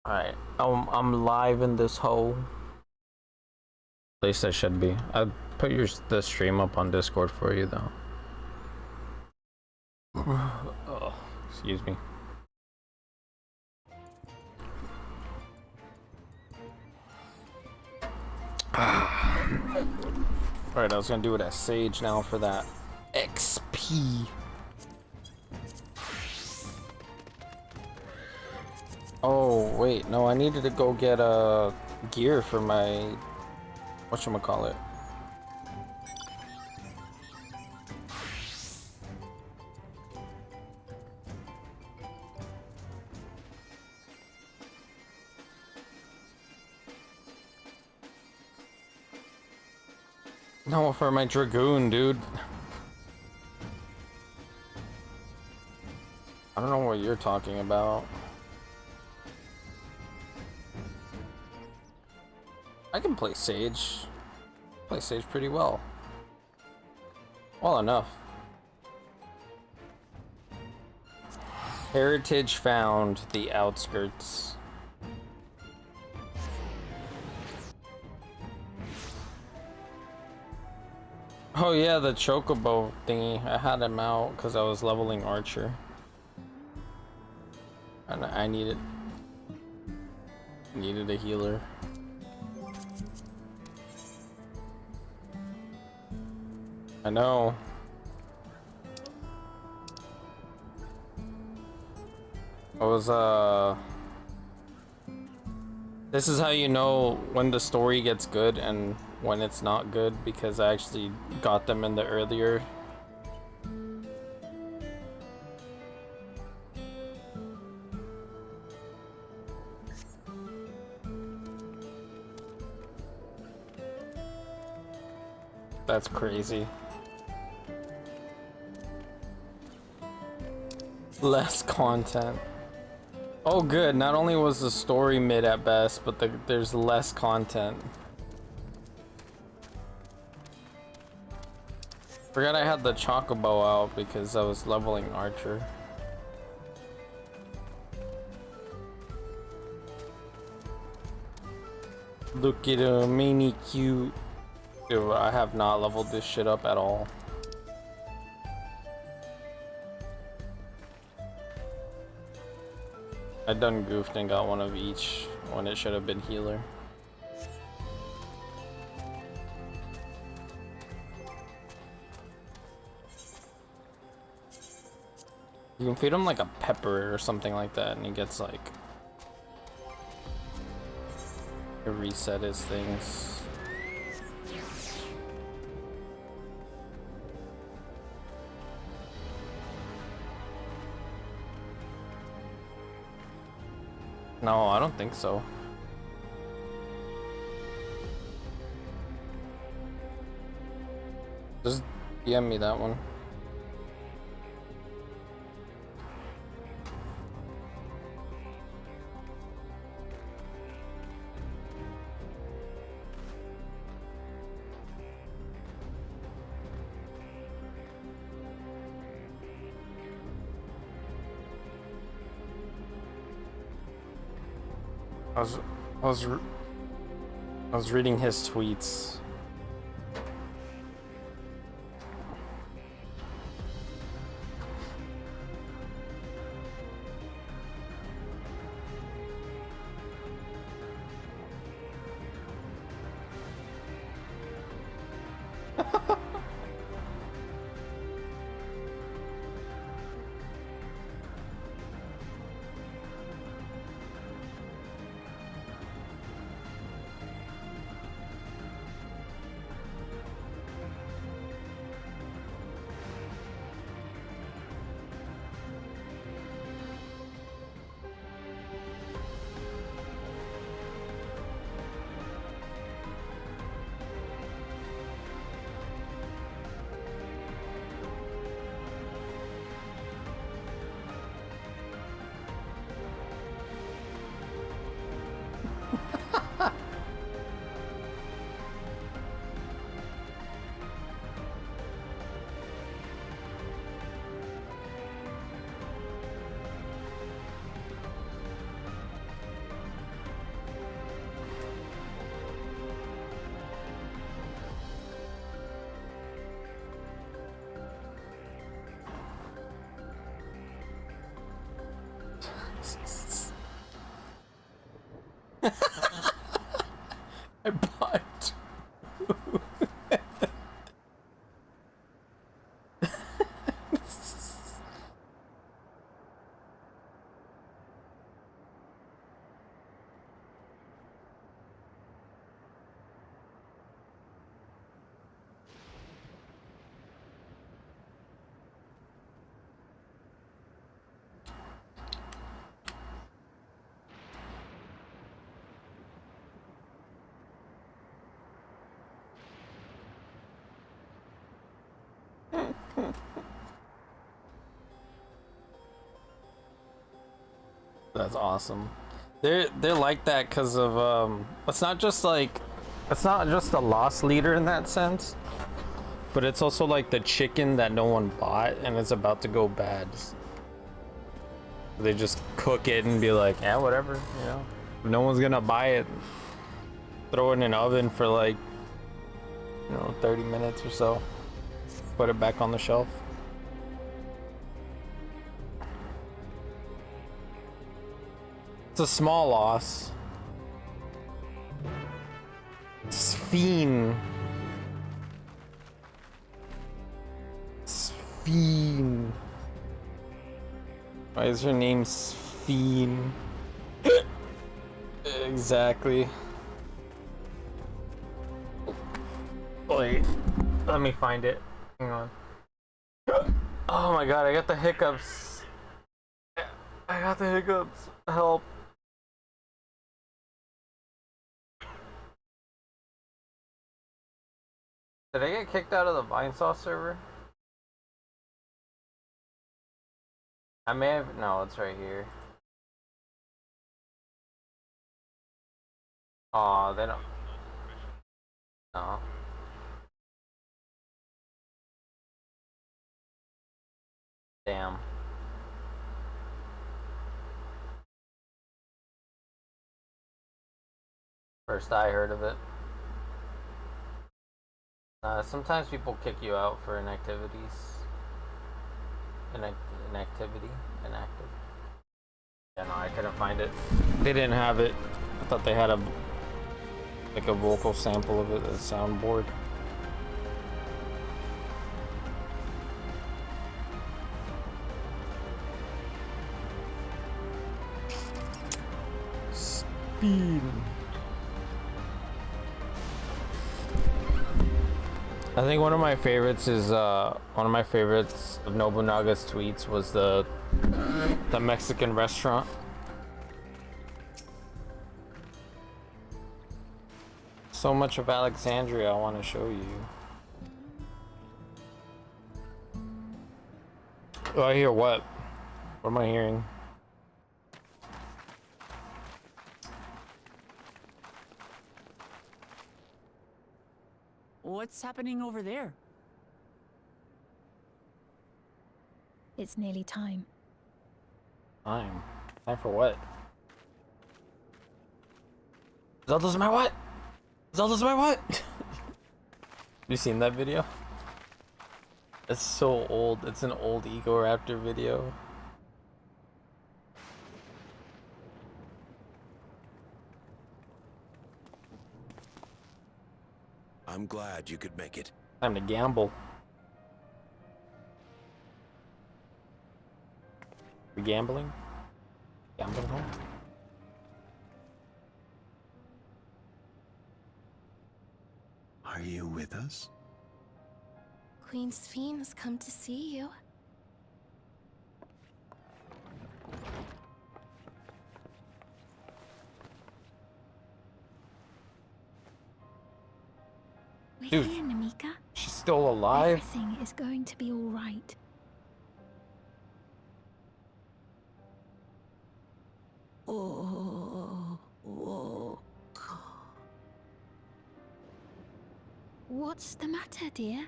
Alright, I'm live in this hole. At least I should be. I'll put the stream up on Discord for you though. Oh, excuse me. Alright, I was gonna do it as Sage now for that XP. Oh wait, no, I needed to go get a gear for my whatchamacallit. No, for my Dragoon, dude. I don't know what you're talking about. I can play Sage. Play Sage pretty well. Well enough. Heritage found the outskirts. Oh yeah, the chocobo thingy. I had him out because I was leveling Archer. And I needed a healer. I know. I was this is how you know when the story gets good and when it's not good, because I actually got them in the earlier. That's crazy. Less content. Oh good, not only was the story mid at best, but there's less content. Forgot I had the chocobo out because I was leveling Archer. Look at him, mini cute. Dude, I have not leveled this shit up at all. I done goofed and got one of each when it should have been healer. You can feed him like a pepper or something like that and he gets like to reset his things. No, I don't think so. Just DM me that one. I was reading his tweets. I bought two. That's awesome. They're like that because of it's not just a loss leader in that sense, but it's also like the chicken that no one bought and it's about to go bad. They just cook it and be like, yeah, whatever, you know. No one's gonna buy it. Throw it in an oven for like, you know, 30 minutes or so. Put it back on the shelf. It's a small loss. Sphene. Sphene. Why is her name Sphene? Exactly. Wait, let me find it. Hang on. Oh my god, I got the hiccups. I got the hiccups. Help. Did I get kicked out of the Vinesauce server? I may have. No, it's right here. Aw, they don't. No. Damn. First I heard of it. Sometimes people kick you out for inactivities. Inactive. Yeah, no, I couldn't find it. They didn't have it. I thought they had a vocal sample of it, a soundboard. Speed. I think one of my favorites is of Nobunaga's tweets was the Mexican restaurant. So much of Alexandria I want to show you. Oh, I hear what? What am I hearing? What's happening over there? It's nearly time. Time for what? Zelda's my what? Zelda's my what? You seen that video? It's so old. It's an old Ego Raptor video. I'm glad you could make it. Time to gamble. We gambling? Gambling home? Are you with us? Queen Sphene has come to see you. We're Dude, here, Namika. she's still alive? Everything is going to be all right. What's the matter, dear?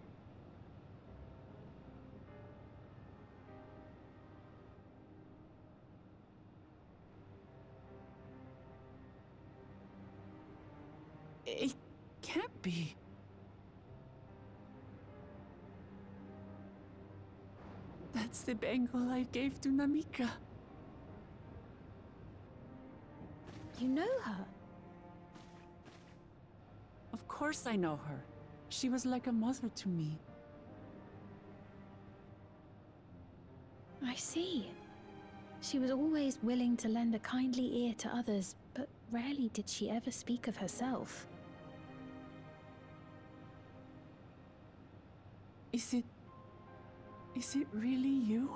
It can't be. That's the bangle I gave to Namika. You know her? course I know her. She was like a mother to me. I see. She was always willing to lend a kindly ear to others, but rarely did she ever speak of herself. Is it really you?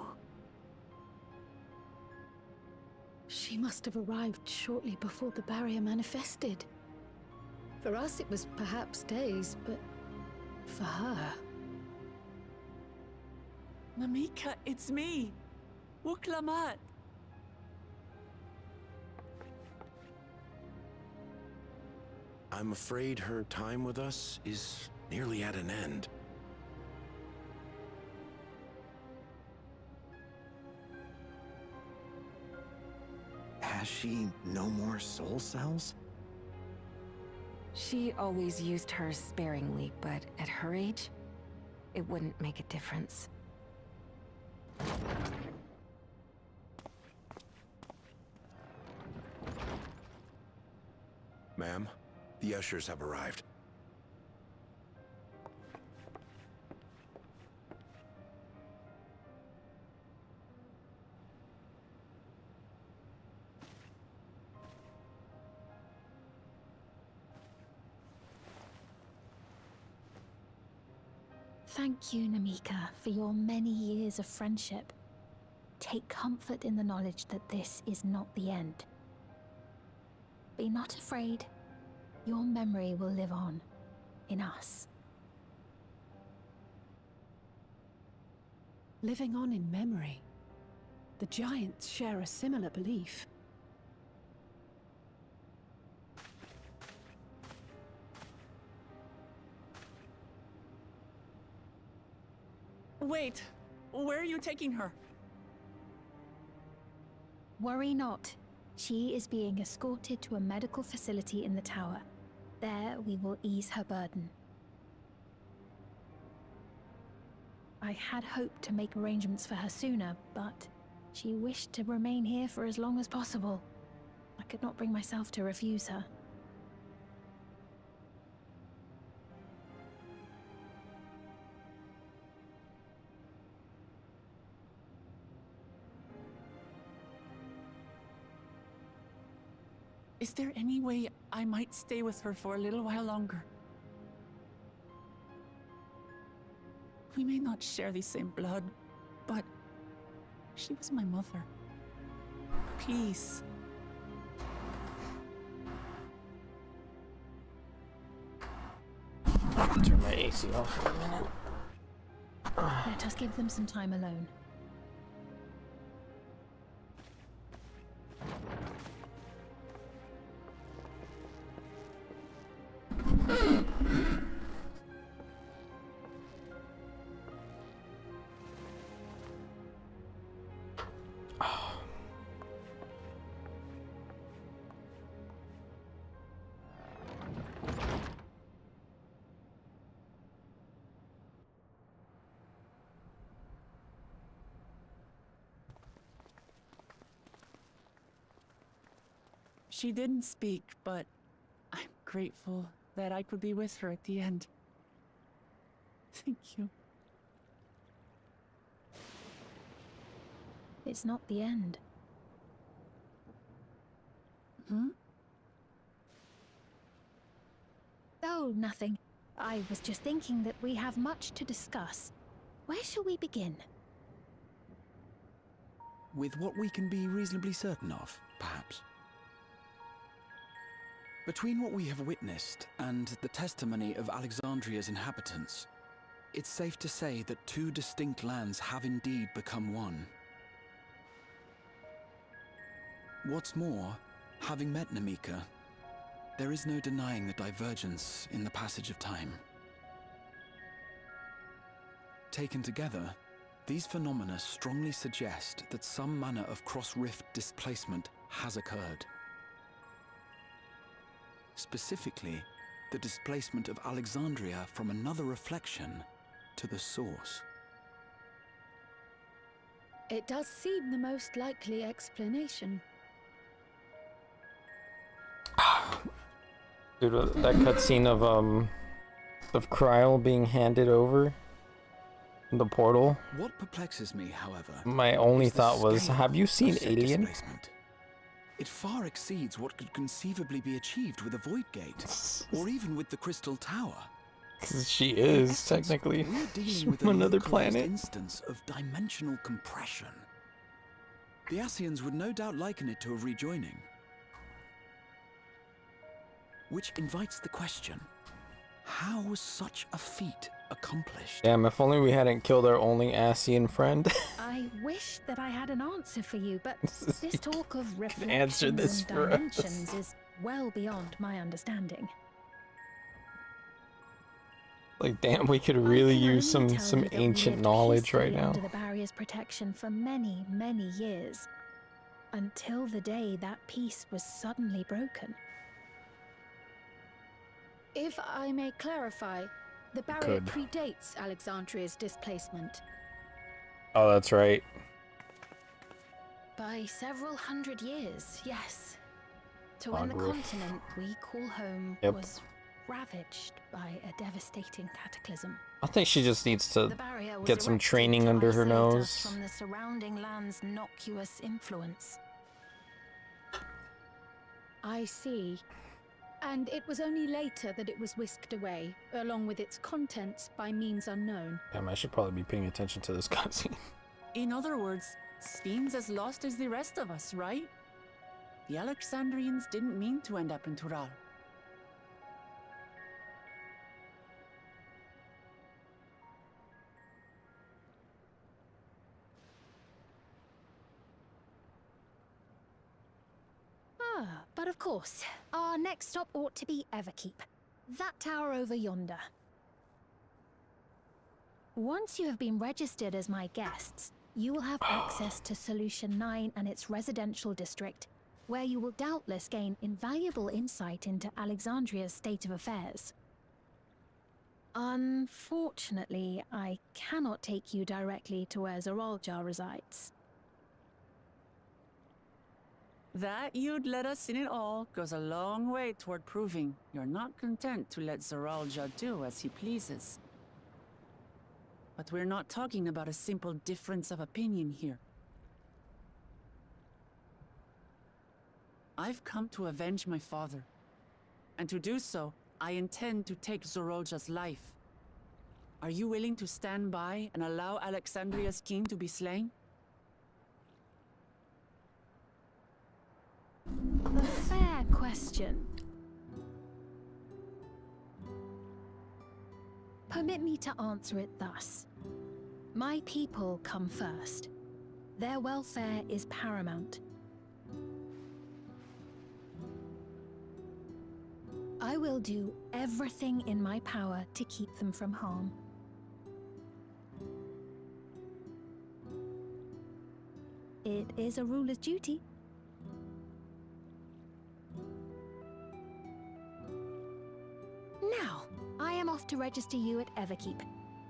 She must have arrived shortly before the barrier manifested. For us, it was perhaps days, but for her... Namika, it's me! Wuklamat! I'm afraid her time with us is nearly at an end. Has she no more soul cells? She always used hers sparingly, but at her age, it wouldn't make a difference. Ma'am, the ushers have arrived. Thank you, Namika, for your many years of friendship. Take comfort in the knowledge that this is not the end. Be not afraid. Your memory will live on, in us. Living on in memory. The Giants share a similar belief. Wait! Where are you taking her? Worry not. She is being escorted to a medical facility in the tower. There we will ease her burden. I had hoped to make arrangements for her sooner, but she wished to remain here for as long as possible. I could not bring myself to refuse her. Is there any way I might stay with her for a little while longer? We may not share the same blood, but she was my mother. Please. Turn my AC off for a minute. Let us give them some time alone. She didn't speak, but I'm grateful that I could be with her at the end. Thank you. It's not the end. Hmm? Oh, nothing. I was just thinking that we have much to discuss. Where shall we begin? With what we can be reasonably certain of, perhaps. Between what we have witnessed and the testimony of Alexandria's inhabitants, it's safe to say that two distinct lands have indeed become one. What's more, having met Namika, there is no denying the divergence in the passage of time. Taken together, these phenomena strongly suggest that some manner of cross-rift displacement has occurred. Specifically, the displacement of Alexandria from another reflection to the source. It does seem the most likely explanation. Dude, that cutscene of Kryl being handed over in the portal. What perplexes me, however, My only is the thought was, scale have you seen of said Alien? displacement. It far exceeds what could conceivably be achieved with a void gate, or even with the Crystal Tower. Because she In is essence, technically we're dealing with from a another localized planet. instance of dimensional compression. The Ascians would no doubt liken it to a rejoining. Which invites the question, how was such a feat accomplished? Damn, if only we hadn't killed our only Ascian friend. I wish that I had an answer for you, but this talk of answer reflections this and for us. dimensions is well beyond my understanding. Like, damn, we could I really can use only some tell you that we ancient lived knowledge right peacefully now. under the barrier's protection for many, many years, until the day that peace was suddenly broken. If I may clarify, the barrier predates Alexandria's displacement. Oh, that's right. By several hundred years, yes. To when the Agree. continent we call home Yep. was ravaged by a devastating cataclysm. I think she just needs to The barrier was get some erected training to under her isolate us nose. from the surrounding land's innocuous influence. I see. And it was only later that it was whisked away, along with its contents, by means unknown. Damn, I should probably be paying attention to this cutscene. In other words, Sphyn's as lost as the rest of us, right? The Alexandrians didn't mean to end up in Tural. Ah, but of course, our next stop ought to be Everkeep. That tower over yonder. Once you have been registered as my guests, you will have access to Solution 9 and its residential district, where you will doubtless gain invaluable insight into Alexandria's state of affairs. Unfortunately, I cannot take you directly to where Zoraljar resides. That you'd let us in it all goes a long way toward proving you're not content to let Zoralja do as he pleases. But we're not talking about a simple difference of opinion here. I've come to avenge my father. And to do so, I intend to take Zoralja's life. Are you willing to stand by and allow Alexandria's king to be slain? A fair question. Permit me to answer it thus. My people come first. Their welfare is paramount. I will do everything in my power to keep them from harm. It is a ruler's duty. Now, I am off to register you at Everkeep.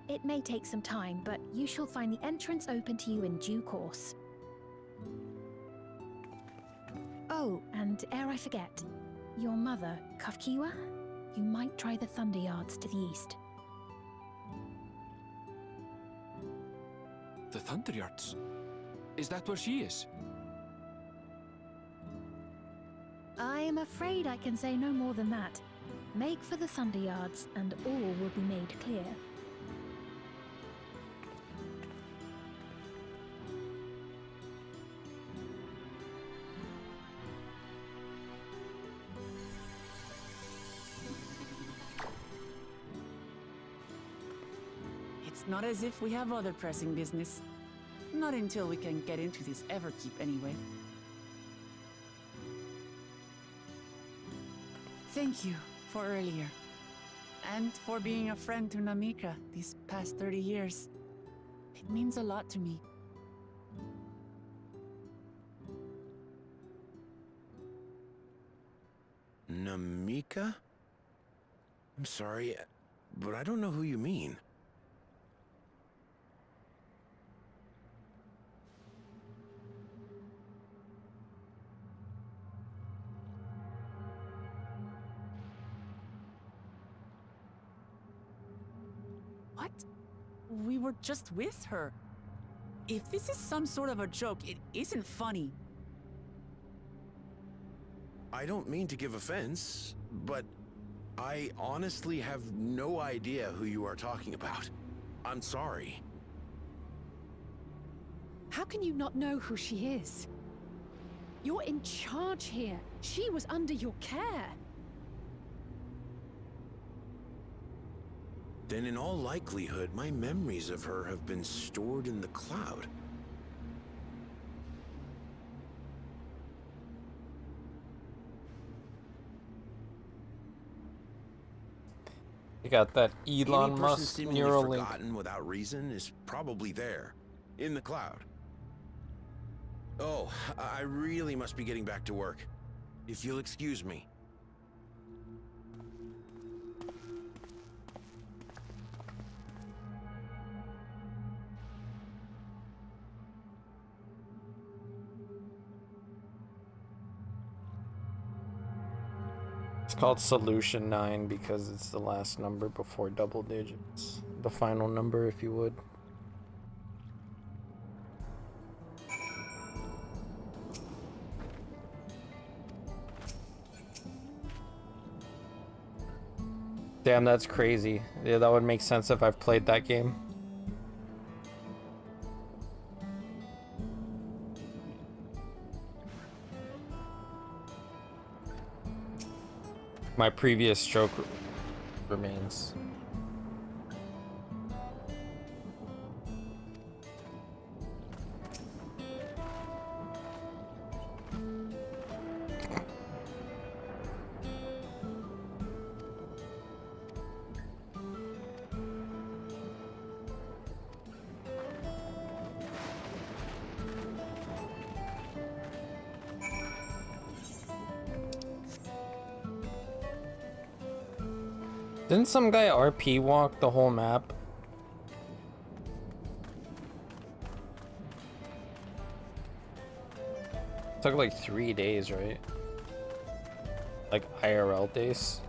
It may take some time, but you shall find the entrance open to you in due course. Oh, and ere I forget, your mother, Kafkiwa, you might try the Thunder Yards to the east. The Thunder Yards? Is that where she is? I am afraid I can say no more than that. Make for the Thunder Yards, and all will be made clear. It's not as if we have other pressing business. Not until we can get into this Everkeep anyway. Thank you for earlier. And for being a friend to Namika these past 30 years. It means a lot to me. Namika? I'm sorry, but I don't know who you mean. We were just with her. If this is some sort of a joke, it isn't funny. I don't mean to give offense, but I honestly have no idea who you are talking about. I'm sorry. How can you not know who she is? You're in charge here. She was under your care. Then in all likelihood, my memories of her have been stored in the cloud. You got that Elon Any person Musk seemingly Neuralink. forgotten without reason is probably there, in the cloud. Oh, I really must be getting back to work. If you'll excuse me. It's called Solution 9 because it's the last number before double digits. The final number, if you would. Damn, that's crazy. Yeah, that would make sense if I've played that game. My previous stroke remains. Didn't some guy RP walk the whole map? Took like 3 days, right? Like IRL days.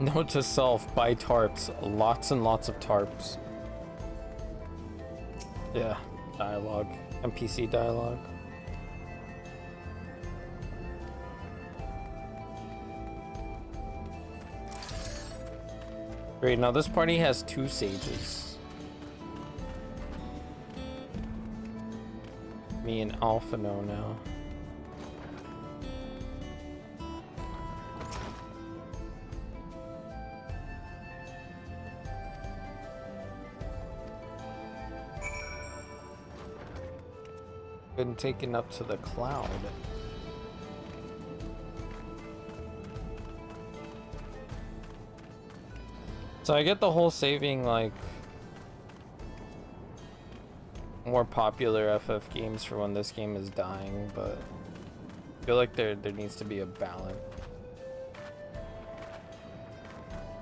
Note to self, buy tarps. Lots and lots of tarps. Yeah, dialogue. NPC dialogue. Great, now this party has 2 sages. Me and Alpha know now. Been taken up to the cloud. So I get the whole saving like more popular FF games for when this game is dying, but I feel like there needs to be a balance.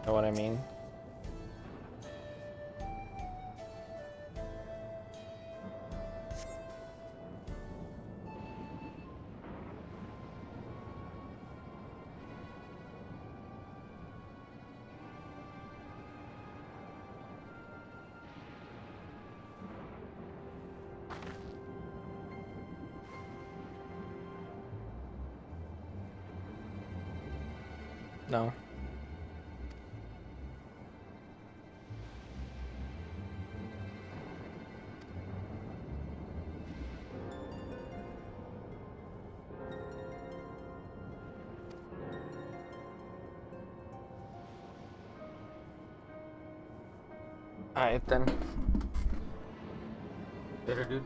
Know what I mean? No. Alright then. Later, dude.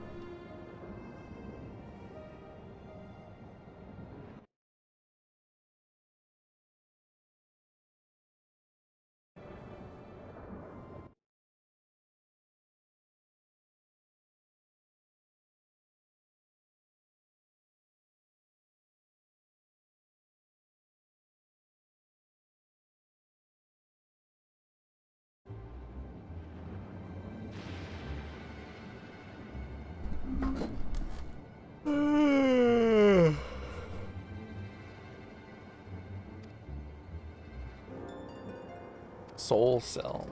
Soul cells.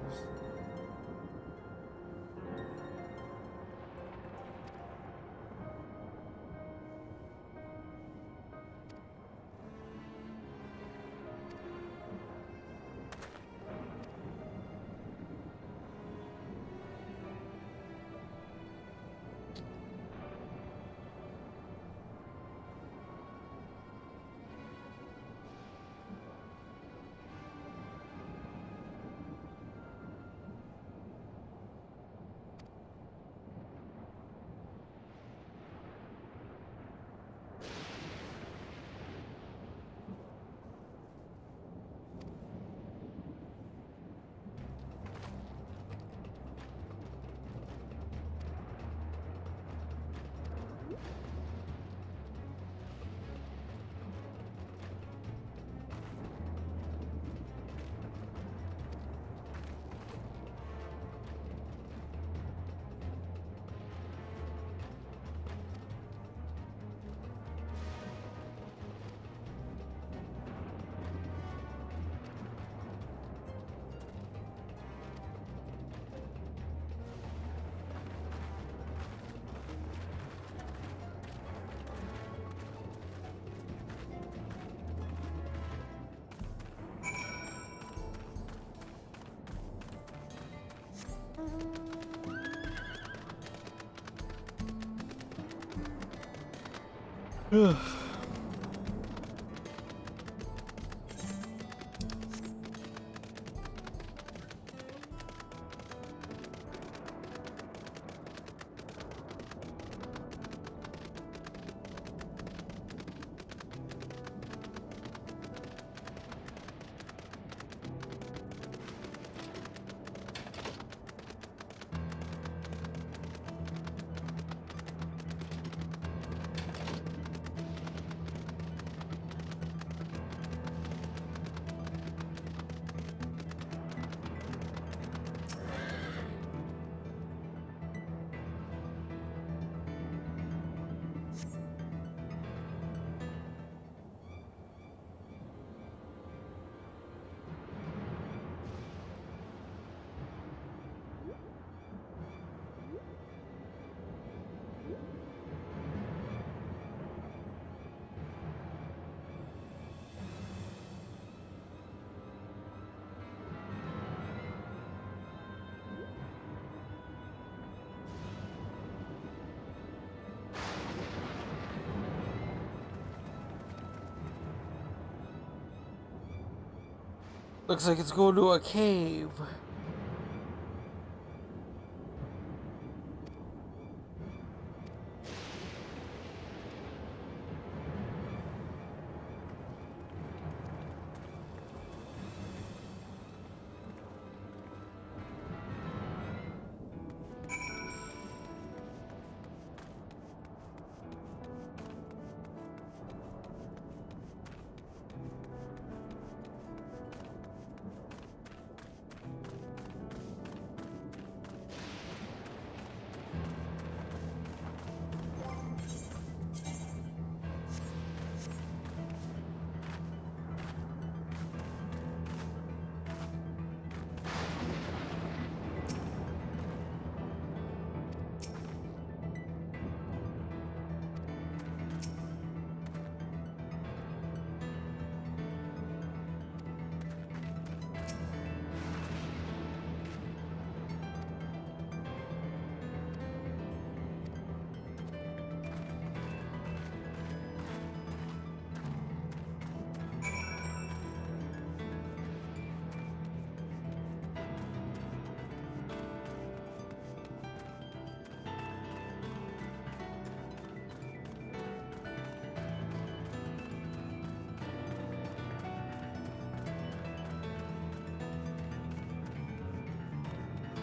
Looks like it's going to a cave.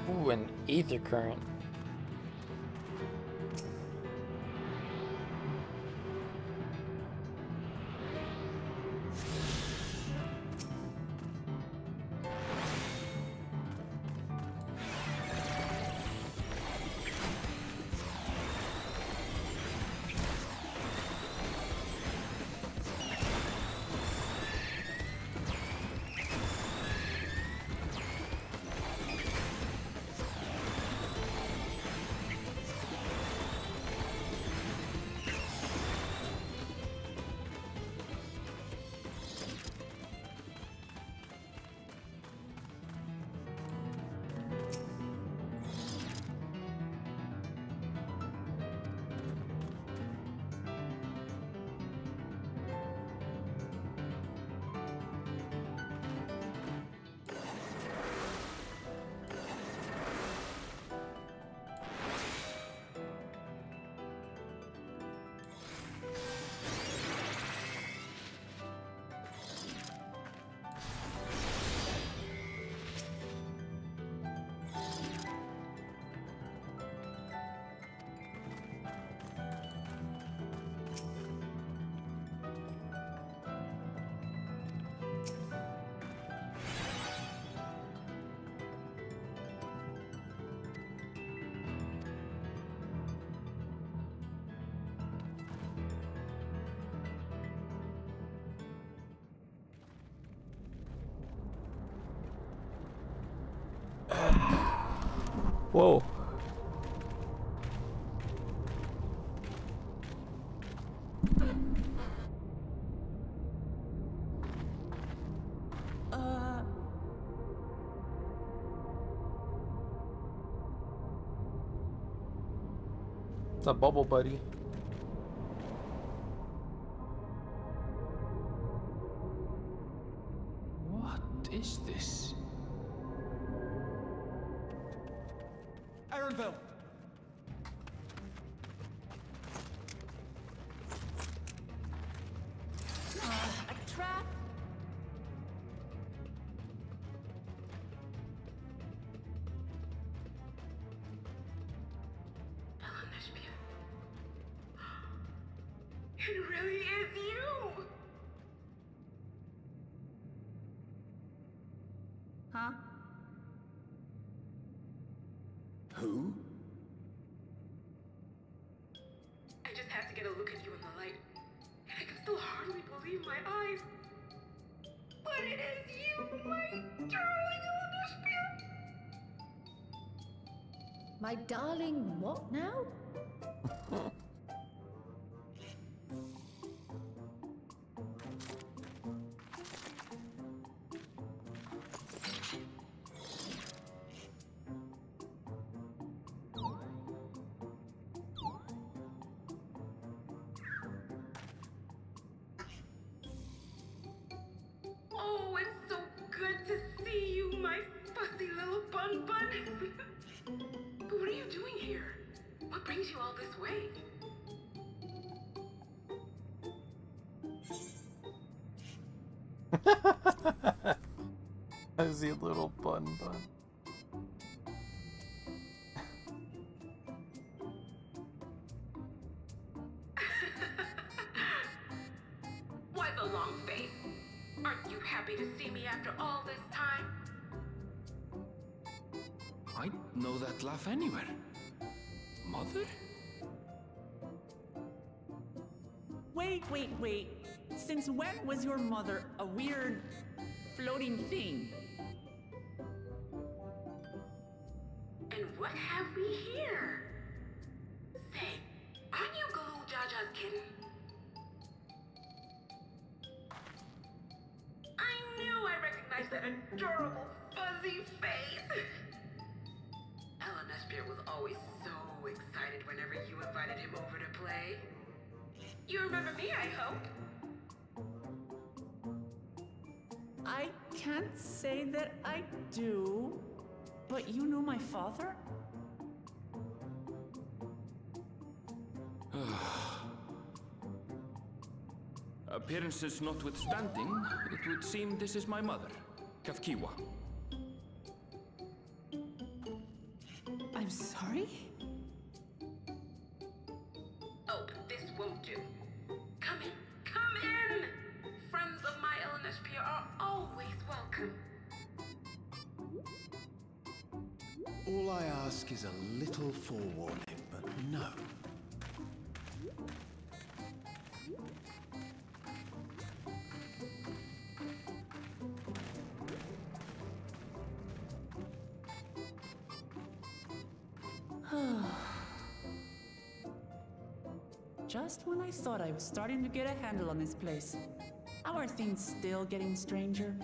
Ooh, an ether current. Whoa. It's a bubble buddy. What is this? Aaronville! A trap? It really is you! Huh? Who? I just have to get a look at you in the light. And I can still hardly believe my eyes. But it is you, my darling Elder. My darling, what now? Oh, it's so good to see you, my fussy little bun bun. But what are you doing here? What brings you all this way? Fuzzy little bun bun. Why the long face? Aren't you happy to see me after all this time? I'd know that laugh anywhere. Mother? Wait. Since when was your mother a weird floating thing? And what have we here? Say, aren't you Galoo Jaja's kitten? I knew I recognized that adorable fuzzy face. Ellen Espierre was always so excited whenever you invited him over to play. You remember me, I hope? I can't say that I do, but you know my father? Appearances notwithstanding, it would seem this is my mother, Kafkiwa. I'm sorry? Oh, this won't do. Come in! Friends of my Ellen Espierre are always welcome. All I ask is a little forewarning, but no. Just when I thought I was starting to get a handle on this place, how are things still getting stranger?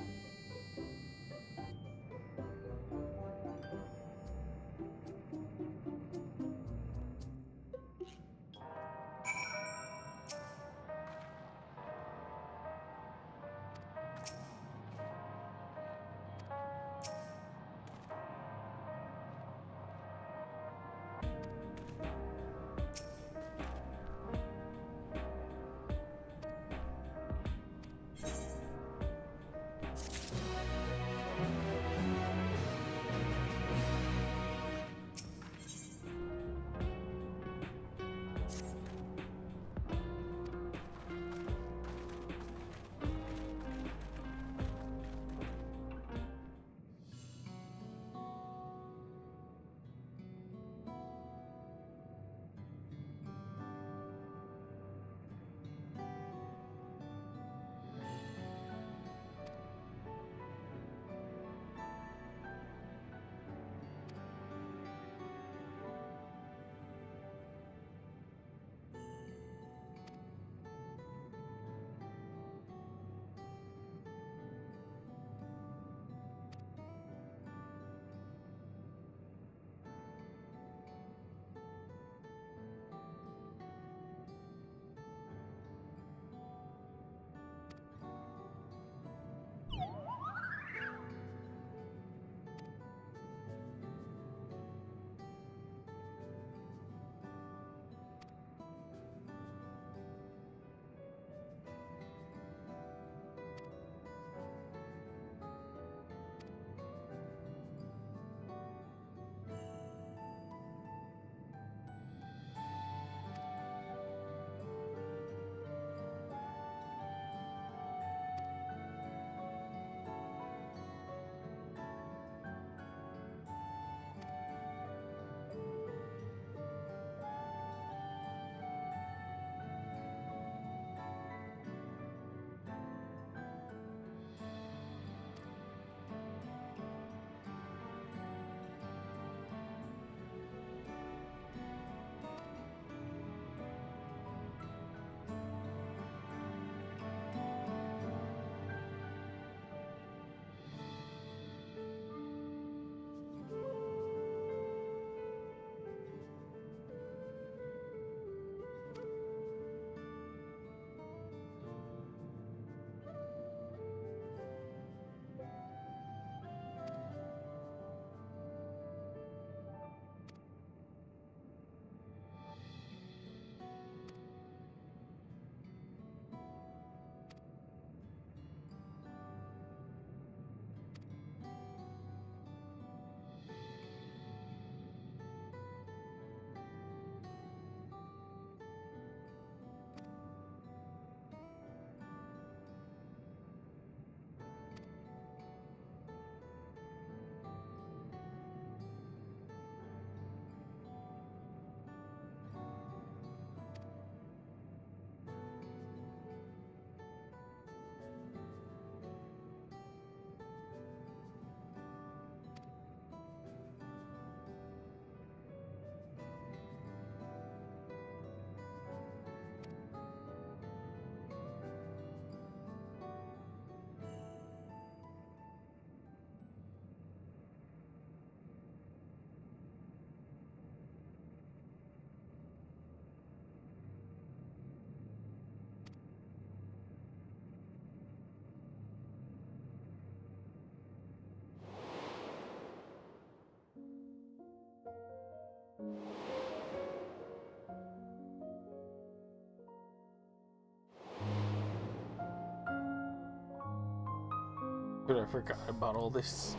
Dude, I forgot about all this.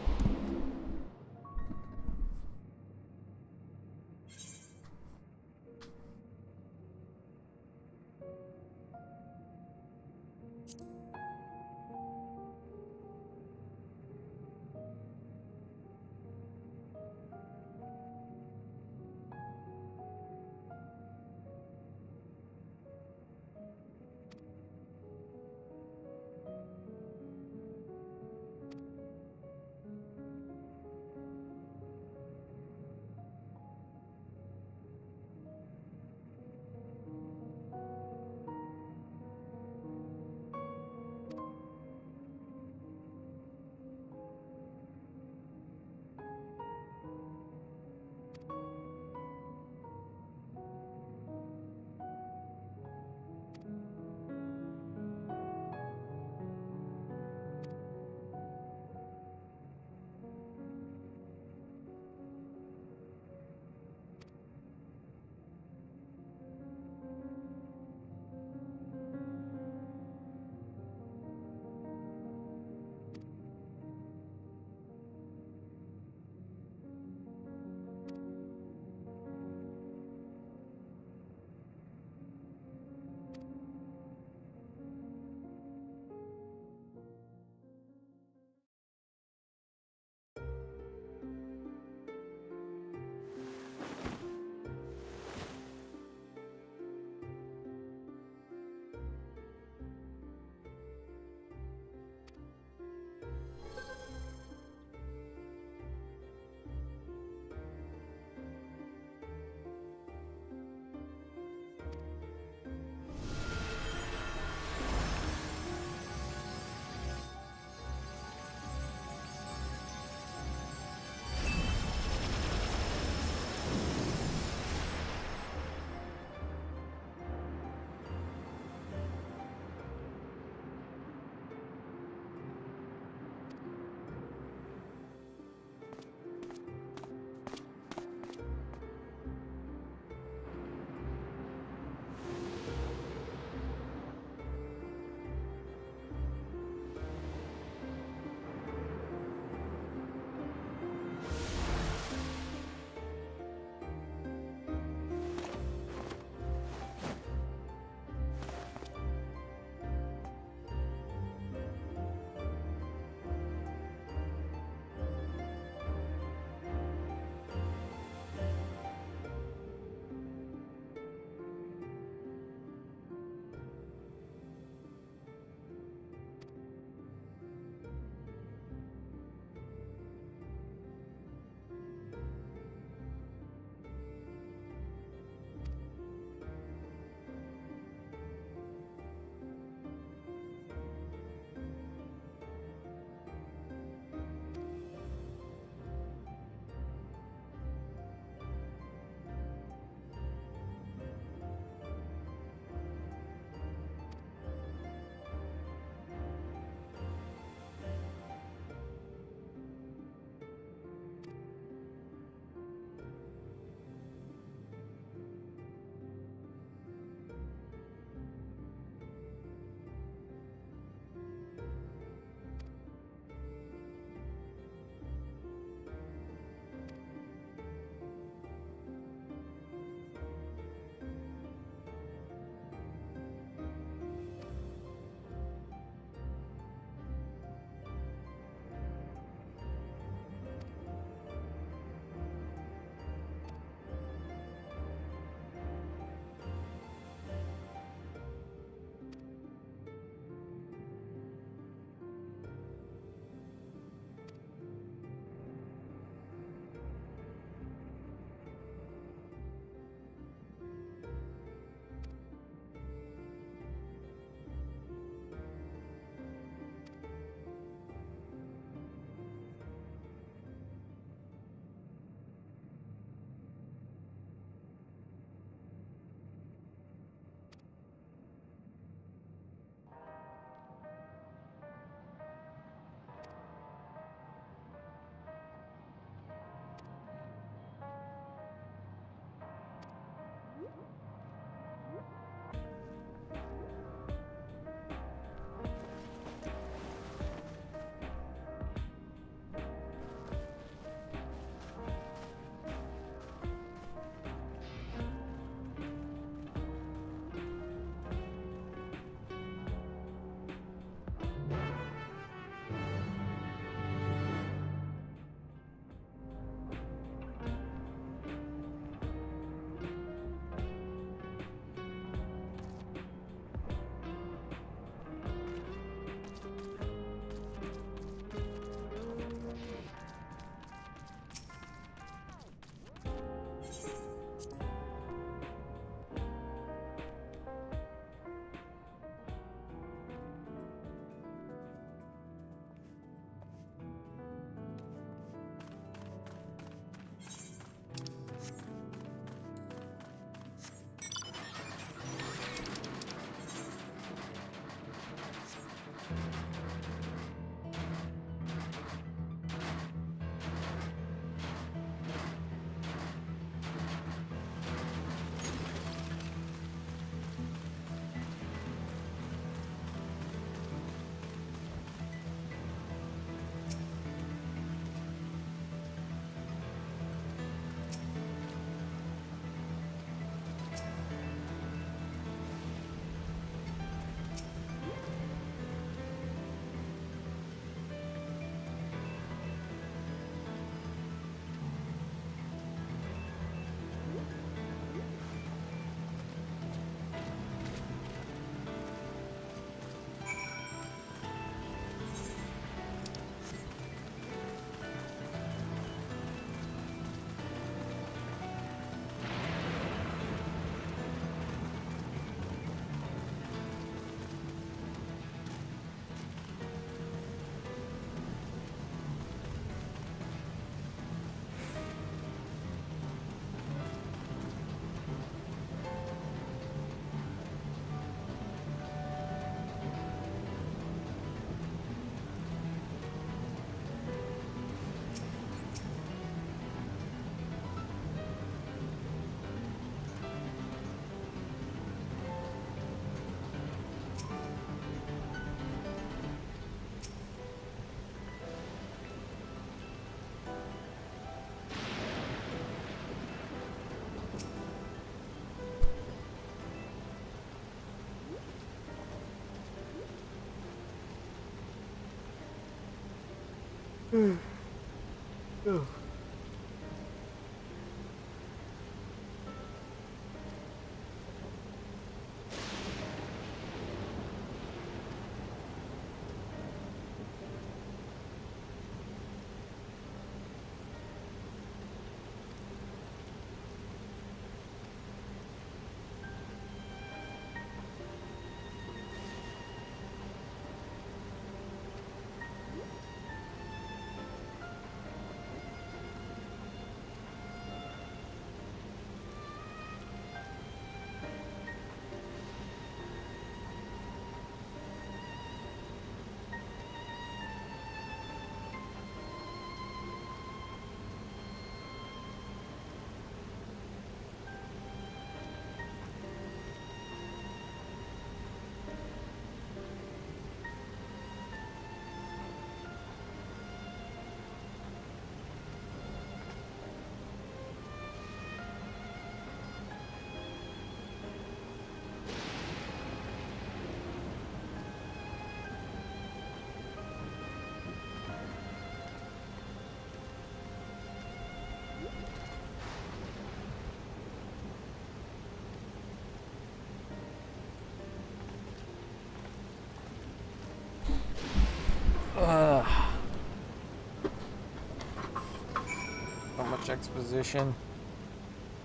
So much exposition.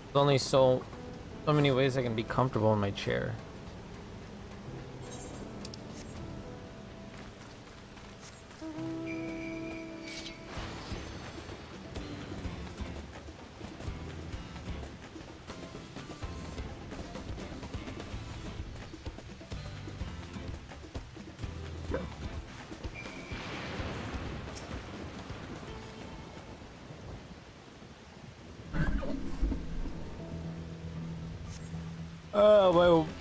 There's only so many ways I can be comfortable in my chair.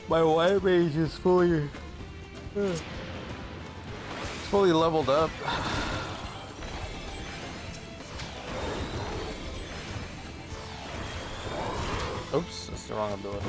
My white mage is fully leveled up. Oops, that's the wrong ability.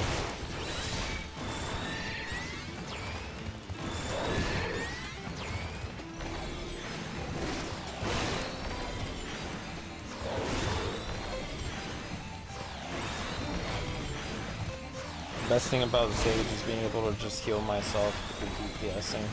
Best thing about Sage is being able to just heal myself through DPSing.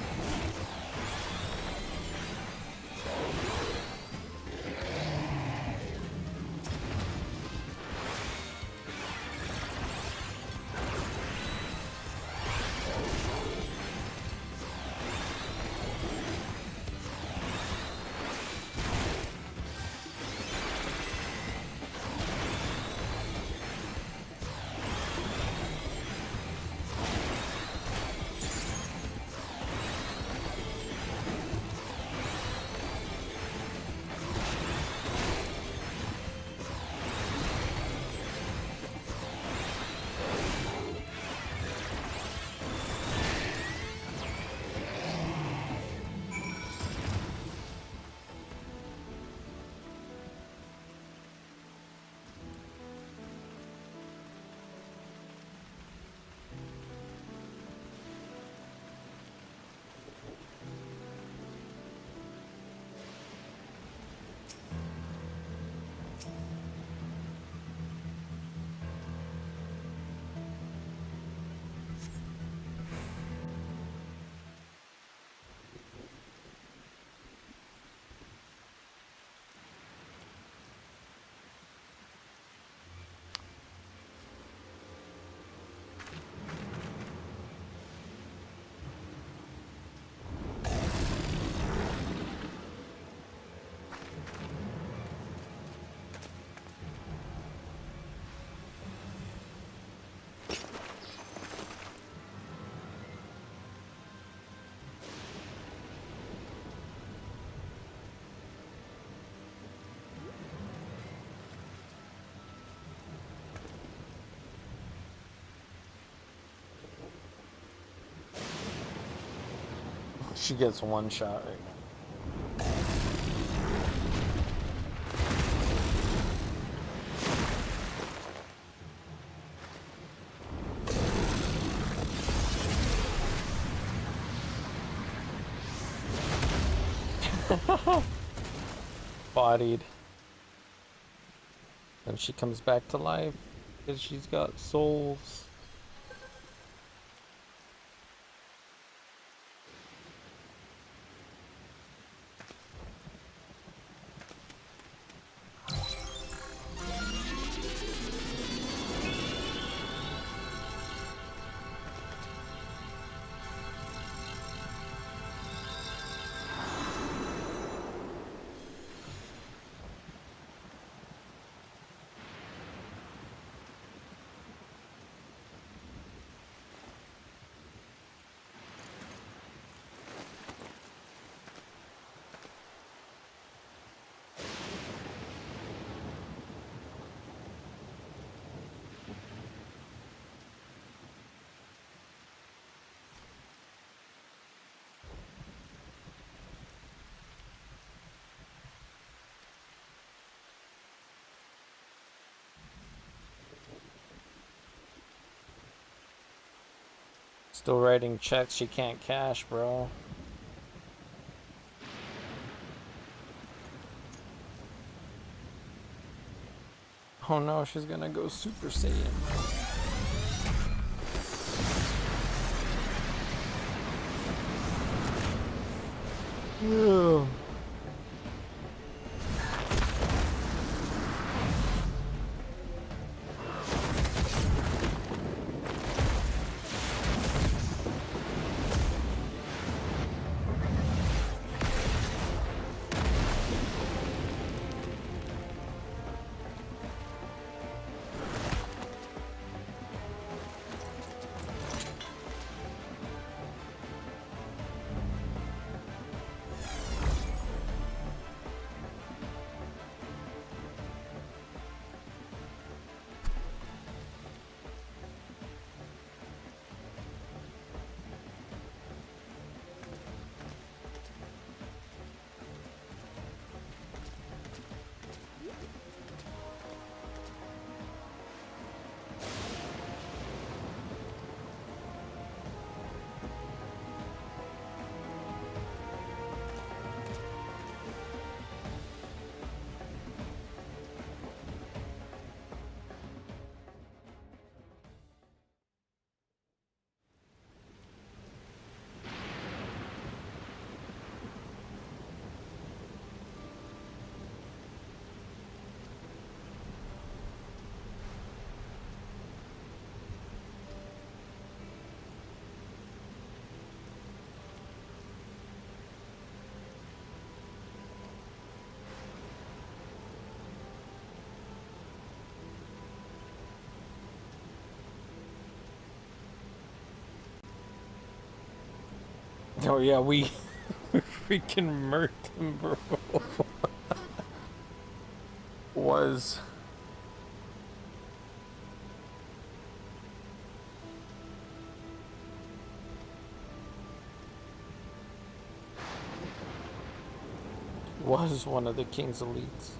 She gets one shot right now. bodied. And she comes back to life because she's got souls. Still writing checks she can't cash, bro. Oh no, she's gonna go Super Saiyan. Ew. Oh yeah, we freaking murked him, bro. Was one of the king's elites.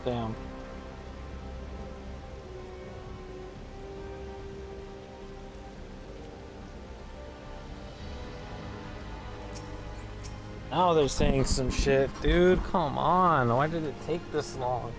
Damn. Now they're saying some shit. Dude, come on. Why did it take this long?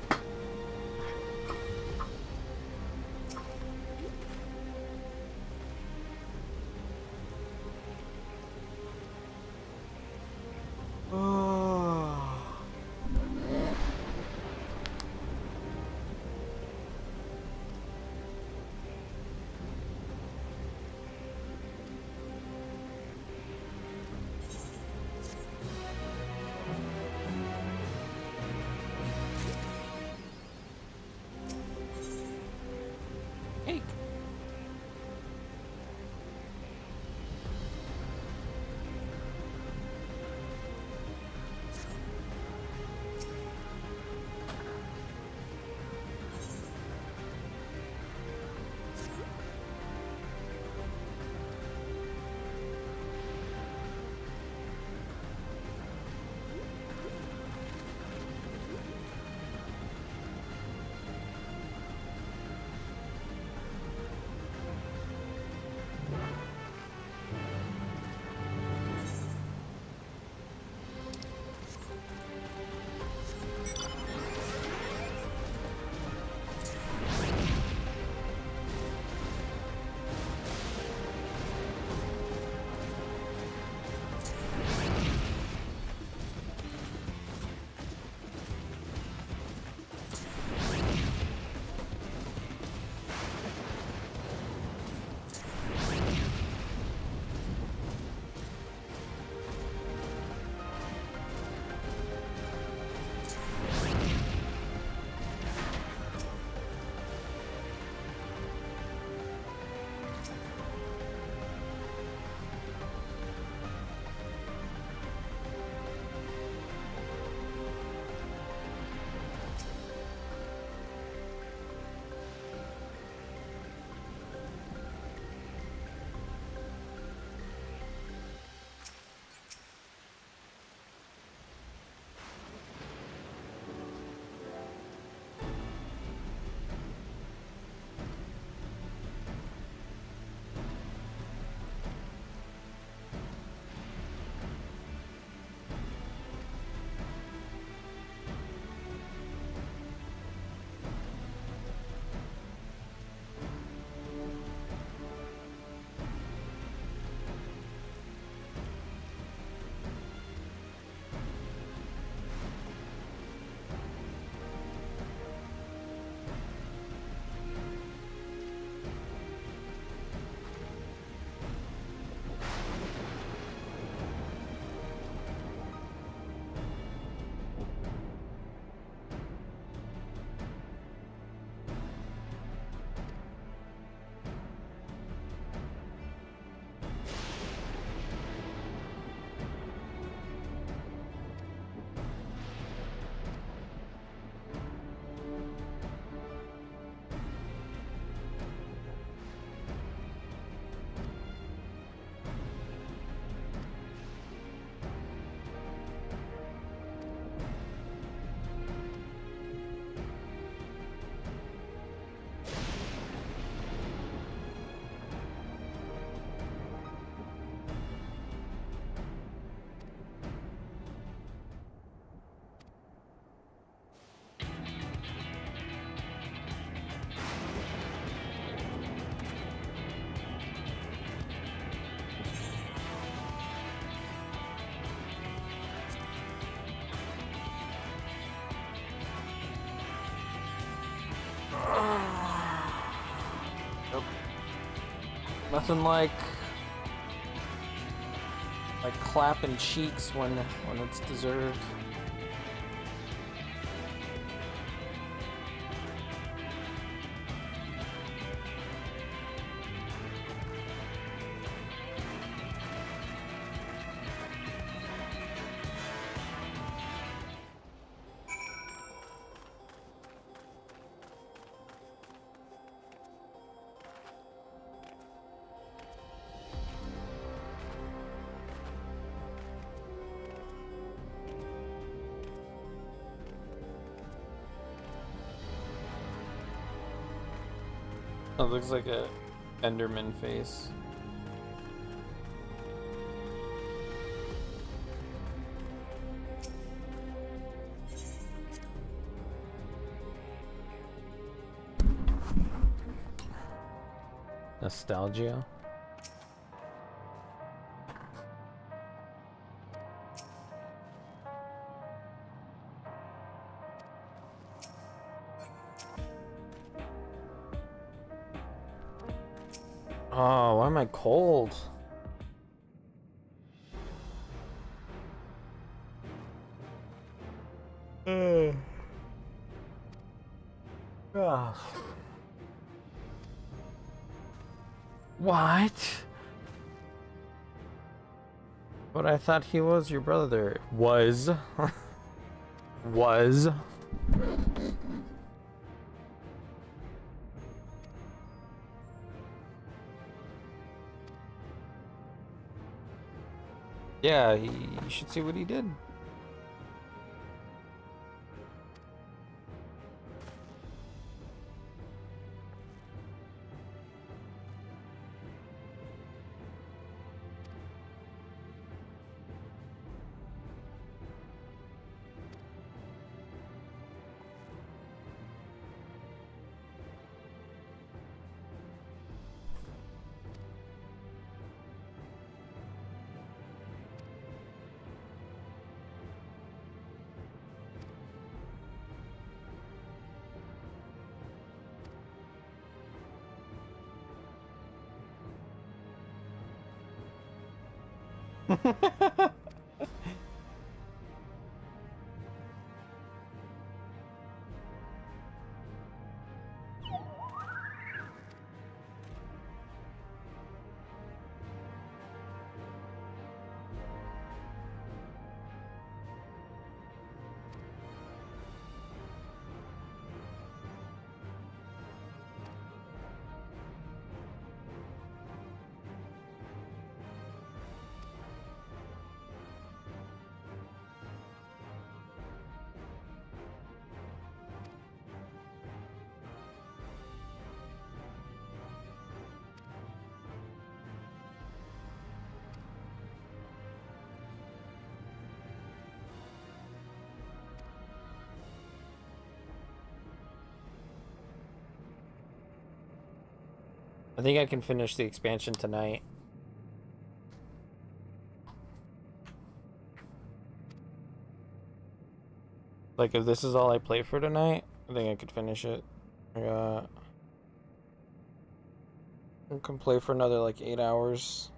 Nothing like clapping cheeks when it's deserved. It looks like a Enderman face. Nostalgia. Oh, why am I cold? Ah. What? But I thought he was your brother. Was. Was. Yeah, you should see what he did. I think I can finish the expansion tonight. Like, if this is all I play for tonight, I think I could finish it. I can play for another, like, 8 hours.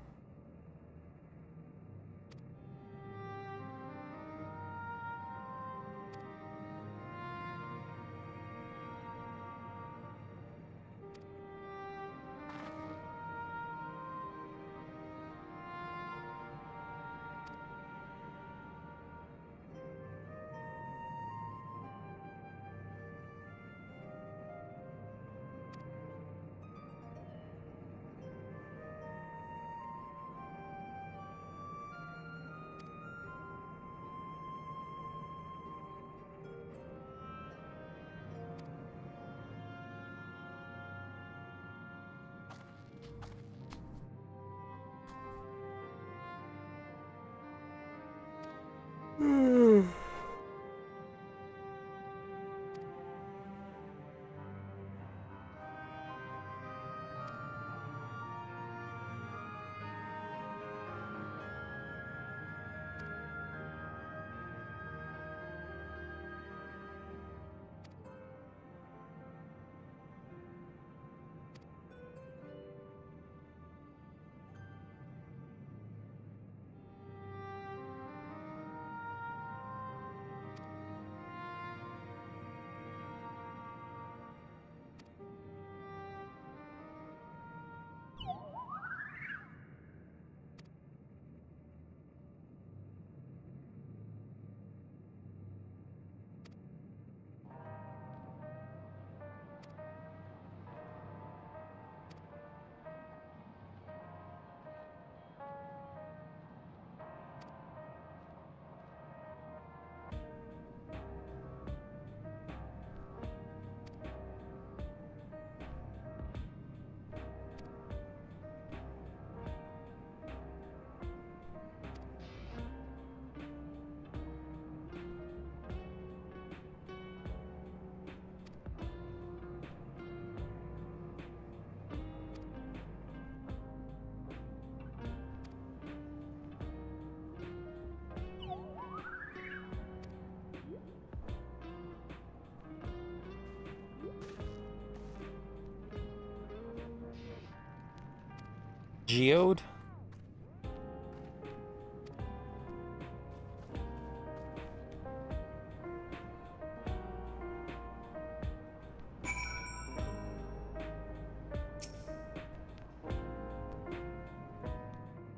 Geode?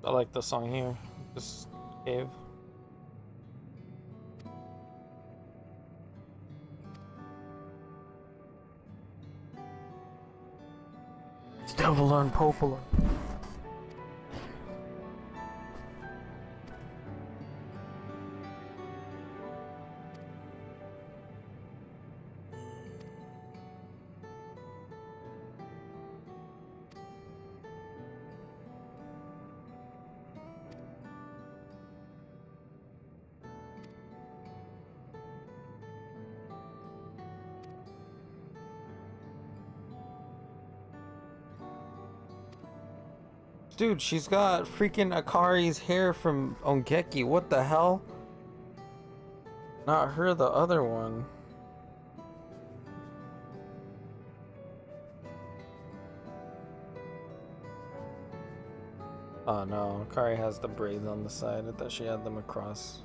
I like the song here. This cave. It's devil unpopular. Dude, she's got freaking Akari's hair from Ongeki. What the hell? Not her, the other one. Oh no, Akari has the braids on the side. I thought she had them across.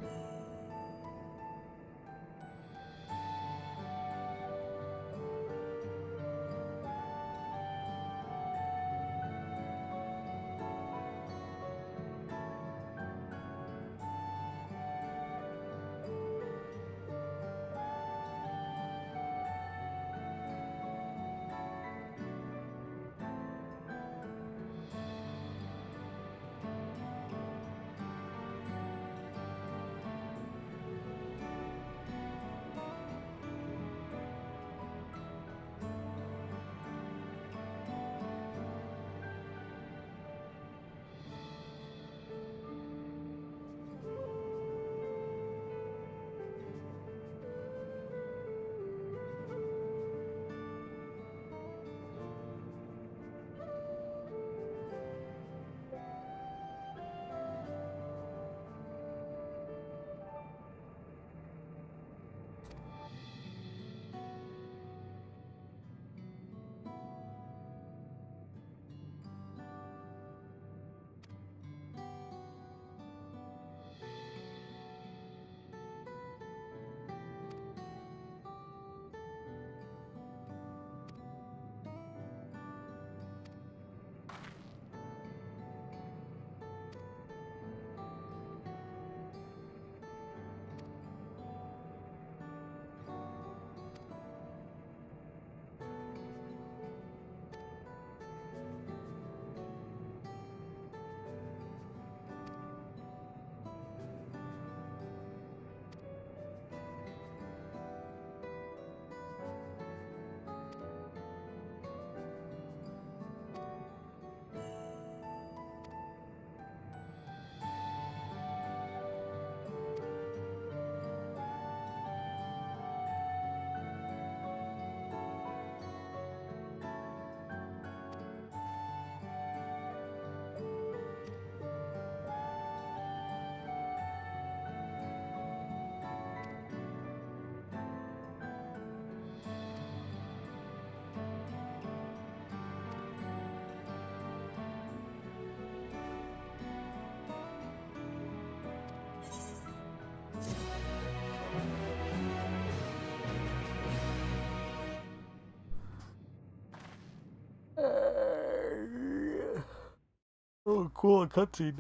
Oh, cool, cutscene.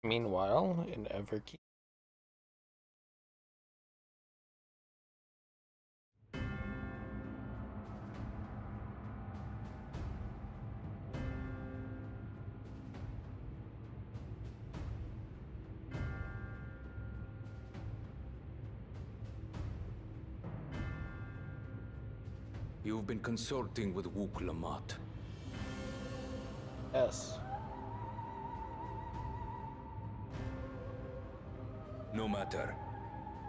Meanwhile, in Everkeep. You've been consulting with Wook Lamont. Yes. No matter.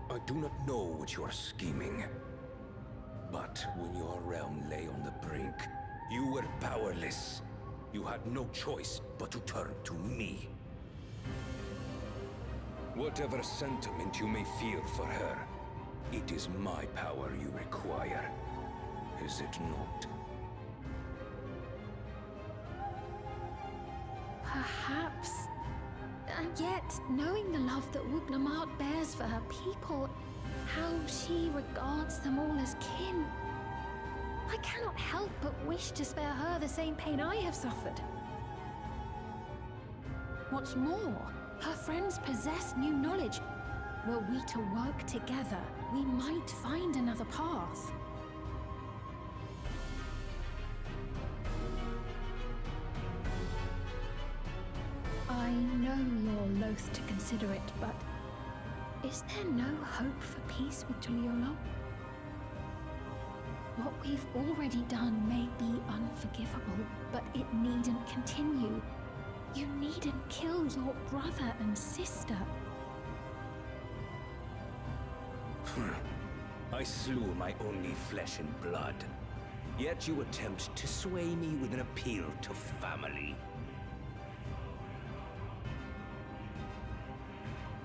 I do not know what you are scheming. But when your realm lay on the brink, you were powerless. You had no choice but to turn to me. Whatever sentiment you may feel for her, it is my power you require. Is it not? Yet, knowing the love that Wuglamart bears for her people, how she regards them all as kin, I cannot help but wish to spare her the same pain I have suffered. What's more, her friends possess new knowledge. Were we to work together, we might find another path. I know you're loath to consider it, but is there no hope for peace with Tuliolo? What we've already done may be unforgivable, but it needn't continue. You needn't kill your brother and sister. I slew my only flesh and blood. Yet you attempt to sway me with an appeal to family.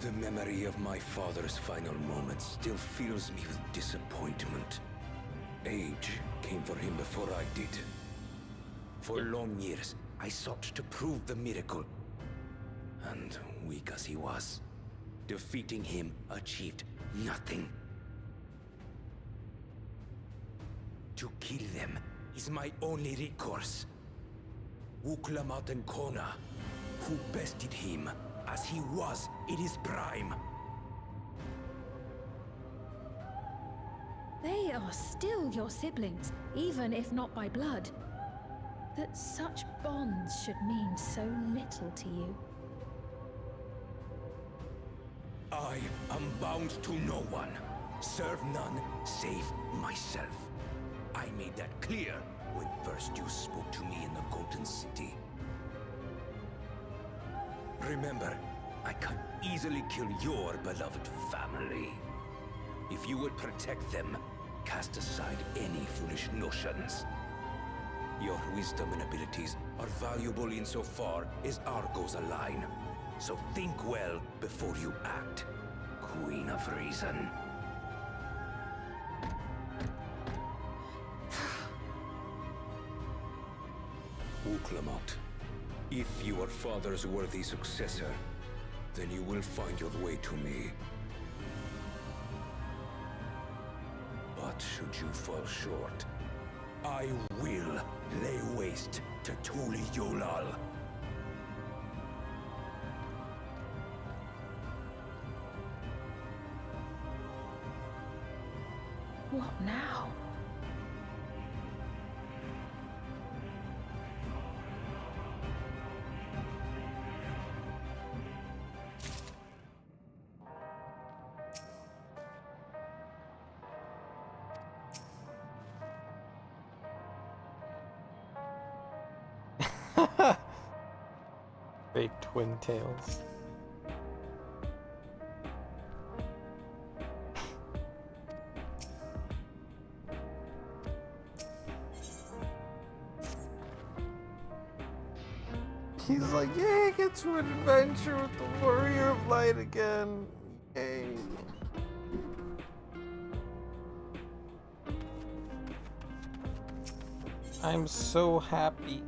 The memory of my father's final moments still fills me with disappointment. Age came for him before I did. For long years, I sought to prove the miracle. And weak as he was, defeating him achieved nothing. To kill them is my only recourse. Wuglamart and Kona, who bested him as he was in his prime. They are still your siblings, even if not by blood. That such bonds should mean so little to you. I am bound to no one. Serve none save myself. I made that clear when first you spoke to me in the Golden City. Remember, I can easily kill your beloved family. If you would protect them, cast aside any foolish notions. Your wisdom and abilities are valuable insofar as our goals align. So think well before you act, Queen of Reason. Wuglamart, if you are father's worthy successor, then you will find your way to me. But should you fall short, I will lay waste to Tuliolal. What now? Fake twin tails. He's like, yay, I get to adventure with the Warrior of Light again. Yay. I'm so happy.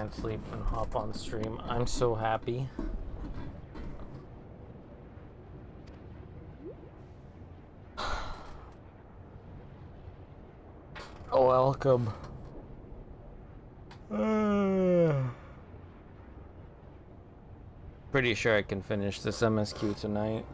can't sleep and hop on stream. I'm so happy. Oh, welcome. Pretty sure I can finish this MSQ tonight.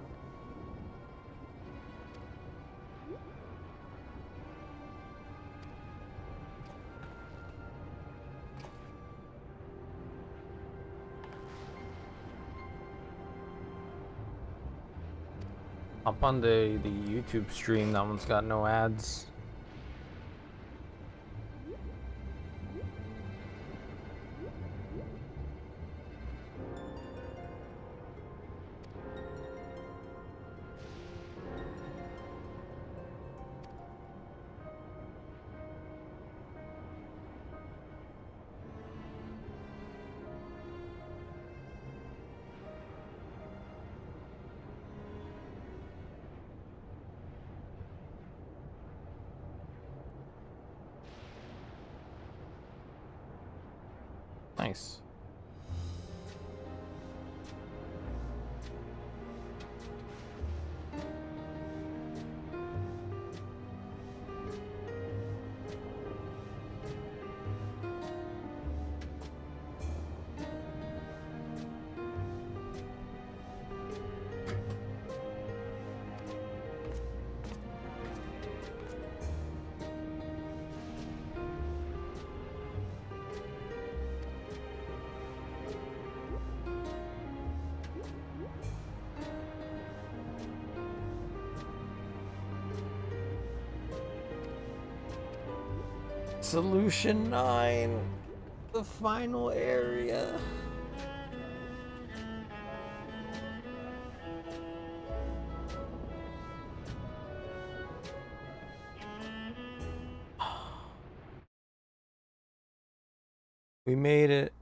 Up on the YouTube stream, that one's got no ads. Nice. Solution 9, the final area. We made it.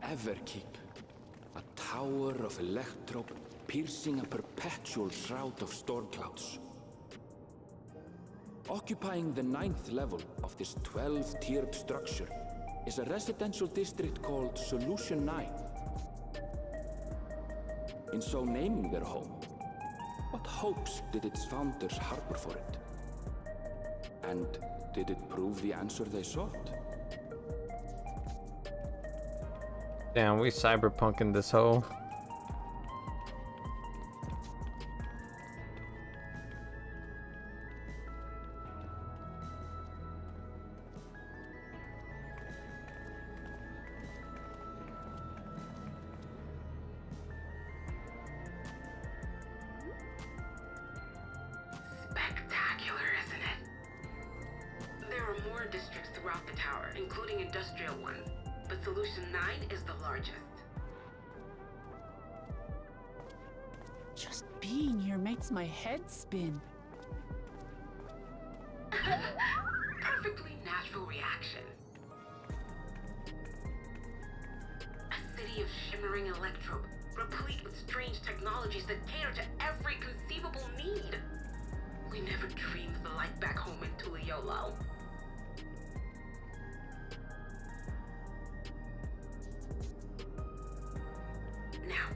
Everkeep, a tower of electro piercing a perpetual shroud of storm clouds. Occupying the 9th level of this 12-tiered structure is a residential district called Solution 9. In so naming their home, what hopes did its founders harbor for it? And did it prove the answer they sought? Damn, we cyberpunking this hoe. Spectacular, isn't it? There are more districts throughout the tower, including industrial ones. But Solution 9 is the largest. Just being here makes my head spin. Perfectly natural reaction. A city of shimmering electrobe, replete with strange technologies that cater to every conceivable need. We never dreamed of the light back home in Tuliolo. Now,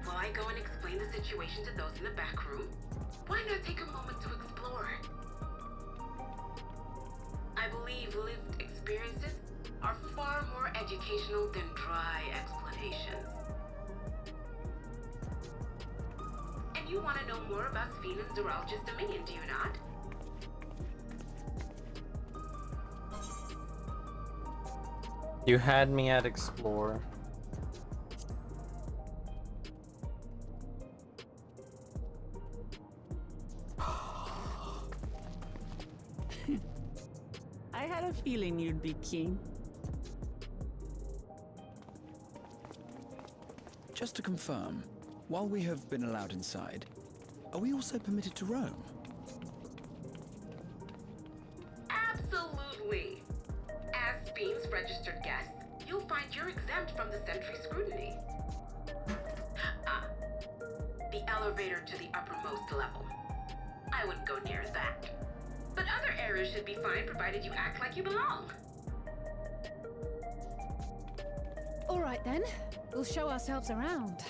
while I go and explain the situation to those in the back room, why not take a moment to explore? I believe lived experiences are far more educational than dry explanations. And you want to know more about Sphene and Zeralja's dominion, do you not? You had me at explore. I had a feeling you'd be keen. Just to confirm, while we have been allowed inside, are we also permitted to roam? Absolutely. As Sphene you'll find you're exempt from the sentry scrutiny. The elevator to the uppermost level. I wouldn't go near that. But other areas should be fine provided you act like you belong. All right then, we'll show ourselves around.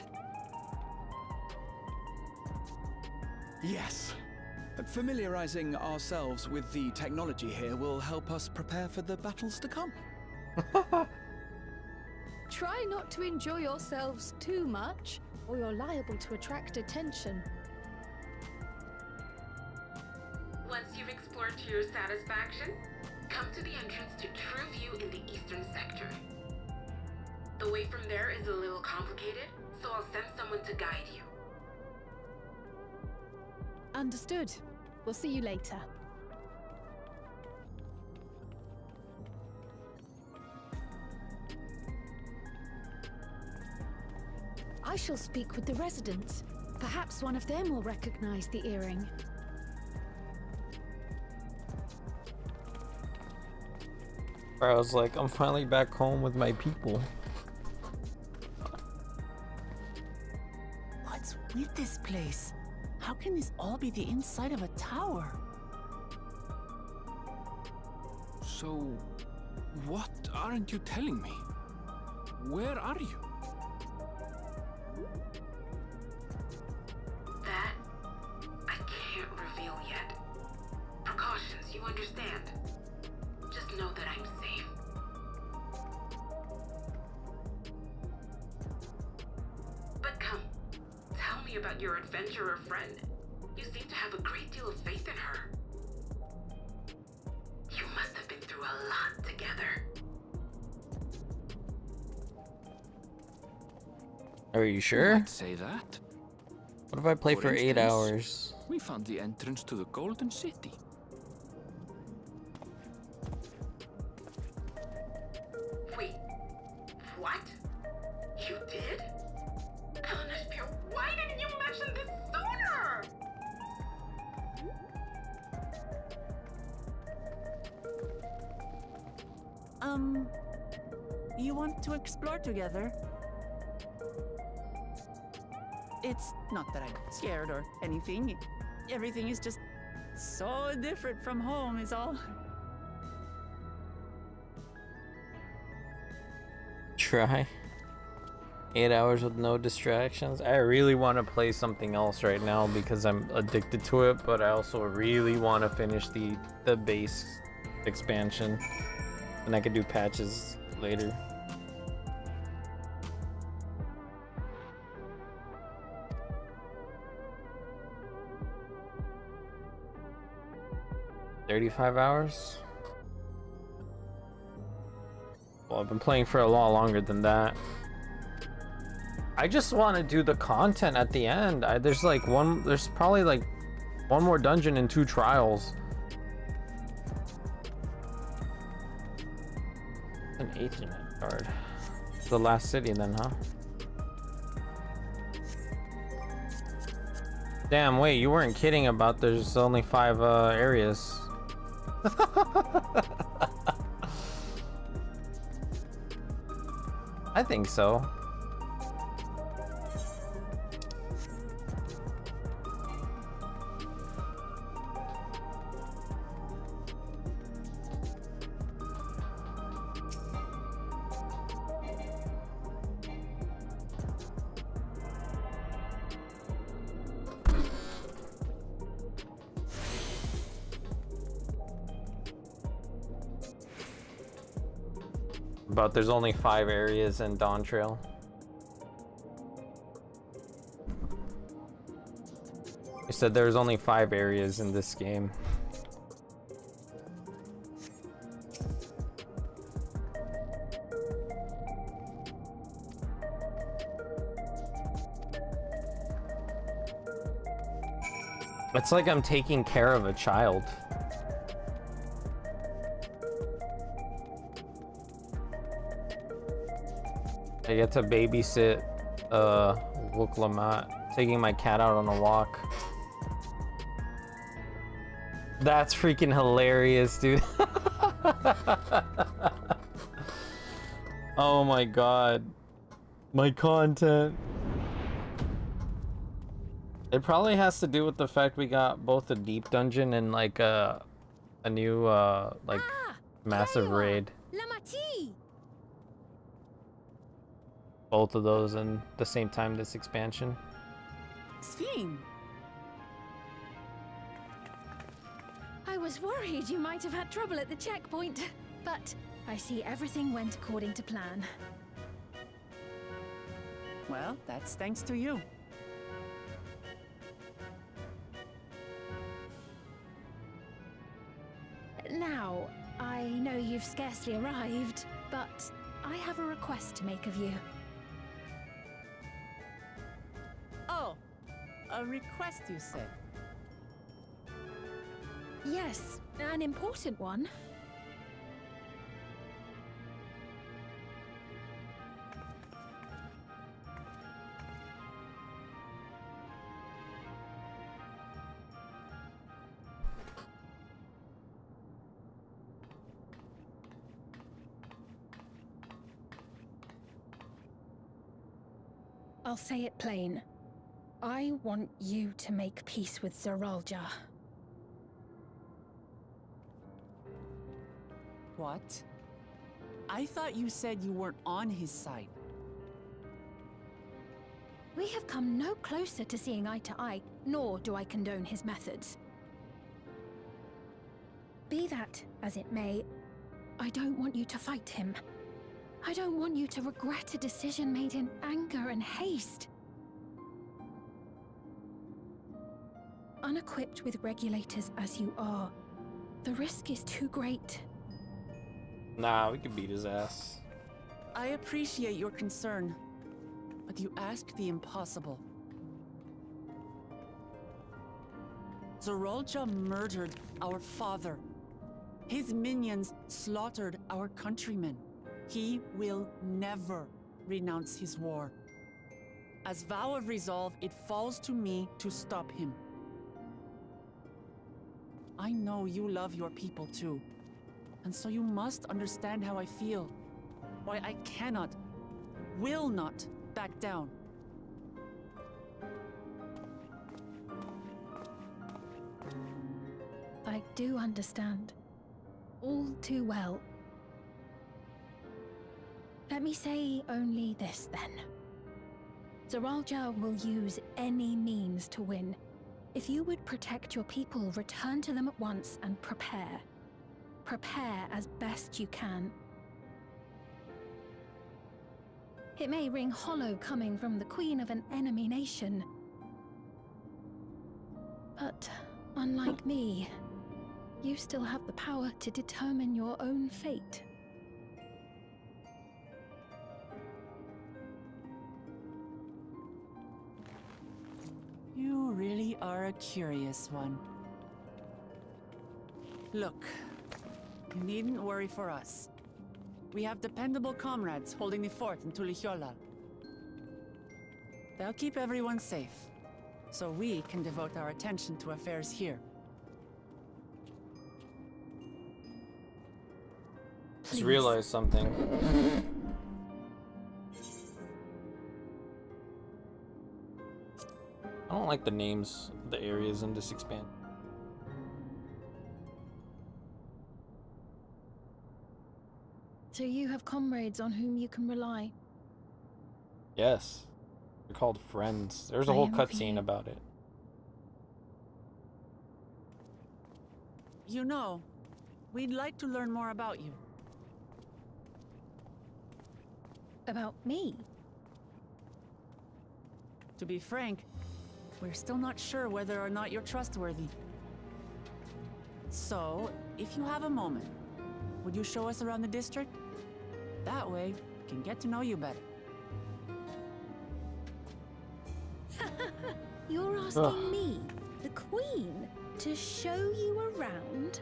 Yes. Familiarizing ourselves with the technology here will help us prepare for the battles to come. Try not to enjoy yourselves too much, or you're liable to attract attention. Once you've explored to your satisfaction, come to the entrance to True View in the eastern sector. The way from there is a little complicated, so I'll send someone to guide you. Understood. We'll see you later. I shall speak with the residents. Perhaps one of them will recognize the earring. I was like, I'm finally back home with my people. What's with this place? How can this all be the inside of a tower? So, what aren't you telling me? Where are you? That, I can't reveal yet. Precautions, you understand. Just know that I'm safe. But come, tell me about your adventurer friend. You seem to have a great deal of faith in her. You must have been through a lot together. Are you sure? I'd say that. What if I play for 8 instance, hours? We found the entrance to the Golden City. Wait, what? You did? Eleanor, why didn't you mention this sooner? You want to explore together? It's not that I'm scared or anything. Everything is just so different from home is all. Try. 8 hours with no distractions. I really want to play something else right now because I'm addicted to it, but I also really want to finish the base expansion, and I could do patches later. $35 hours? Well, I've been playing for a lot longer than that. I just want to do the content at the end. There's probably like one more dungeon and 2 trials. An Aethernet card. The last city then, huh? Damn, wait, you weren't kidding about there's only 5 areas. I think so. But there's only 5 areas in Dawntrail. I said there's only 5 areas in this game. It's like I'm taking care of a child. I get to babysit Wuklamat, taking my cat out on a walk. That's freaking hilarious, dude. Oh my god. My content. It probably has to do with the fact we got both a deep dungeon and like a new like massive raid. Both of those in the same time this expansion. Sphene! I was worried you might have had trouble at the checkpoint, but I see everything went according to plan. Well, that's thanks to you. Now, I know you've scarcely arrived, but I have a request to make of you. Oh, a request you said. Yes, an important one. I'll say it plain. I want you to make peace with Zeralja. What? I thought you said you weren't on his side. We have come no closer to seeing eye to eye, nor do I condone his methods. Be that as it may, I don't want you to fight him. I don't want you to regret a decision made in anger and haste. Unequipped with regulators as you are, the risk is too great. Nah, we could beat his ass. I appreciate your concern, but you ask the impossible. Zeralja murdered our father. His minions slaughtered our countrymen. He will never renounce his war. As vow of resolve, it falls to me to stop him. I know you love your people too, and so you must understand how I feel. Why I cannot, will not back down. I do understand. All too well. Let me say only this, then. Zeralja will use any means to win. If you would protect your people, return to them at once and prepare. Prepare as best you can. It may ring hollow coming from the queen of an enemy nation. But unlike me, you still have the power to determine your own fate. You really are a curious one. Look, you needn't worry for us. We have dependable comrades holding the fort in Tulihiola. They'll keep everyone safe, so we can devote our attention to affairs here. Just realized something. I don't like the names of the areas in this expansion. So you have comrades on whom you can rely. Yes. They're called friends. There's a I whole envy cutscene you. about it. You know, we'd like to learn more about you. About me? To be frank, we're still not sure whether or not you're trustworthy. So, if you have a moment, would you show us around the district? That way, we can get to know you better. You're asking me, the Queen, to show you around?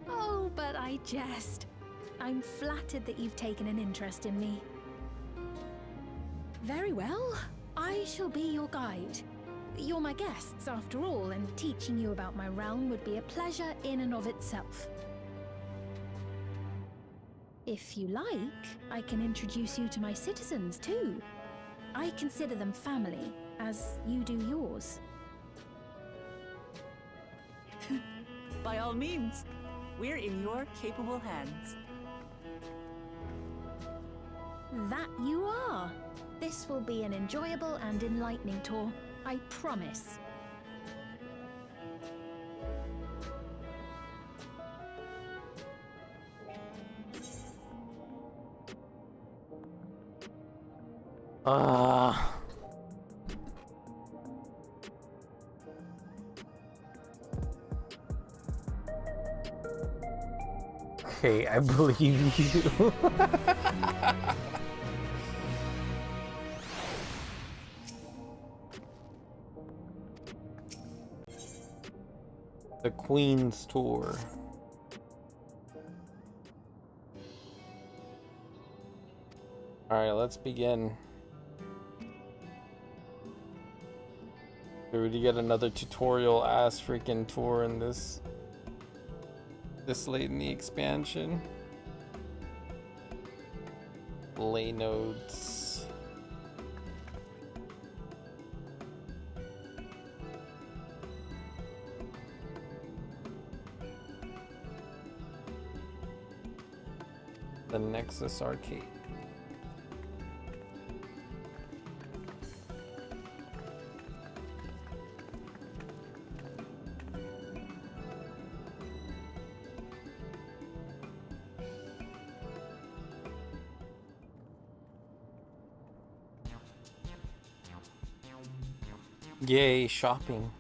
Oh, but I jest. I'm flattered that you've taken an interest in me. Very well. I shall be your guide. You're my guests, after all, and teaching you about my realm would be a pleasure in and of itself. If you like, I can introduce you to my citizens, too. I consider them family, as you do yours. By all means, we're in your capable hands. That you are. This will be an enjoyable and enlightening tour, I promise. Okay, I believe you. The Queen's Tour. Alright, let's begin. Dude, you get another tutorial ass freaking tour in this late in the expansion. Lay nodes. The Nexus Arcade. Yay, shopping.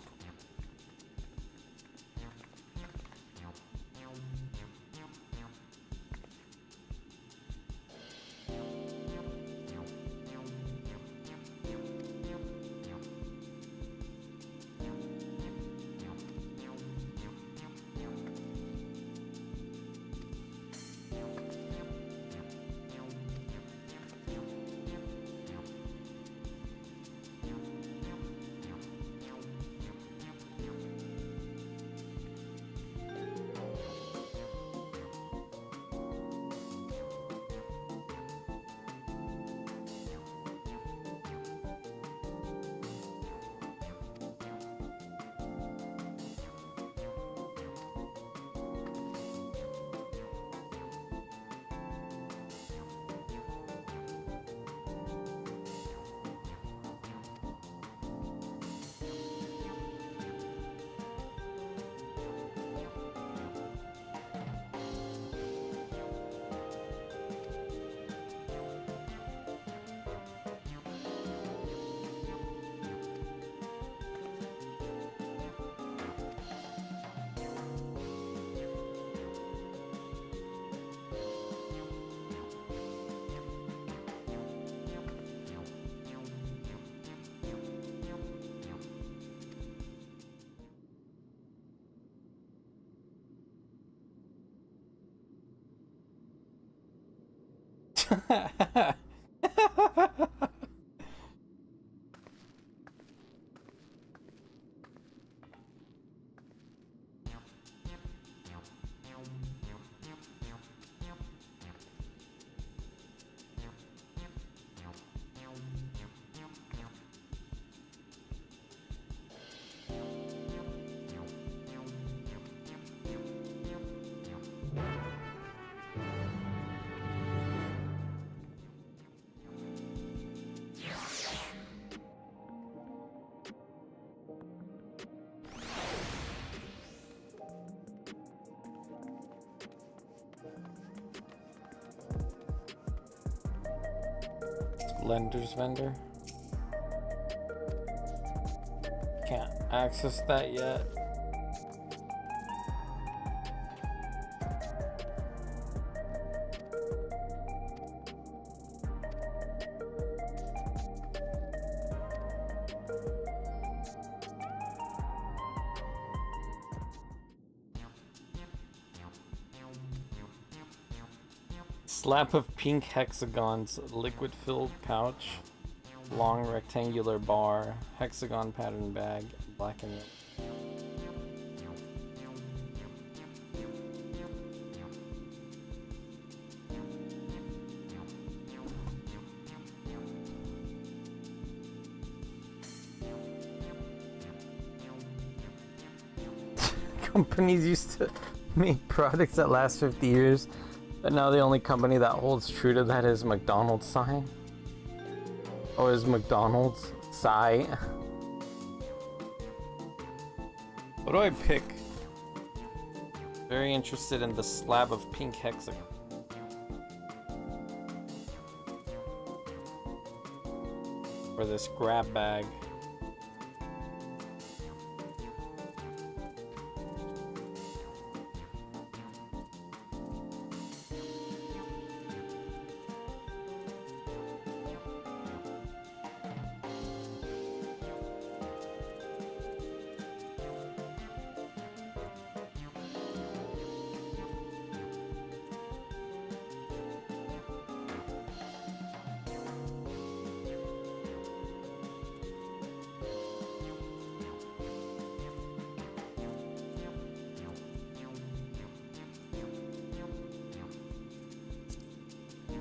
Lender's vendor. Can't access that yet. Slap of pink hexagons, liquid-filled pouch. long rectangular bar, hexagon pattern bag, black and red. Companies used to make products that last 50 years, but now the only company that holds true to that is McDonald's sign. Or is McDonald's sigh? What do I pick? Very interested in the slab of pink hexagon. For this grab bag.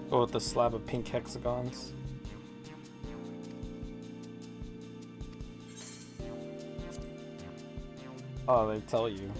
Go with the slab of pink hexagons. Oh, they tell you.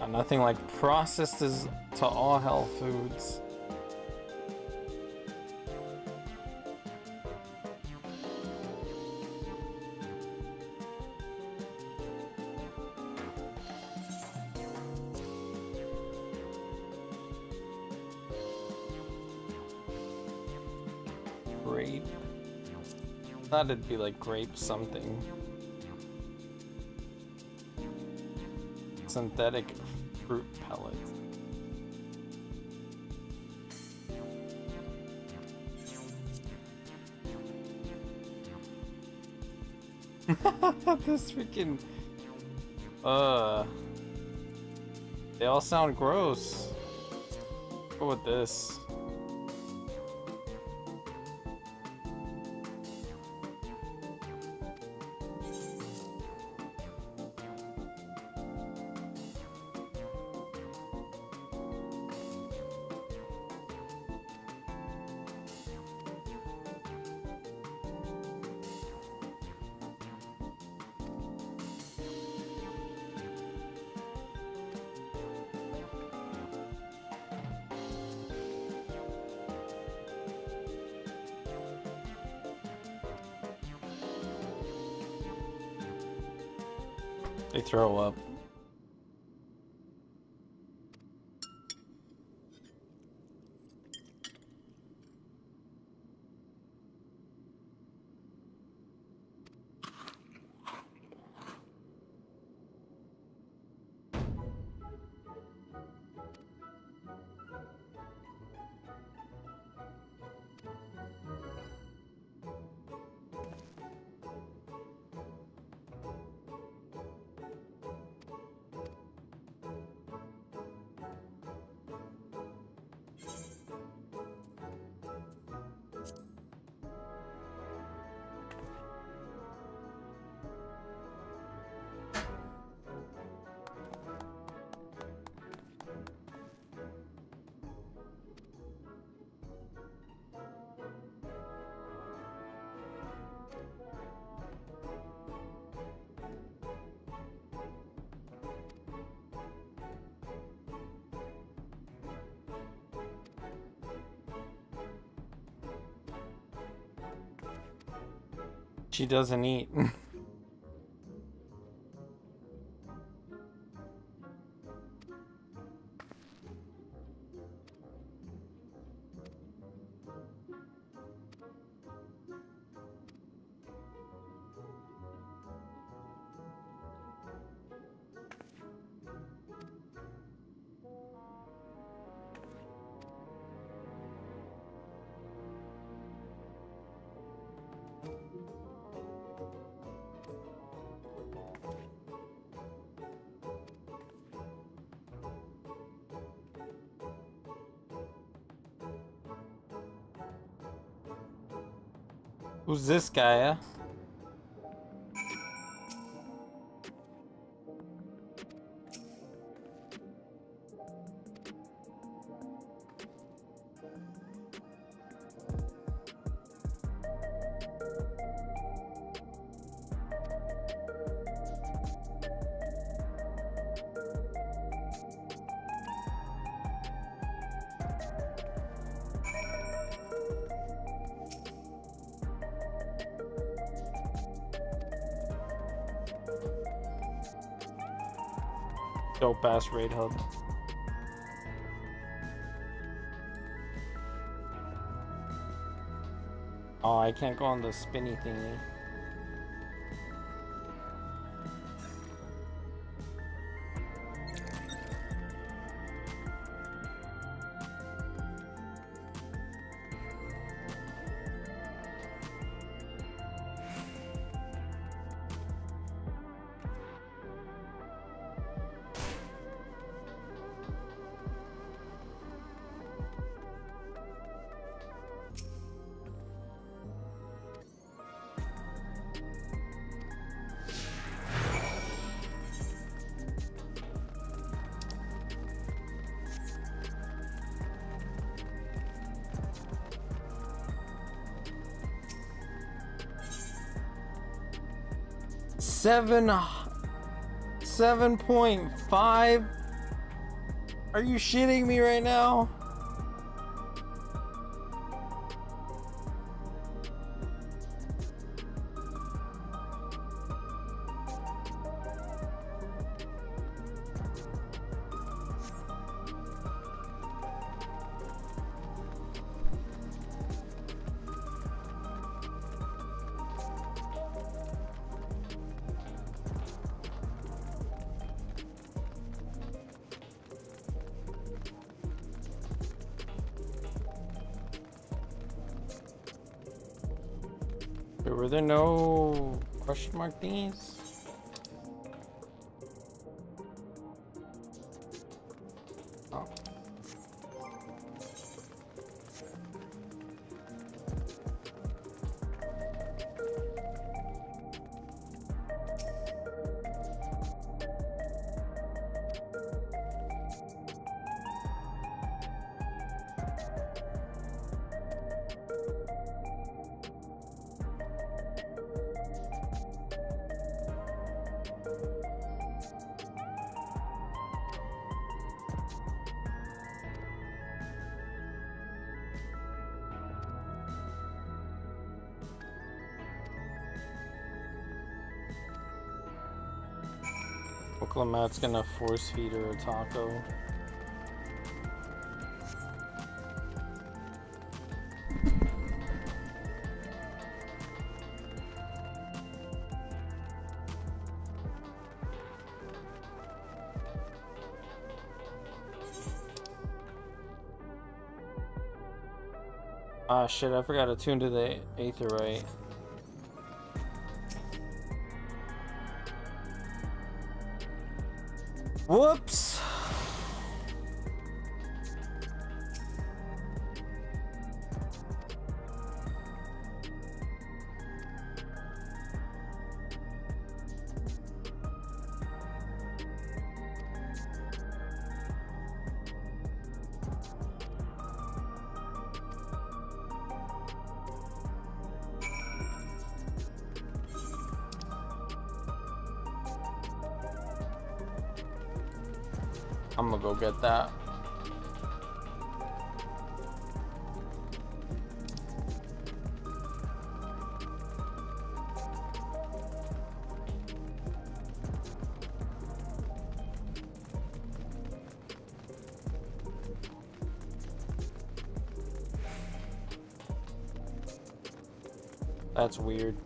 Nothing like processed is to all health foods. Grape. Thought it'd be like grape something. Synthetic fruit pellet. This freaking they all sound gross. Go with this. They throw up. She doesn't eat. Who's this guy, eh? Dope ass raid hub. Oh, I can't go on the spinny thingy. Seven 7.5? Are you shitting me right now? Were there no question mark thingies? Oh. Matt's gonna force feed her a taco. Ah shit, I forgot to tune to the Aetherite. Whoops! I'm gonna go get that. That's weird.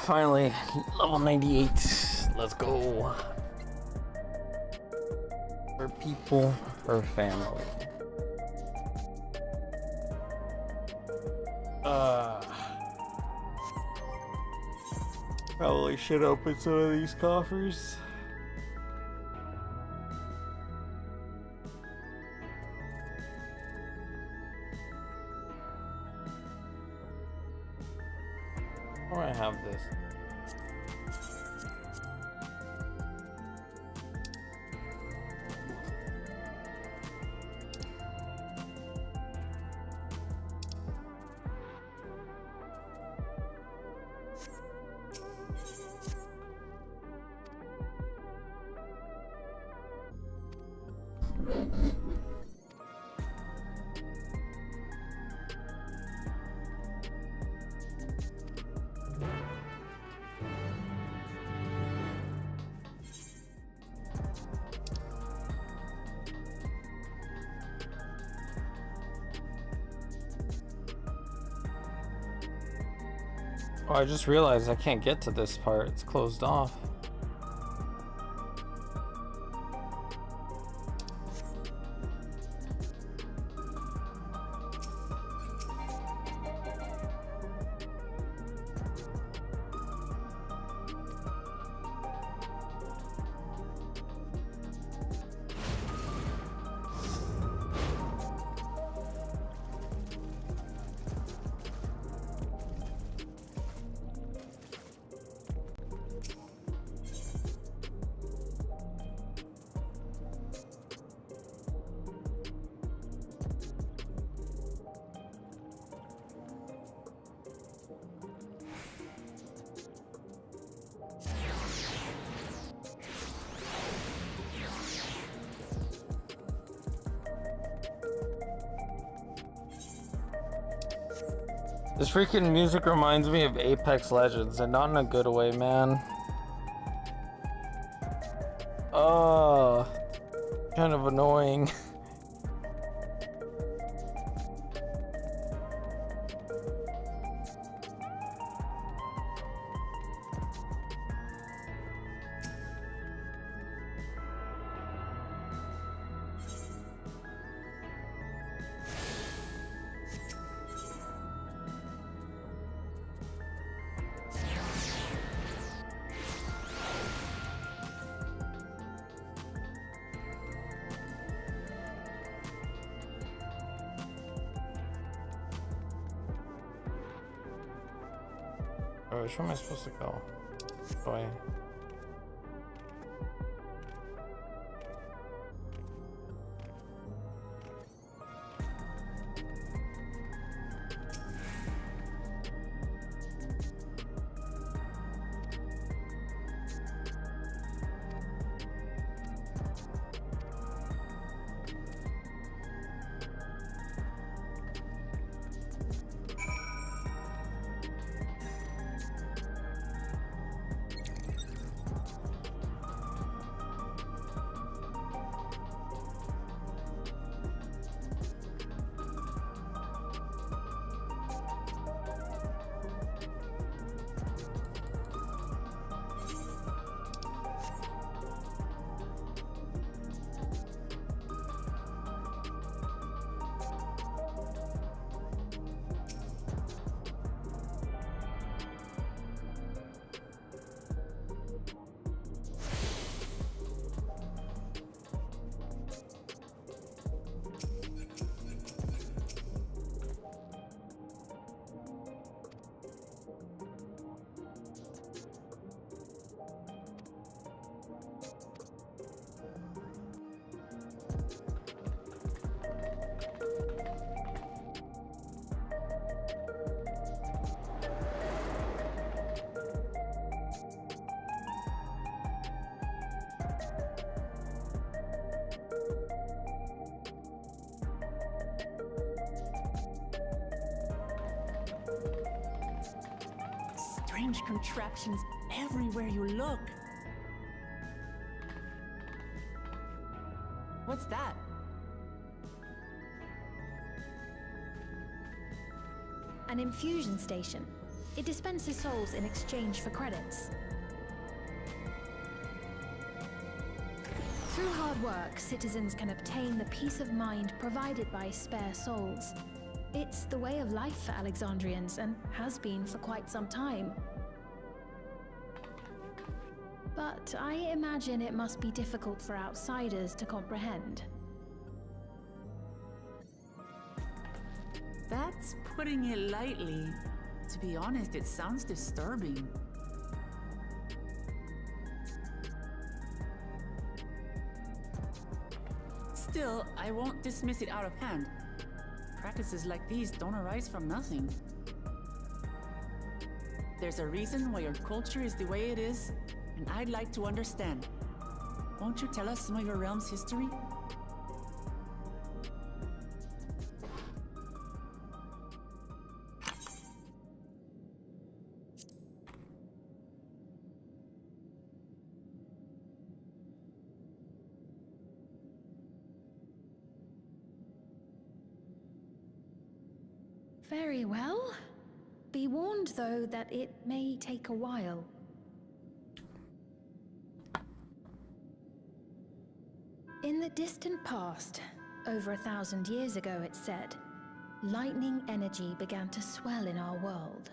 Finally, level 98. Let's go. Her people, her family. Probably should open some of these coffers. Oh, I have this. Oh, I just realized I can't get to this part. It's closed off. This freaking music reminds me of Apex Legends, and not in a good way, man. Oh, kind of annoying. Oh, which way am I supposed to go? Boy. Strange contraptions everywhere you look. What's that? An infusion station. It dispenses souls in exchange for credits. Through hard work, citizens can obtain the peace of mind provided by spare souls. It's the way of life for Alexandrians and has been for quite some time. But I imagine it must be difficult for outsiders to comprehend. That's putting it lightly. To be honest, it sounds disturbing. Still, I won't dismiss it out of hand. Practices like these don't arise from nothing. There's a reason why your culture is the way it is, and I'd like to understand. Won't you tell us some of your realm's history? Very well. Be warned, though, that it may take a while. In the distant past, over 1,000 years ago, it's said, lightning energy began to swell in our world.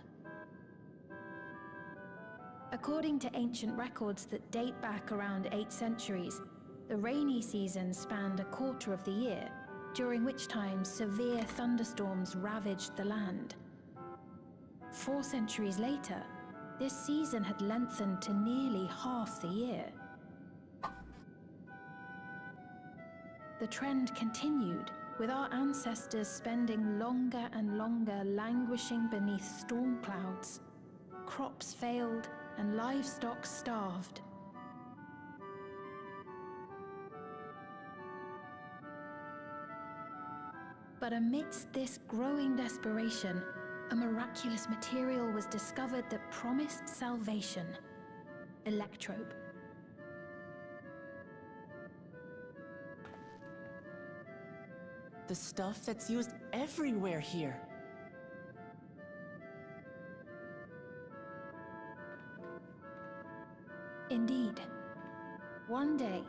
According to ancient records that date back around 8 centuries, the rainy season spanned a quarter of the year, during which time severe thunderstorms ravaged the land. 4 centuries later, this season had lengthened to nearly half the year. The trend continued, with our ancestors spending longer and longer languishing beneath storm clouds. Crops failed and livestock starved. But amidst this growing desperation, a miraculous material was discovered that promised salvation: electrope. The stuff that's used everywhere here. Indeed. One day,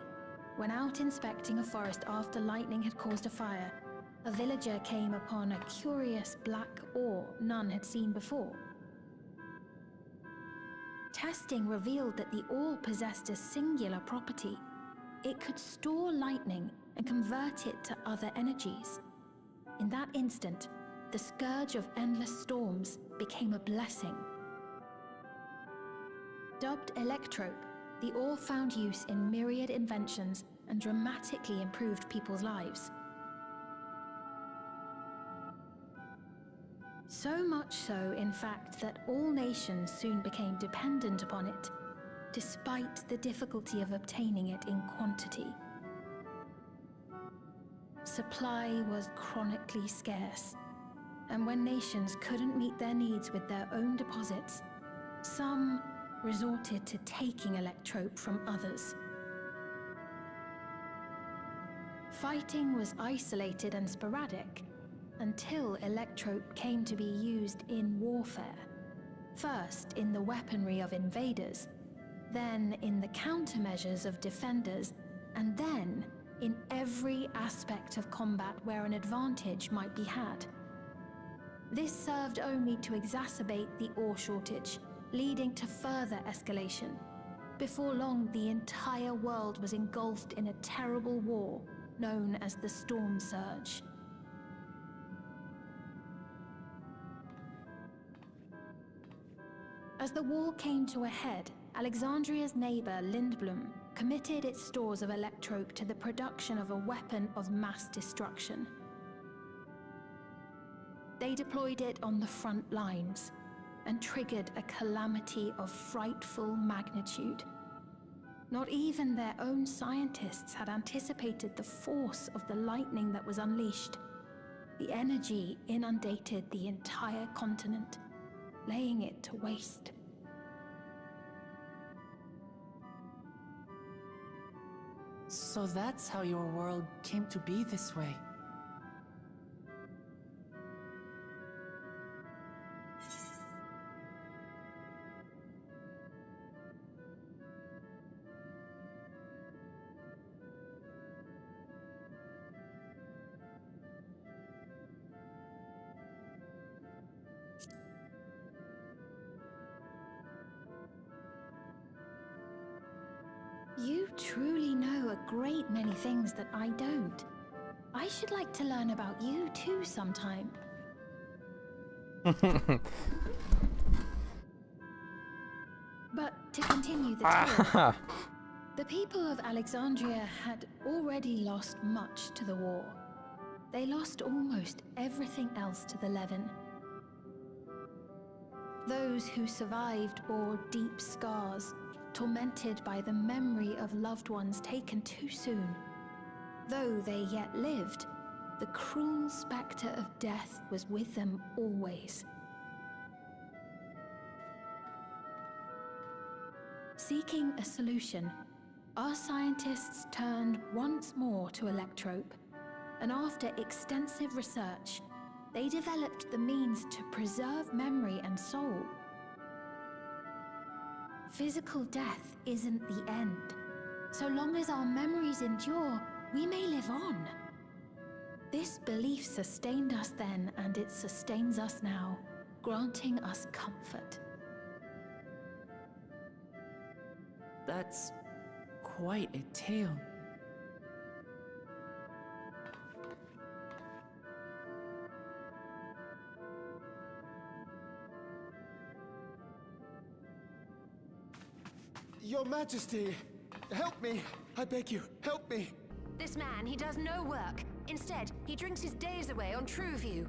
when out inspecting a forest after lightning had caused a fire, a villager came upon a curious black ore none had seen before. Testing revealed that the ore possessed a singular property. It could store lightning and convert it to other energies. In that instant, the scourge of endless storms became a blessing. Dubbed electrope, the ore found use in myriad inventions and dramatically improved people's lives. So much so, in fact, that all nations soon became dependent upon it, despite the difficulty of obtaining it in quantity. Supply was chronically scarce, and when nations couldn't meet their needs with their own deposits, some resorted to taking electrope from others. Fighting was isolated and sporadic until electrope came to be used in warfare. First in the weaponry of invaders, then in the countermeasures of defenders, and then in every aspect of combat where an advantage might be had. This served only to exacerbate the ore shortage, leading to further escalation. Before long, the entire world was engulfed in a terrible war known as the Storm Surge. As the war came to a head, Alexandria's neighbor, Lindblum, committed its stores of electrope to the production of a weapon of mass destruction. They deployed it on the front lines and triggered a calamity of frightful magnitude. Not even their own scientists had anticipated the force of the lightning that was unleashed. The energy inundated the entire continent, laying it to waste. So that's how your world came to be this way. You truly know a great many things that I don't. I should like to learn about you too sometime. But to continue the tale, the people of Alexandria had already lost much to the war. They lost almost everything else to the Levin. Those who survived bore deep scars, tormented by the memory of loved ones taken too soon. Though they yet lived, the cruel spectre of death was with them always. Seeking a solution, our scientists turned once more to electrope, and after extensive research, They developed the means to preserve memory and soul. Physical death isn't the end. So long as our memories endure, we may live on. This belief sustained us then, and it sustains us now, granting us comfort. That's quite a tale. Your Majesty, help me! I beg you, help me! This man, he does no work. Instead, he drinks his days away on Trueview.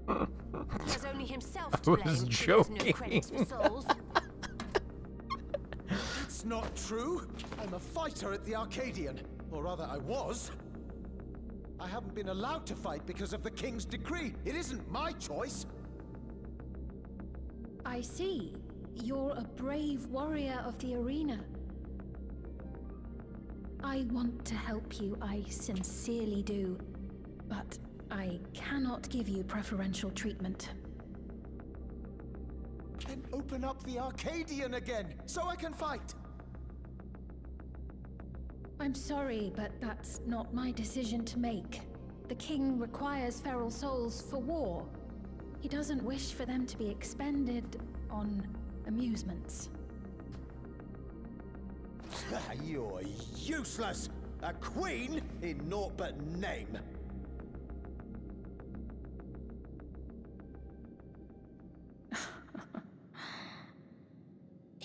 He has only himself to blame. was He has no joking. credits for souls. It's not true! I'm a fighter at the Arcadian. Or rather, I was. I haven't been allowed to fight because of the King's decree. It isn't my choice. I see. You're a brave warrior of the arena. I want to help you, I sincerely do. But I cannot give you preferential treatment. Then open up the Arcadian again, so I can fight! I'm sorry, but that's not my decision to make. The king requires feral souls for war. He doesn't wish for them to be expended on amusements. You're useless! A queen in naught but name!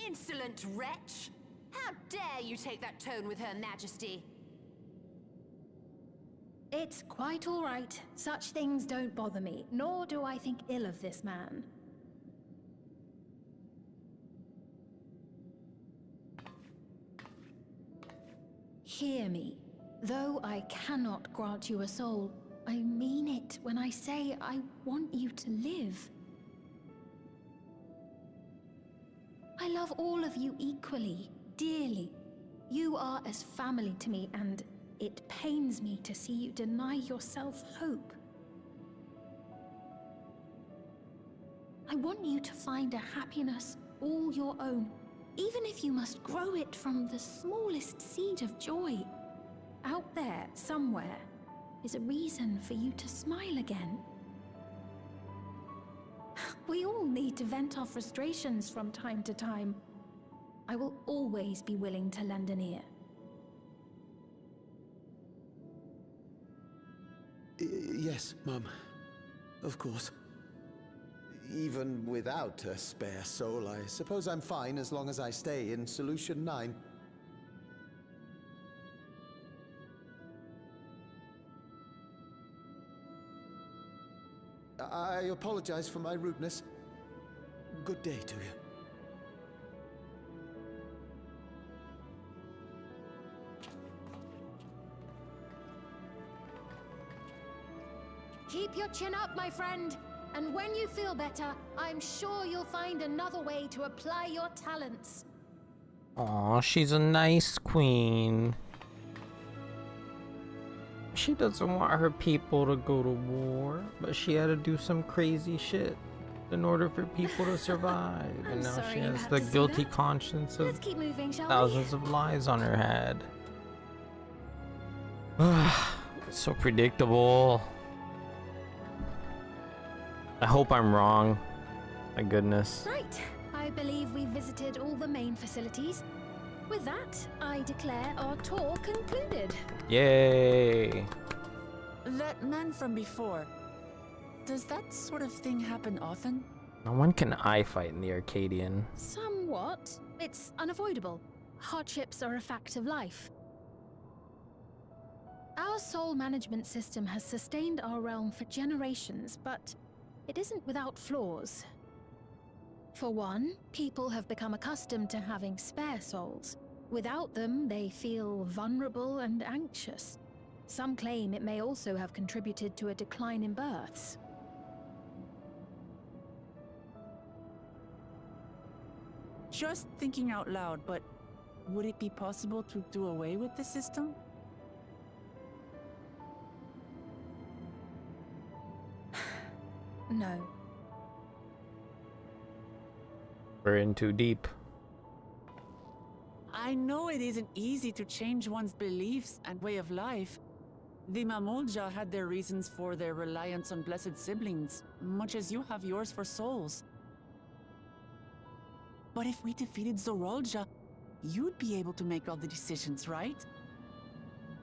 Insolent wretch! How dare you take that tone with Her Majesty? It's quite all right. Such things don't bother me, nor do I think ill of this man. Hear me. Though I cannot grant you a soul, I mean it when I say I want you to live. I love all of you equally, dearly. You are as family to me, and it pains me to see you deny yourself hope. I want you to find a happiness all your own, even if you must grow it from the smallest seed of joy. Out there, somewhere, is a reason for you to smile again. We all need to vent our frustrations from time to time. I will always be willing to lend an ear. Yes, Mum. Of course. Even without a spare soul, I suppose I'm fine as long as I stay in Solution 9. I apologize for my rudeness. Good day to you. Keep your chin up, my friend. And when you feel better, I'm sure you'll find another way to apply your talents. Aw, she's a nice queen. She doesn't want her people to go to war, but she had to do some crazy shit in order for people to survive. And now sorry she you has had the to see guilty that. conscience of Let's keep moving, shall thousands of lives on her head. So predictable. I hope I'm wrong. My goodness. Right. I believe we've visited all the main facilities. With that, I declare our tour concluded. Yay. That man from before, does that sort of thing happen often? Now when can I fight in the Arcadian? Somewhat. It's unavoidable. Hardships are a fact of life. Our soul management system has sustained our realm for generations, but it isn't without flaws. For one, people have become accustomed to having spare souls. Without them, they feel vulnerable and anxious. Some claim it may also have contributed to a decline in births. Just thinking out loud, but would it be possible to do away with the system? No. We're in too deep. I know it isn't easy to change one's beliefs and way of life. The Mamulja had their reasons for their reliance on blessed siblings, much as you have yours for souls. But if we defeated Zorolja, you'd be able to make all the decisions, right?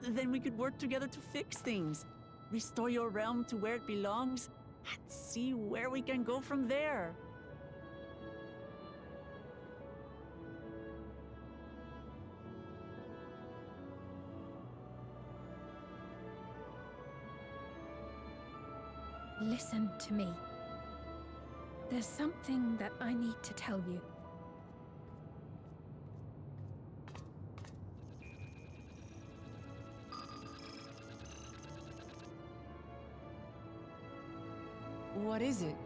Then we could work together to fix things, restore your realm to where it belongs, and see where we can go from there. Listen to me. There's something that I need to tell you. What is it?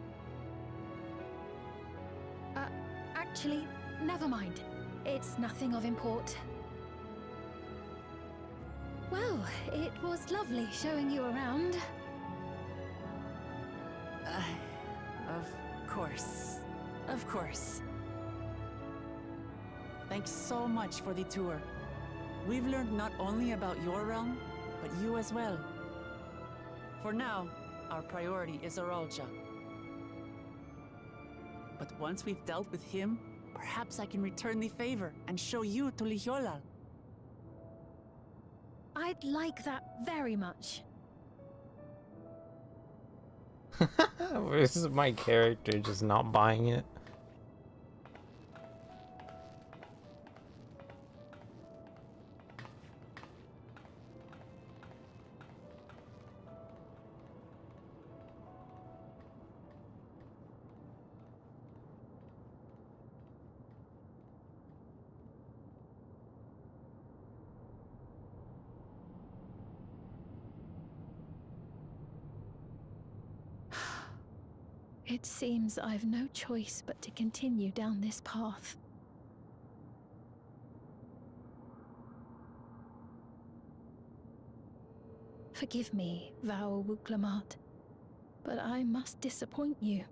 Actually, never mind. It's nothing of import. Well, it was lovely showing you around. Of course. Of course. Thanks so much for the tour. We've learned not only about your realm, but you as well. For now, our priority is Zorolja. But once we've dealt with him, perhaps I can return the favor and show you to Lihiolal. I'd like that very much. This is my character just not buying it. It seems I've no choice but to continue down this path. Forgive me, Vau Wuklamat, but I must disappoint you.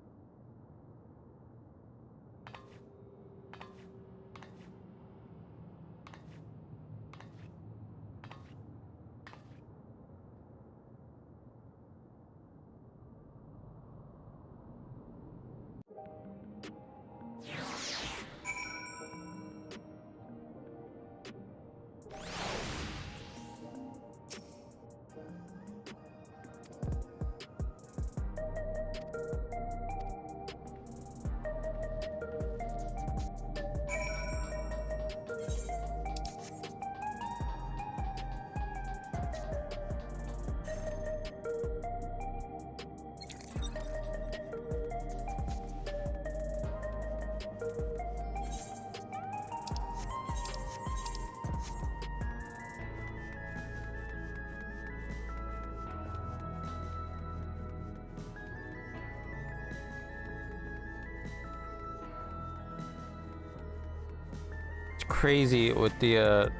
Crazy with the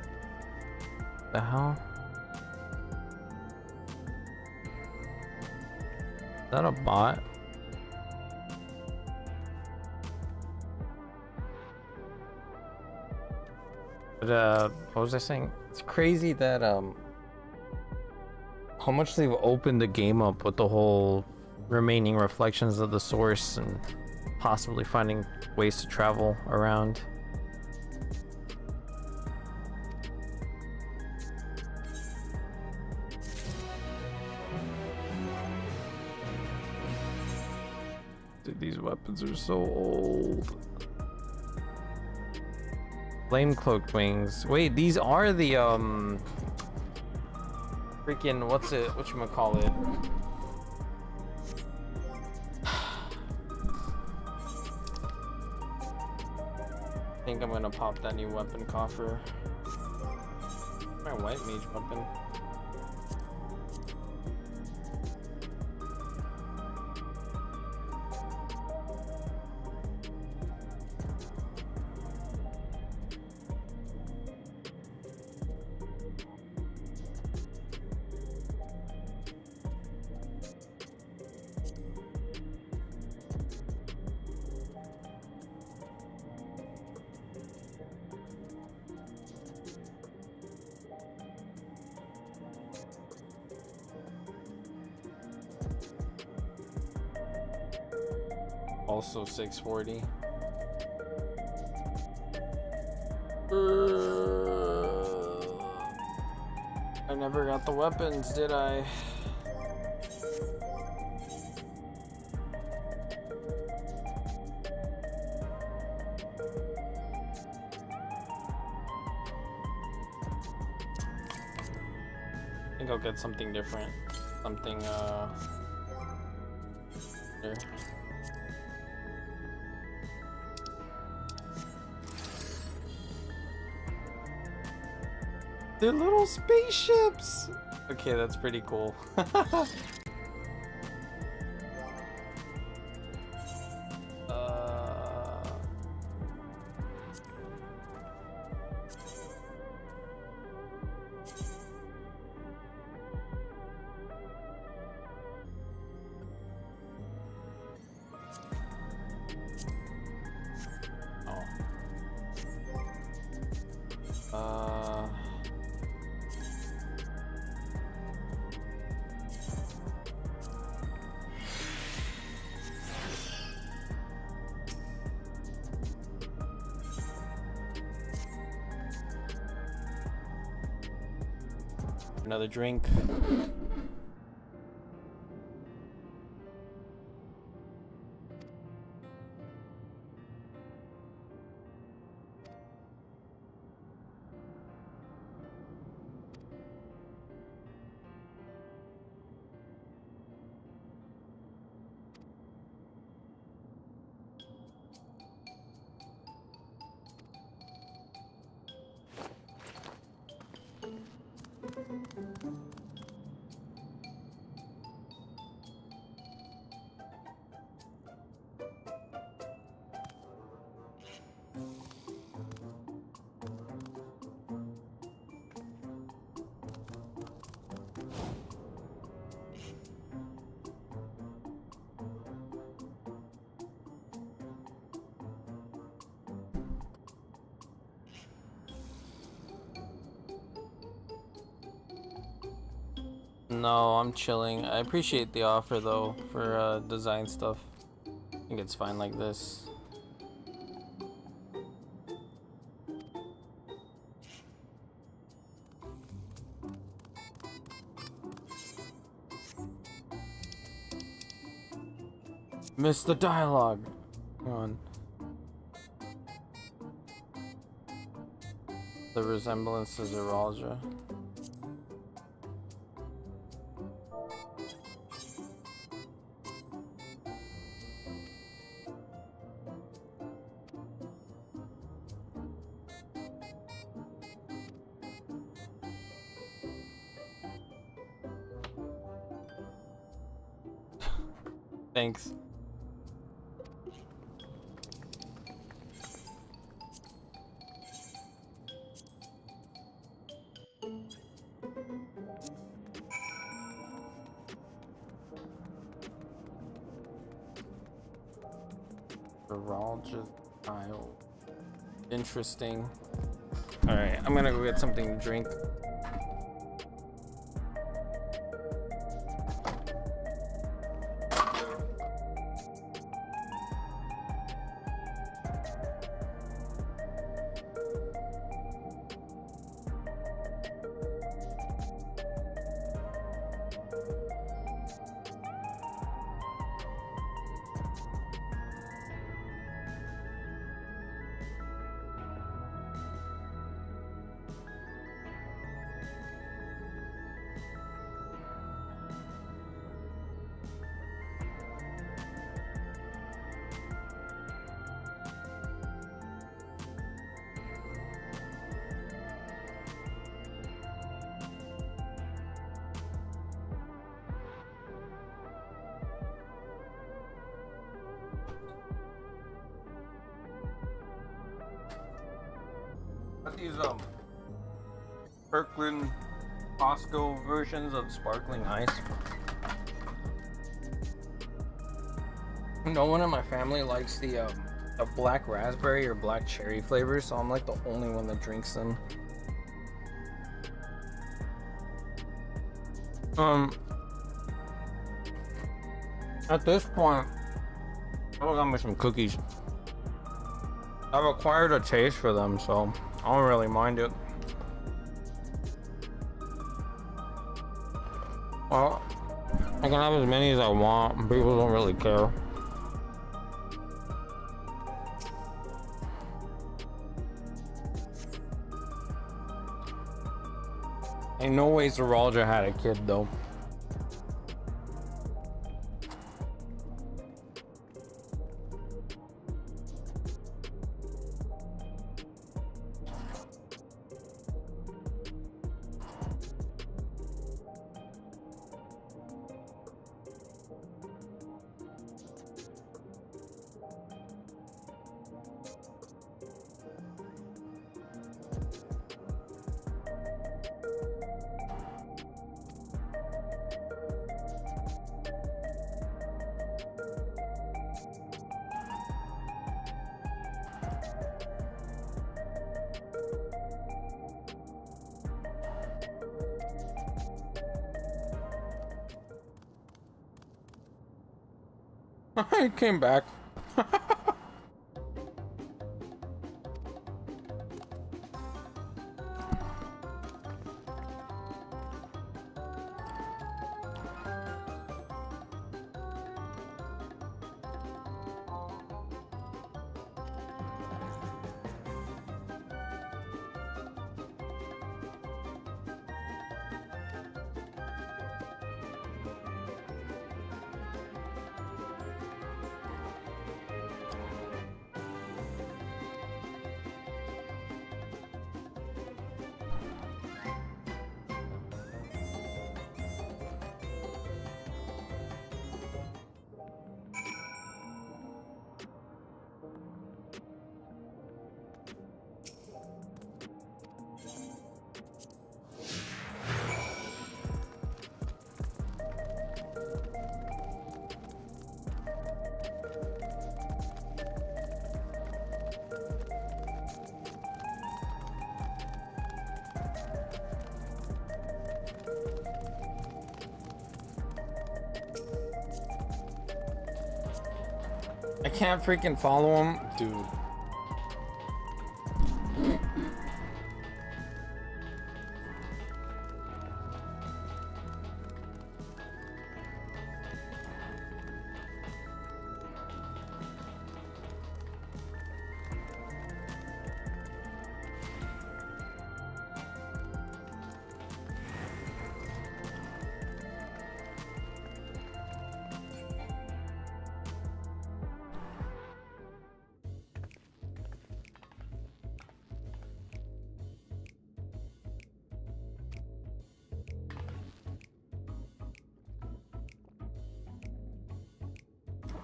hell? Is that a bot? But what was I saying? It's crazy that how much they've opened the game up with the whole remaining reflections of the source and possibly finding ways to travel around. These weapons are so old. Flame cloaked wings. Wait, these are the freaking whatchamacallit? I think I'm gonna pop that new weapon coffer. My white mage weapon. also 640. I never got the weapons, did I? I think I'll get something different. Something, there. They're little spaceships! Okay, that's pretty cool. Another drink. No, I'm chilling. I appreciate the offer though for design stuff. I think it's fine like this. Missed the dialogue. Come on. The resemblance to Zeralja. Thanks. Zeralja tile. Interesting. Alright, I'm gonna go get something to drink. These Kirkland Costco versions of sparkling ice. No one in my family likes the black raspberry or black cherry flavor, so I'm like the only one that drinks them. At this point, Oh, got me some cookies. I've acquired a taste for them, so I don't really mind it. Well, I can have as many as I want. People don't really care. Ain't no way Zeralja had a kid though. I came back. I can't freaking follow him, dude.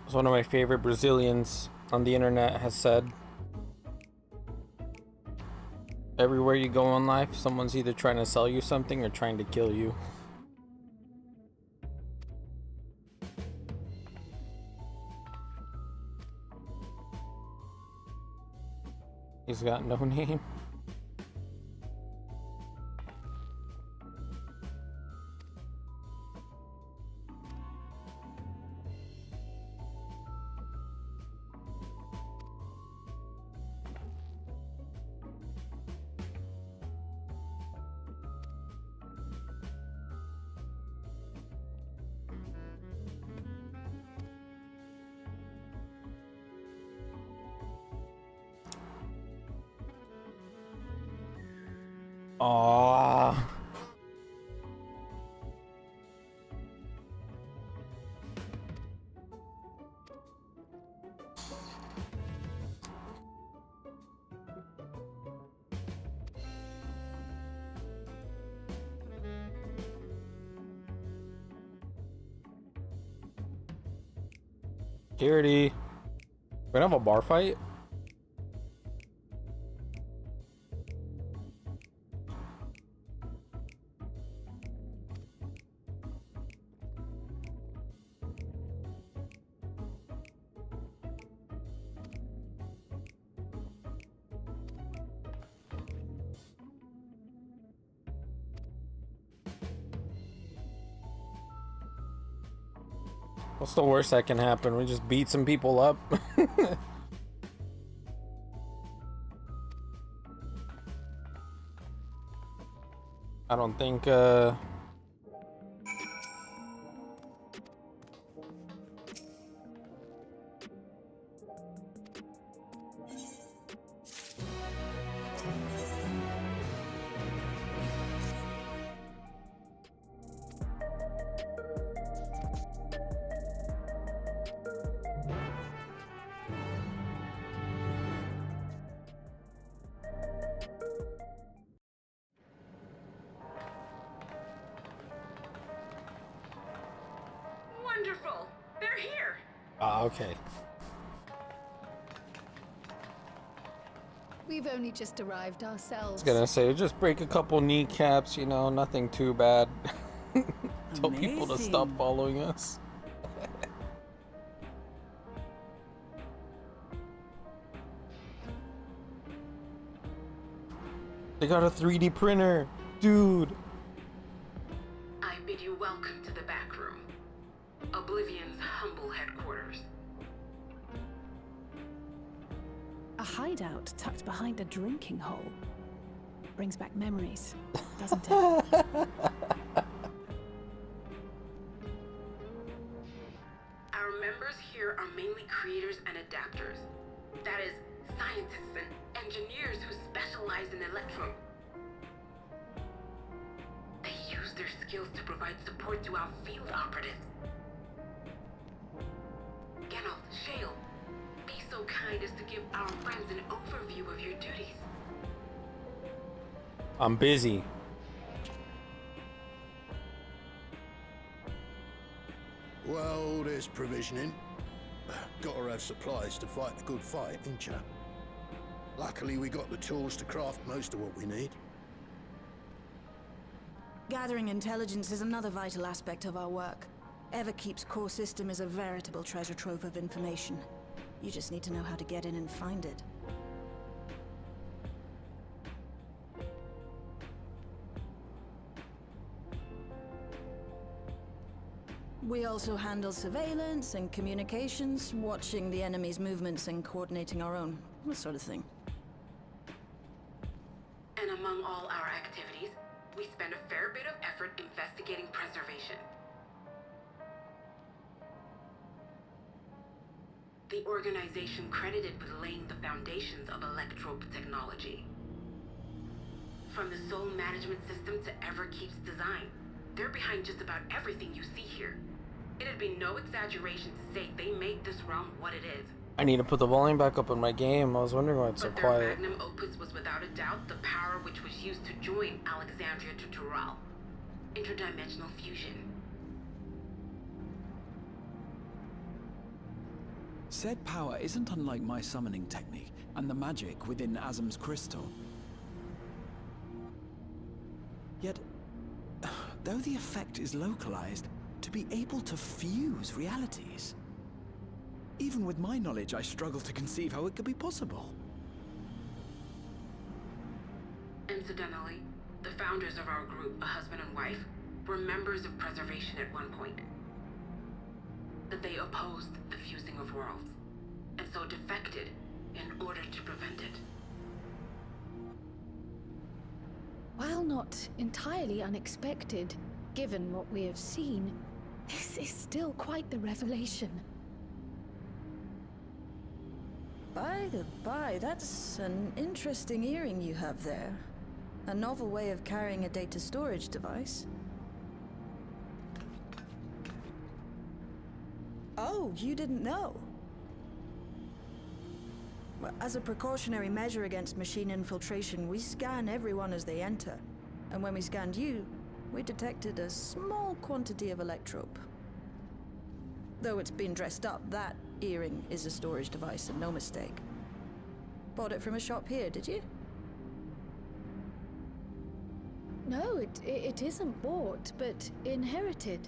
As one of my favorite Brazilians on the internet has said, everywhere you go in life, someone's either trying to sell you something or trying to kill you. He's got no name. Aww. Security. We're gonna have a bar fight? What's the worst that can happen? We just beat some people up. I don't think Wonderful! They're here! okay. We've only just arrived I was ourselves. gonna say, just break a couple kneecaps, you know, nothing too bad. Tell people to stop Amazing. following us. They got a 3D printer, dude. I bid you welcome to the back room. Oblivion's humble headquarters. A hideout tucked behind a drinking hole. Brings back memories, doesn't it? Our members here are mainly creators and adapters. That is, scientists and engineers who specialize in electro. They use their skills to provide support to our field operatives. Geralt, Shale, be so kind as to give our friends an overview of your duties. I'm busy. Well, there's provisioning. Gotta have supplies to fight a good fight, ain't ya? Luckily, we got the tools to craft most of what we need. Gathering intelligence is another vital aspect of our work. Everkeep's core system is a veritable treasure trove of information. You just need to know how to get in and find it. We also handle surveillance and communications, watching the enemy's movements and coordinating our own, that sort of thing. And among all our activities, we spend a fair bit of effort investigating preservation. The organization credited with laying the foundations of electrope technology. From the soul management system to Everkeep's design, they're behind just about everything you see here. It'd be no exaggeration to say they made this realm what it is. I need to put the volume back up in my game. I was wondering why it's so But their quiet. magnum opus was without a doubt the power which was used to join Alexandria to Tural. Interdimensional fusion. Said power isn't unlike my summoning technique and the magic within Azam's crystal. Yet, though the effect is localized, to be able to fuse realities. Even with my knowledge, I struggle to conceive how it could be possible. Incidentally, the founders of our group, a husband and wife, were members of preservation at one point. That they opposed the fusing of worlds, and so defected in order to prevent it. While not entirely unexpected, given what we have seen, this is still quite the revelation. By the by, that's an interesting earring you have there. A novel way of carrying a data storage device. Oh, you didn't know? Well, as a precautionary measure against machine infiltration, we scan everyone as they enter. And when we scanned you, we detected a small quantity of electrope. Though it's been dressed up, that earring is a storage device and no mistake. Bought it from a shop here, did you? No, it isn't bought, but inherited.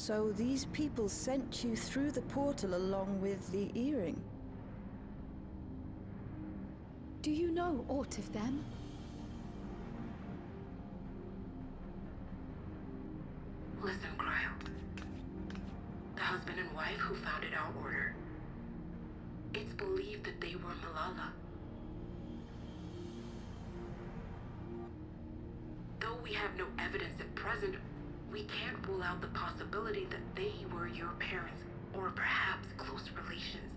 So these people sent you through the portal along with the earring? Do you know aught of them? Listen, Cryo. The husband and wife who founded our order. It's believed that they were Malala. Though we have no evidence at present, we can't rule out the possibility that they were your parents, or perhaps close relations.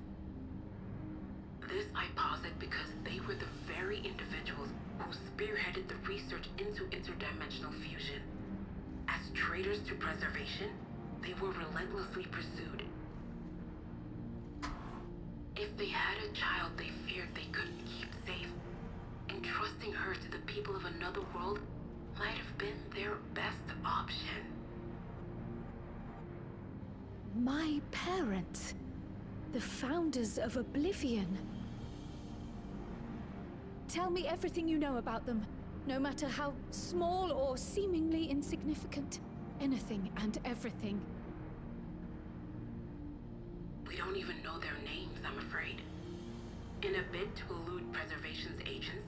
This I posit because they were the very individuals who spearheaded the research into interdimensional fusion. As traitors to preservation, they were relentlessly pursued. If they had a child they feared they couldn't keep safe, entrusting her to the people of another world might have been their best option. My parents, the founders of Oblivion. Tell me everything you know about them, no matter how small or seemingly insignificant. Anything and everything. We don't even know their names, I'm afraid. In a bid to elude preservation's agents,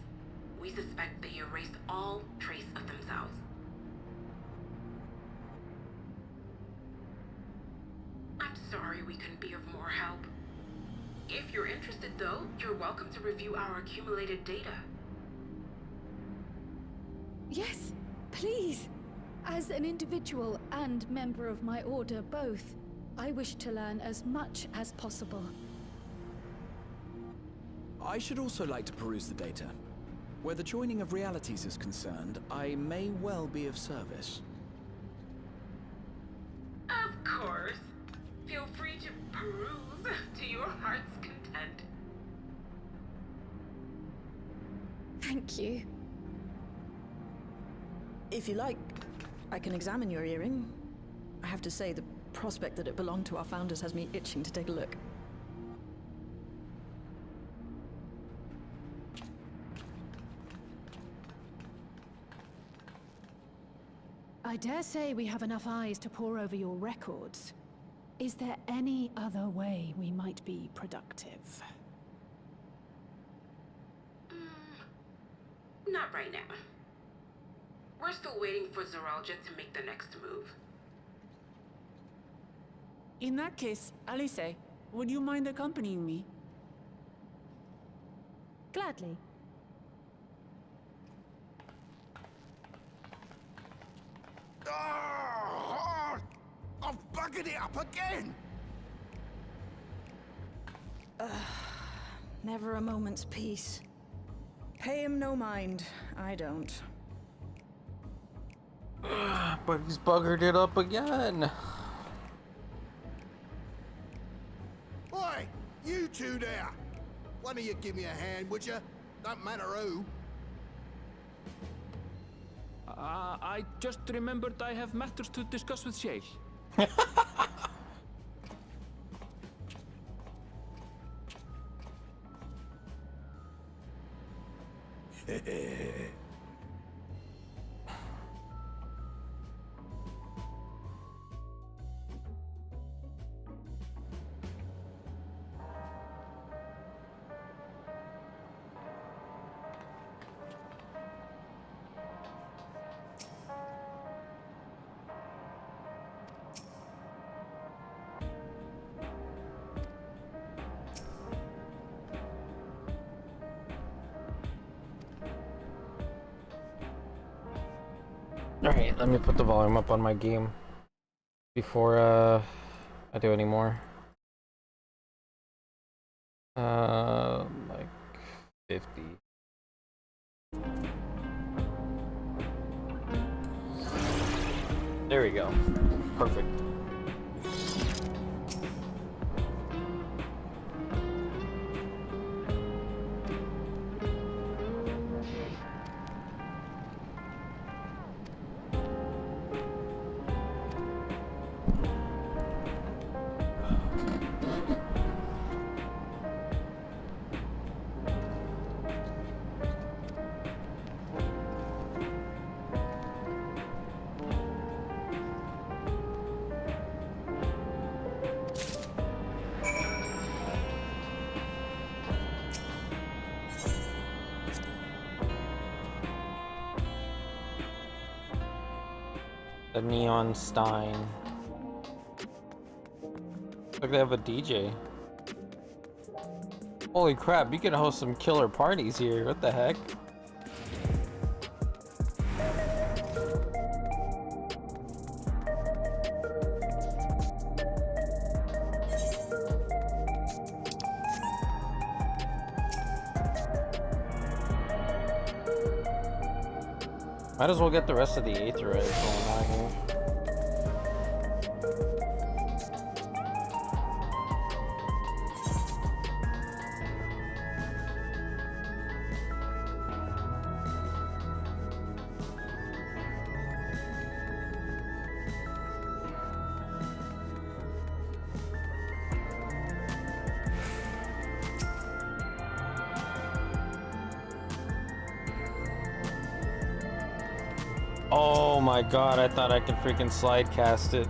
we suspect they erased all trace of themselves. I'm sorry we couldn't be of more help. If you're interested, though, you're welcome to review our accumulated data. Yes, please. As an individual and member of my order both, I wish to learn as much as possible. I should also like to peruse the data. Where the joining of realities is concerned, I may well be of service. Of course. Feel free to peruse to your heart's content. Thank you. If you like, I can examine your earring. I have to say, the prospect that it belonged to our founders has me itching to take a look. I dare say we have enough eyes to pore over your records. Is there any other way we might be productive? Not right now. We're still waiting for Zoralja to make the next move. In that case, Alice, would you mind accompanying me? Gladly. Oh, I've buggered it up again! Never a moment's peace. Pay him no mind. I don't. But he's buggered it up again. Oi, you two there! One of you give me a hand, would you? Don't matter who. I just remembered I have matters to discuss with Shale. Alright, let me put the volume up on my game before I do any more. Like 50. There we go. Perfect. The Neon Stein. Like they have a DJ. Holy crap, you can host some killer parties here. What the heck? Might as well get the rest of the Aetheryte going on here. Oh my god, I thought I could freaking slide cast it.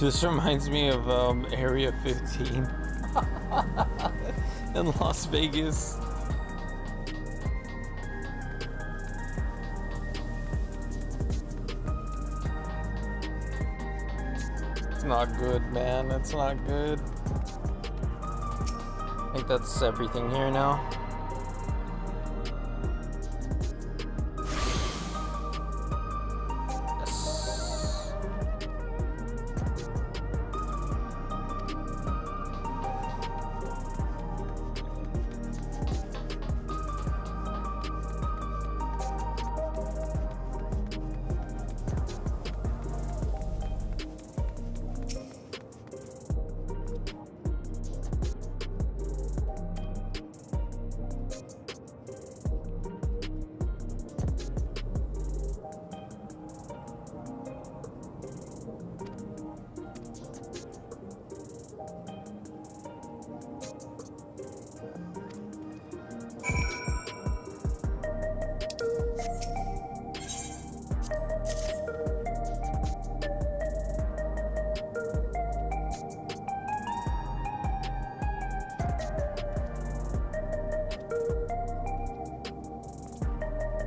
This reminds me of Area 15 in Las Vegas. It's not good, man. It's not good. I think that's everything here now.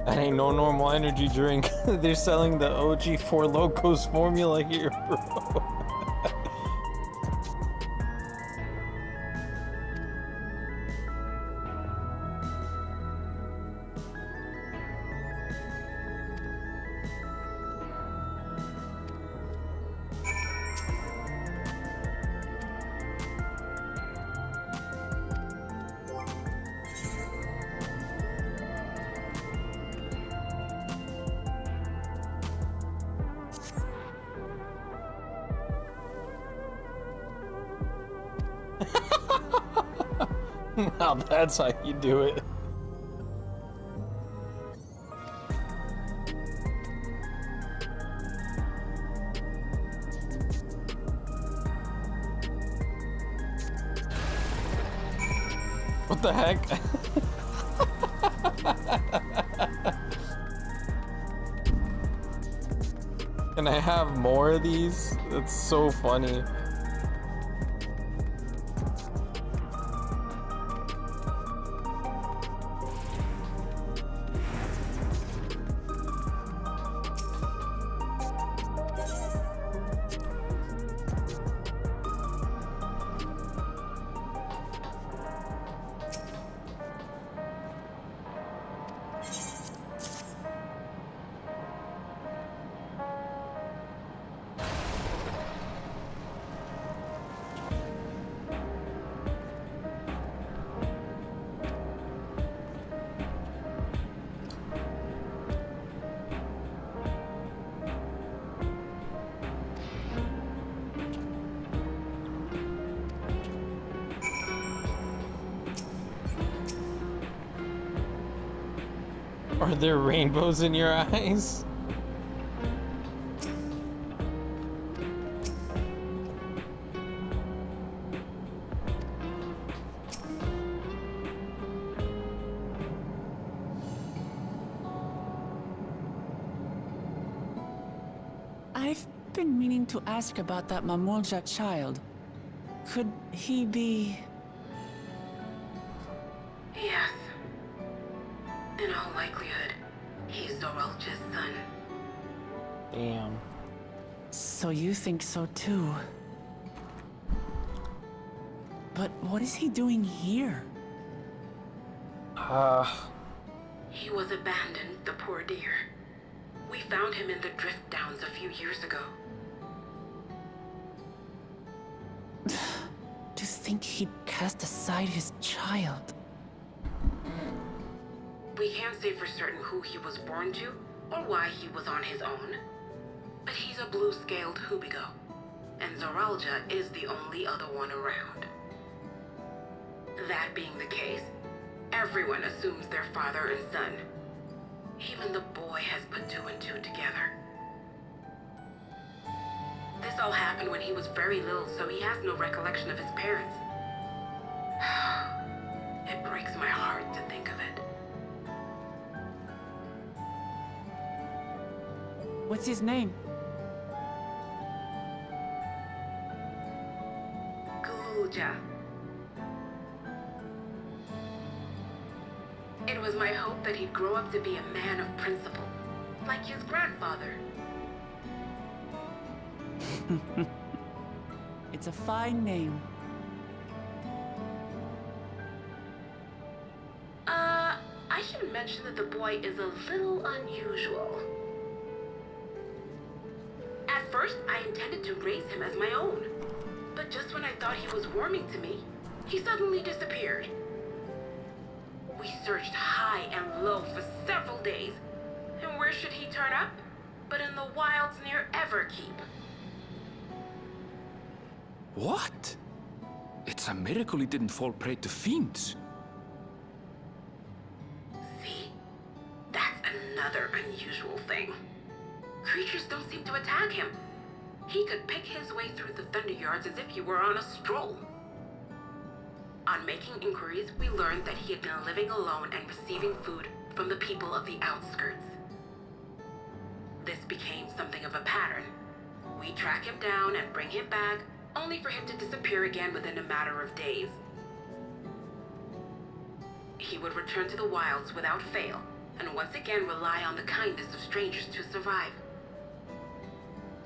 That ain't no normal energy drink. They're selling the OG Four Locos formula here, bro. Now that's how you do it. What the heck? Can I have more of these? That's so funny. Are there rainbows in your eyes? been meaning to ask about that Mamulja child. Could he be... Yes. In all likelihood, he's Zoralja's son. Damn. So you think so too? But what is he doing here? He was abandoned, the poor dear. We found him in the drift downs a few years ago. To think he'd cast aside his child. We can't say for certain who he was born to, or why he was on his own. But he's a blue-scaled Hubigo, and Zoralja is the only other one around. That being the case, everyone assumes they're father and son. Even the boy has put two and two together. This all happened when he was very little, so he has no recollection of his parents. It breaks my heart to think of it. What's his name? Gulja. It was my hope that he'd grow up to be a man of principle, like his grandfather. It's a fine name. I should mention that the boy is a little unusual. At first, I intended to raise him as my own, but just when I thought he was warming to me, he suddenly disappeared. We searched high and low for several days, and where should he turn up? But in the wilds near Everkeep. What? It's a miracle he didn't fall prey to fiends. See? That's another unusual thing. Creatures don't seem to attack him. He could pick his way through the Thunder Yards as if he were on a stroll. On making inquiries, we learned that he had been living alone and receiving food from the people of the outskirts. This became something of a pattern. We track him down and bring him back, only for him to disappear again within a matter of days. He would return to the wilds without fail, and once again rely on the kindness of strangers to survive.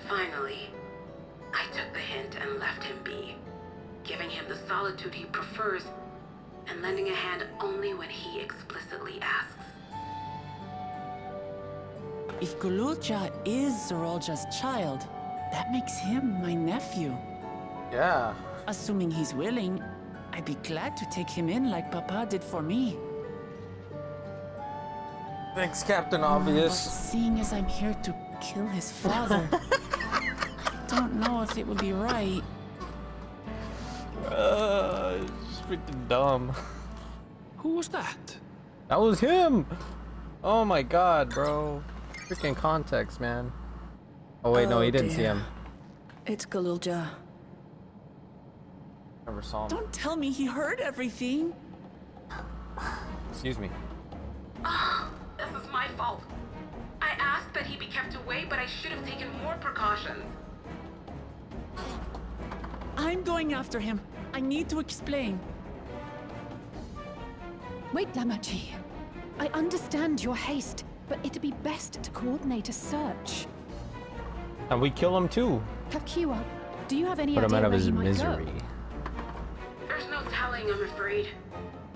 Finally, I took the hint and left him be, giving him the solitude he prefers, and lending a hand only when he explicitly asks. If Gululja is Zoralja's child, that makes him my nephew. Yeah. Assuming he's willing, I'd be glad to take him in like Papa did for me. Thanks, Captain But Obvious. seeing as I'm here to kill his father, I don't know if it would be right. It's freaking dumb. Who was that? That was him! Oh my god, bro. Freaking context, man. Oh wait, no, he didn't see dear. him. It's Gululja. Never saw him. Don't tell me he heard everything. Excuse me. This is my fault. I asked that he be kept away, but I should have taken more precautions. I'm going after him. I need to explain. Wait, Lamachi. I understand your haste, but it'd be best to coordinate a search. And we kill him too. Kakiwa, do you have any Put him idea out of where his he might misery. go? There's no telling, I'm afraid.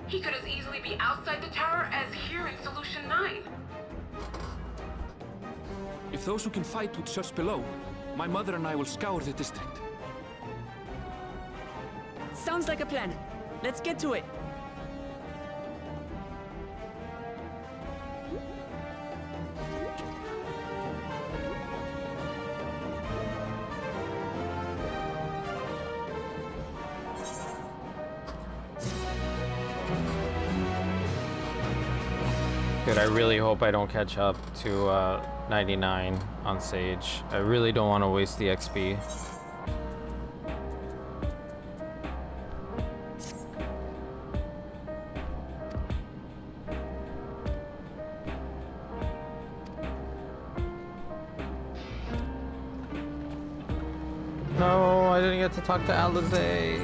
He could as easily be outside the tower as here in Solution 9. If those who can fight would search below, my mother and I will scour the district. Sounds like a plan. Let's get to it. Dude, I really hope I don't catch up to 99 on Sage. I really don't want to waste the XP. No, I didn't get to talk to Alize.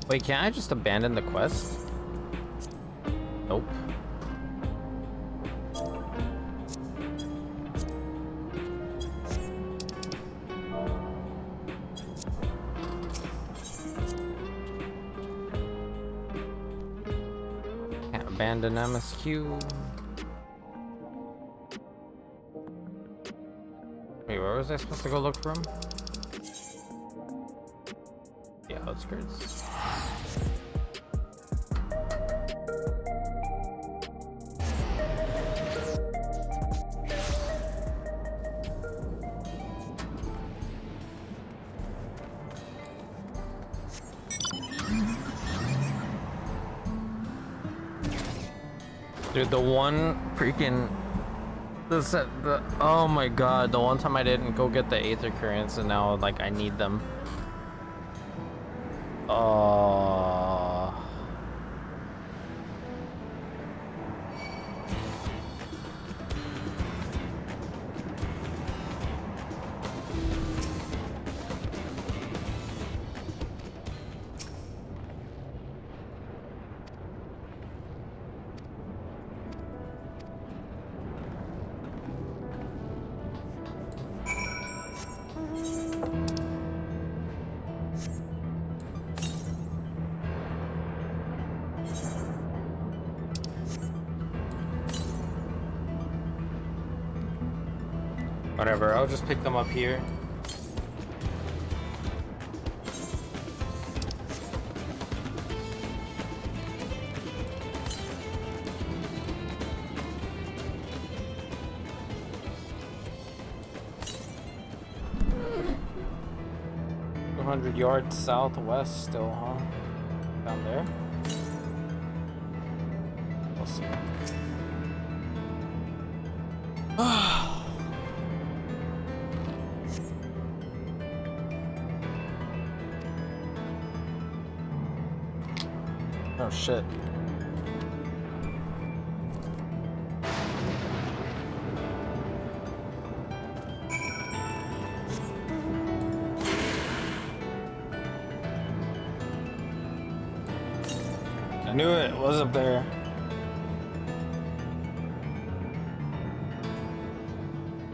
Wait, can't I just abandon the quest? Nope. Can't abandon MSQ. Wait, where was I supposed to go look for him? The outskirts. Dude, the one freaking oh my god, the one time I didn't go get the Aether Currents and now like I need them. Whatever, I'll just pick them up here. Yards southwest still, huh? Down there? We'll see. Oh shit. I knew it was up there.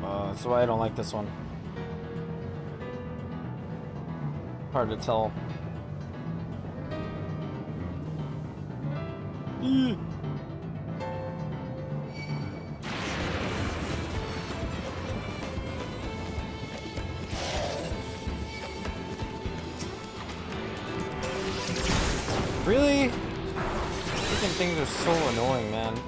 That's why I don't like this one. Hard to tell. Really? Freaking things are so annoying, man.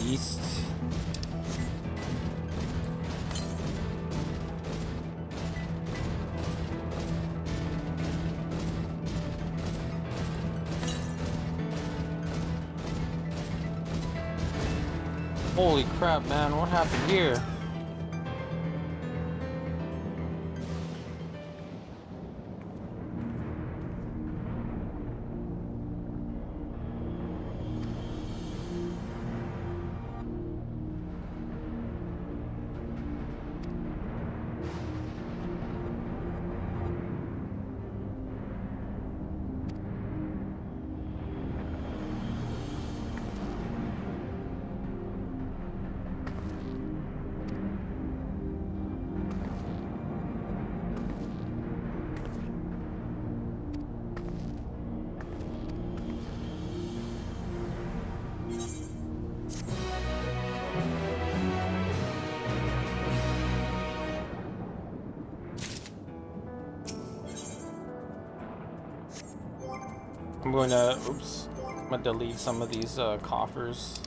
East. Holy crap, man, what happened here? I'm going to, oops, I'm gonna delete some of these coffers.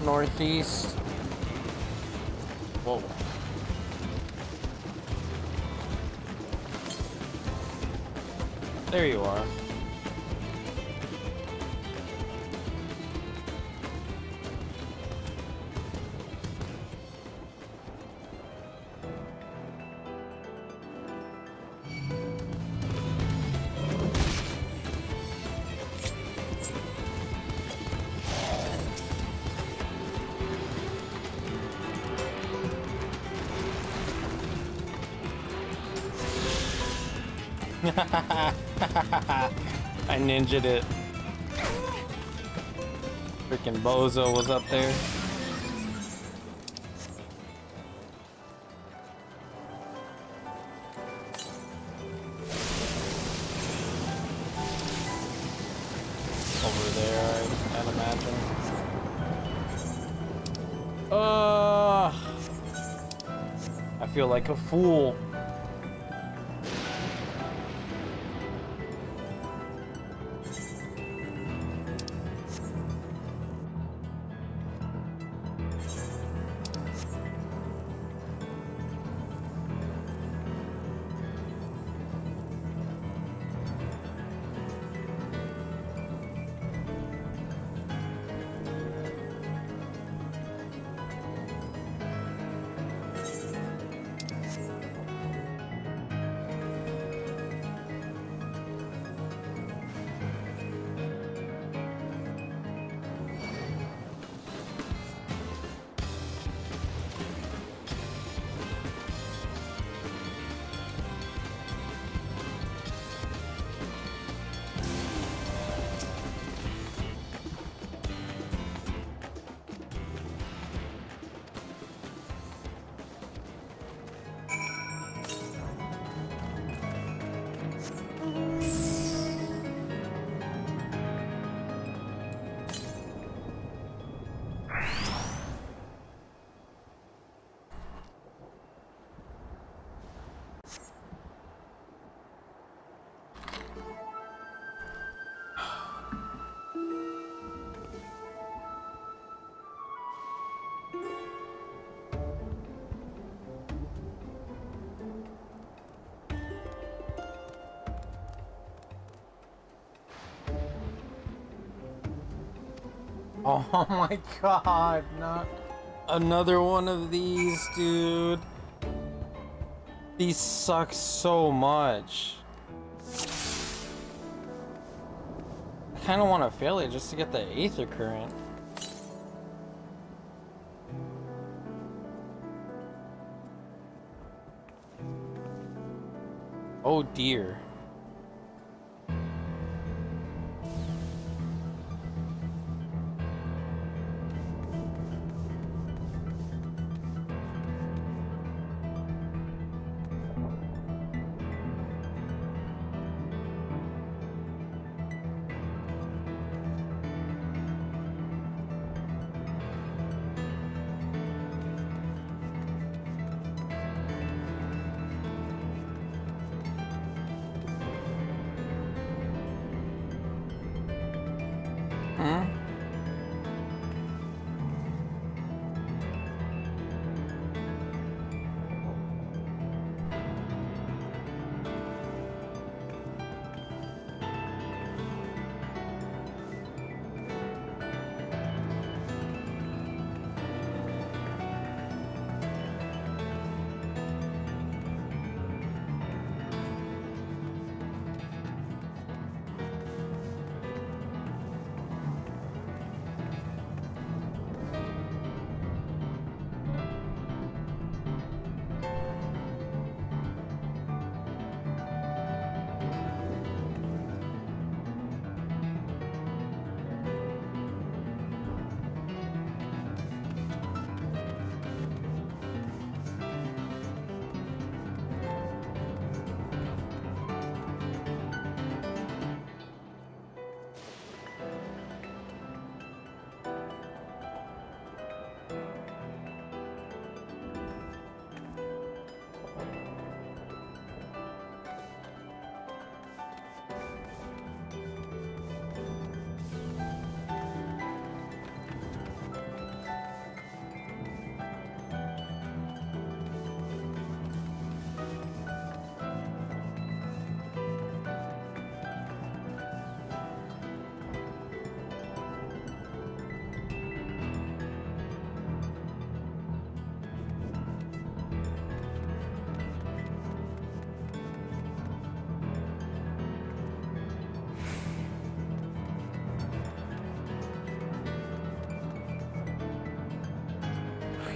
Northeast. Whoa. There you are. I ninja'd it. Freaking Bozo was up there. Over there, I'd imagine. I feel like a fool. Oh my god, not another one of these, dude. These suck so much. I kind of want to fail it just to get the Aether Current. Oh dear.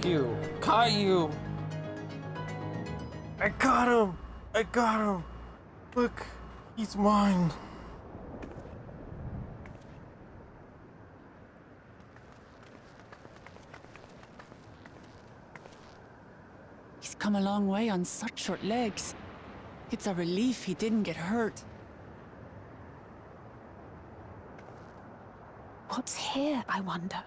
You caught you. I got him. I got him. Look, he's mine. He's come a long way on such short legs. It's a relief he didn't get hurt. What's here, I wonder?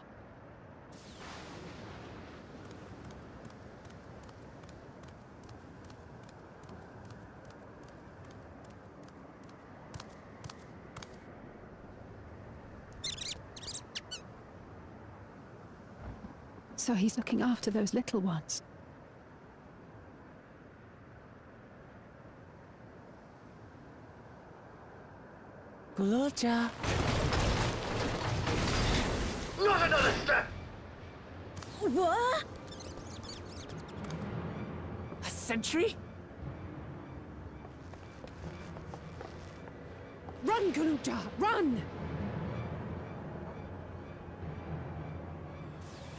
So he's looking after those little ones. Gululja. Not another step! What? A sentry? Run, Gululja, run!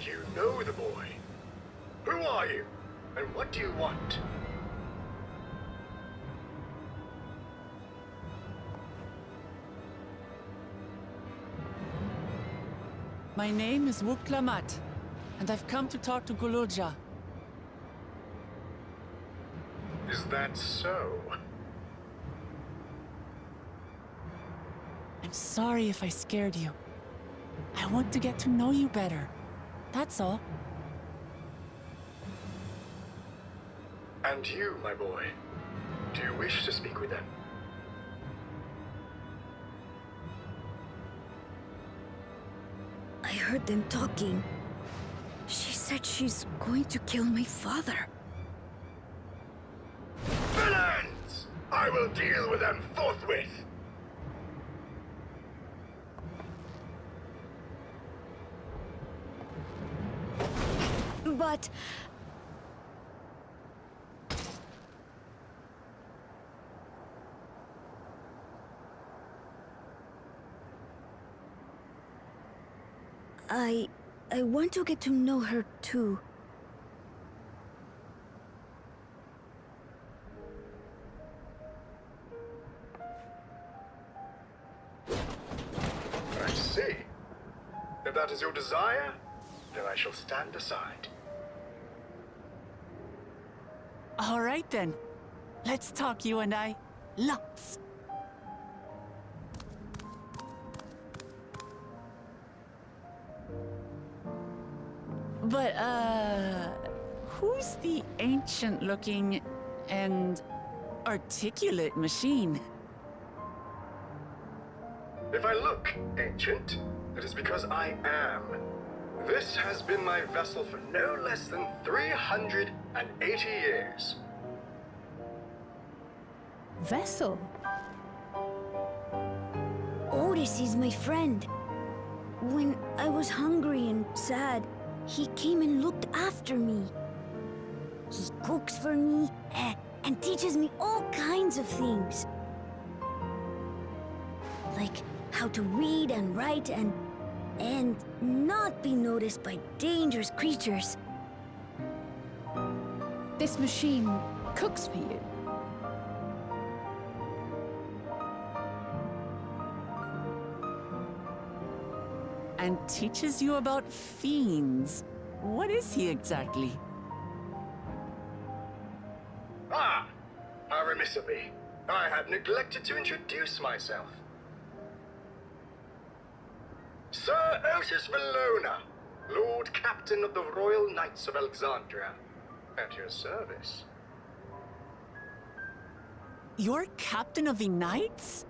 You know the boy. Who are you? And what do you want? My name is Wuklamat, and I've come to talk to Gululja. Is that so? I'm sorry if I scared you. I want to get to know you better. That's all. And you, my boy, do you wish to speak with them? I heard them talking. She said she's going to kill my father. Villains! I will deal with them forthwith! But... I want to get to know her too. I see. If that is your desire, then I shall stand aside. All right then. Let's talk, you and I. Lots. But, who's the ancient-looking and articulate machine? If I look ancient, it is because I am. This has been my vessel for no less than 380 years. Vessel? Otis is my friend. When I was hungry and sad, he came and looked after me. He cooks for me and teaches me all kinds of things. Like how to read and write and not be noticed by dangerous creatures. This machine cooks for you? And teaches you about fiends. What is he exactly? Ah! How remiss of me. I had neglected to introduce myself. Sir Otis Valona, Lord Captain of the Royal Knights of Alexandria. At your service. You're captain of the Knights?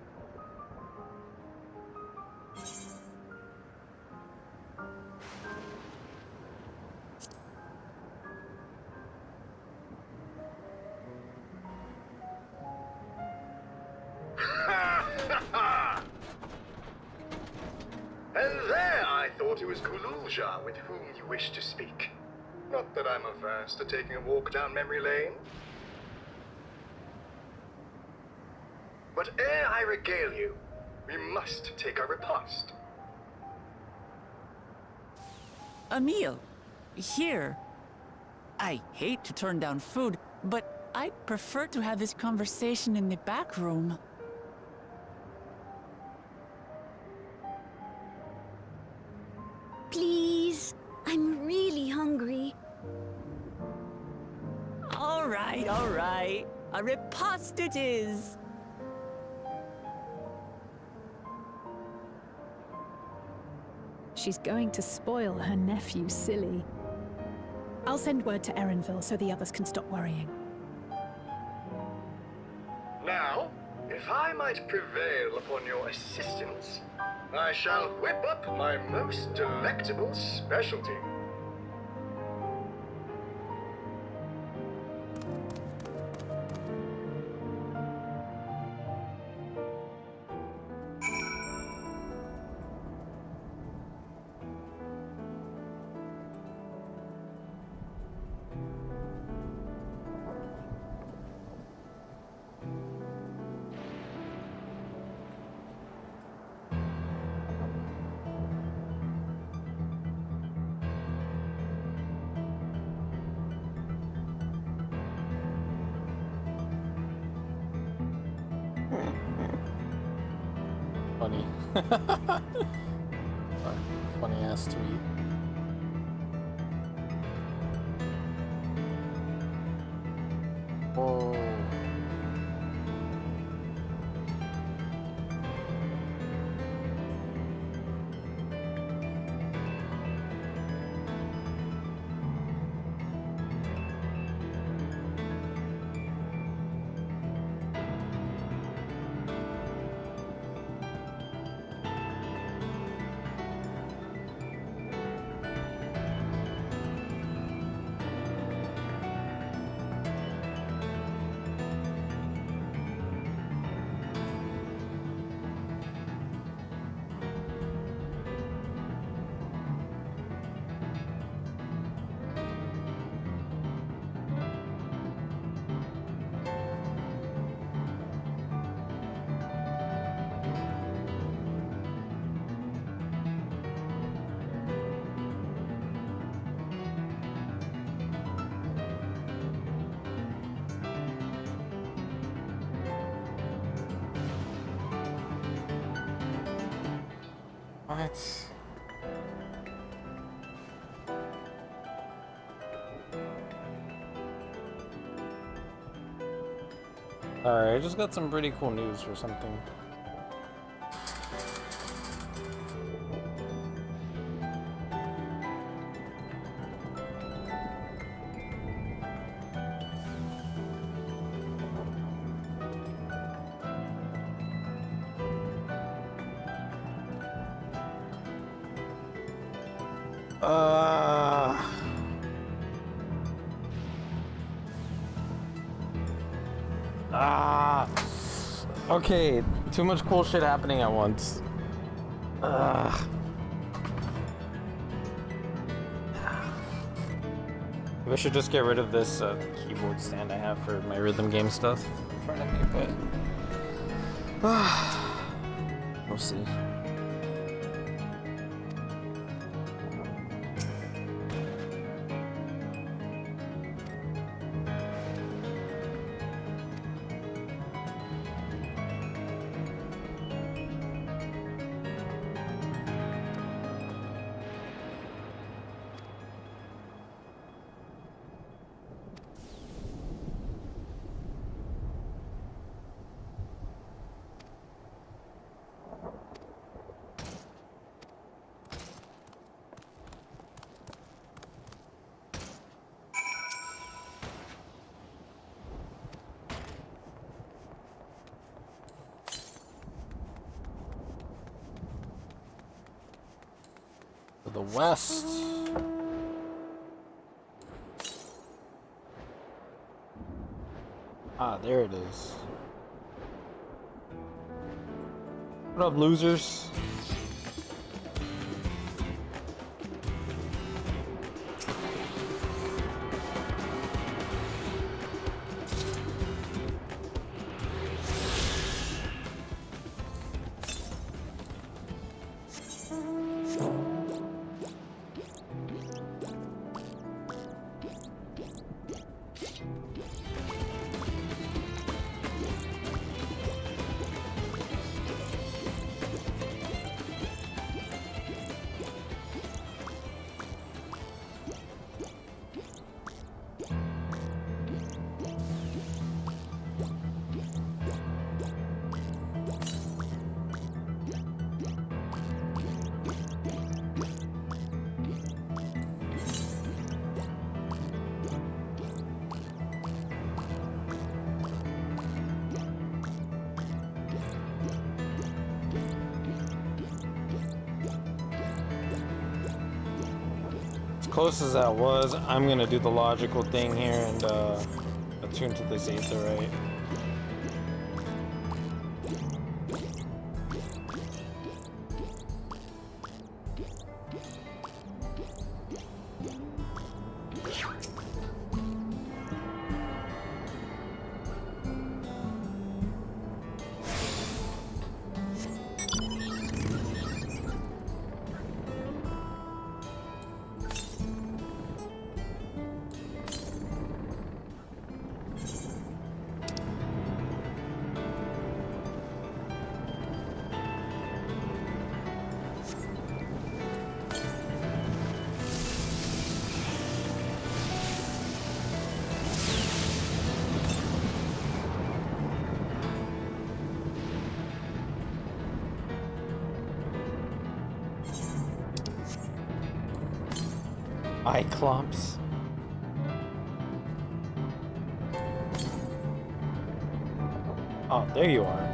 And there I thought it was Gululja with whom you wish to speak. Not that I'm averse to taking a walk down memory lane. But ere I regale you, we must take our repast. A meal. Here. I hate to turn down food, but I'd prefer to have this conversation in the back room. Please, I'm really hungry. All right, all right. A riposte it is. She's going to spoil her nephew silly. I'll send word to Erenville so the others can stop worrying. Now, if I might prevail upon your assistance, I shall whip up my most delectable specialty. Funny. Funny ass tweet. Whoa. What? Alright, I just got some pretty cool news for something. Okay, too much cool shit happening at once. Maybe I should just get rid of this keyboard stand I have for my rhythm game stuff in front of me, but we'll see. The west. Ah, there it is. What up, losers? close as that was, I'm gonna do the logical thing here and attune to this aetherite. Cyclops. Oh, there you are.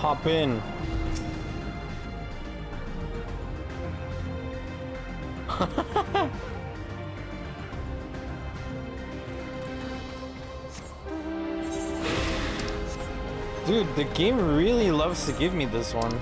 Hop in. Dude, the game really loves to give me this one.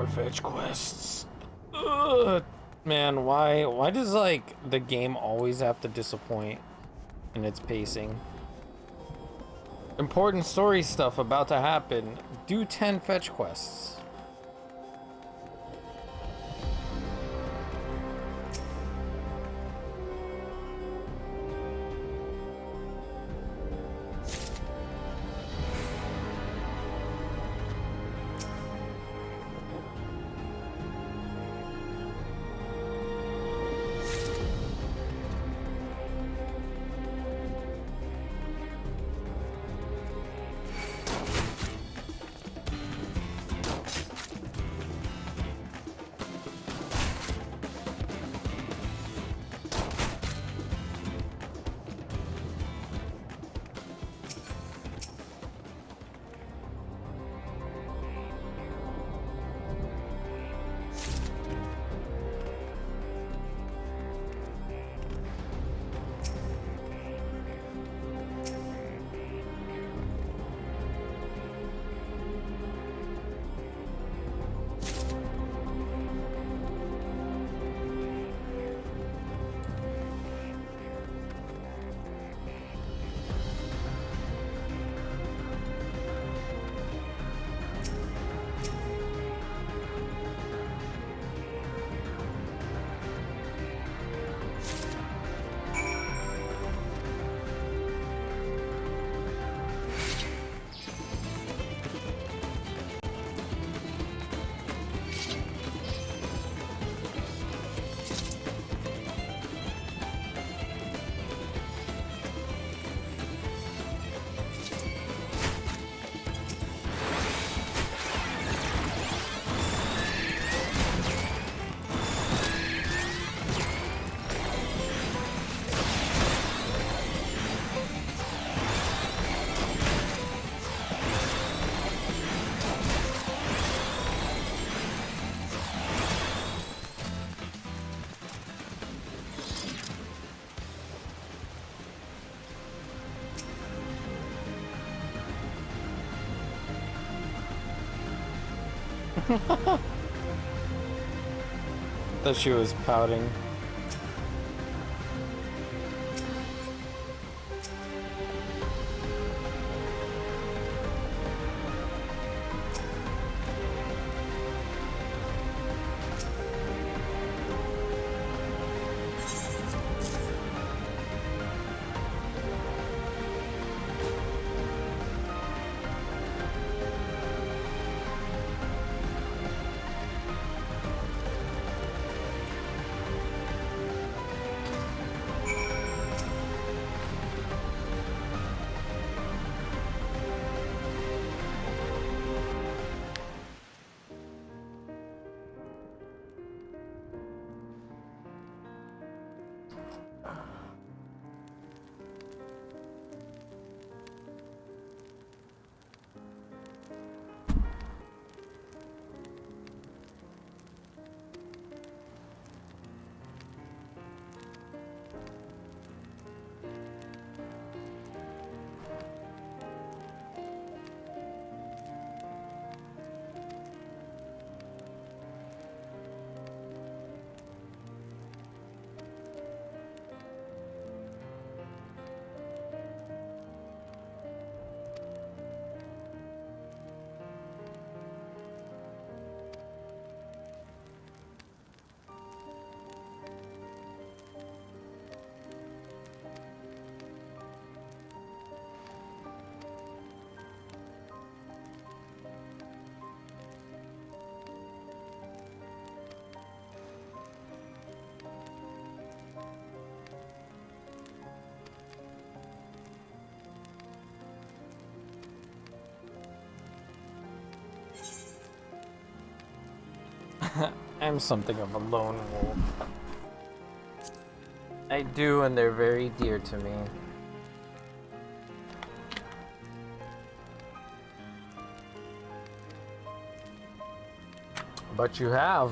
more fetch quests. Ugh. Man, why does like the game always have to disappoint in its pacing? Important story stuff about to happen. Do 10 fetch quests. Thought she was pouting. I'm something of a lone wolf. I do, and they're very dear to me. But you have.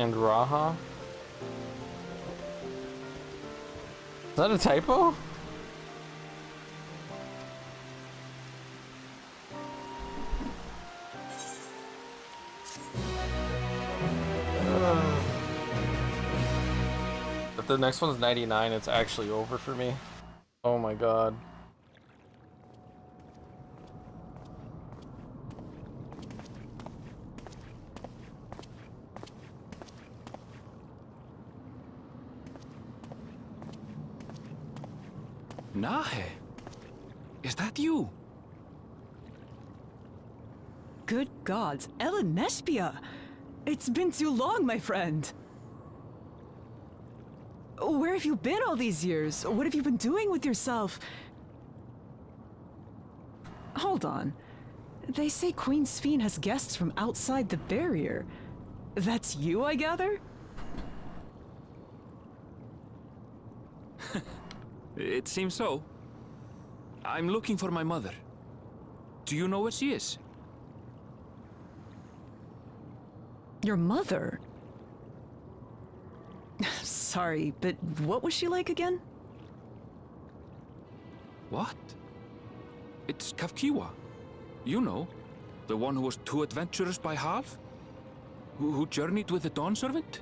And Raha? Is that a typo? If the next one's 99, it's actually over for me. Oh my god. Nahe, is that you? Good gods, Ellen Nespia! It's been too long, my friend. Where have you been all these years? What have you been doing with yourself? Hold on. They say Queen Sphene has guests from outside the barrier. That's you, I gather? It seems so. I'm looking for my mother. Do you know where she is? Your mother? Sorry, but what was she like again? What? It's Kafkiwa. You know, the one who was too adventurous by half? Who journeyed with the Dawn Servant?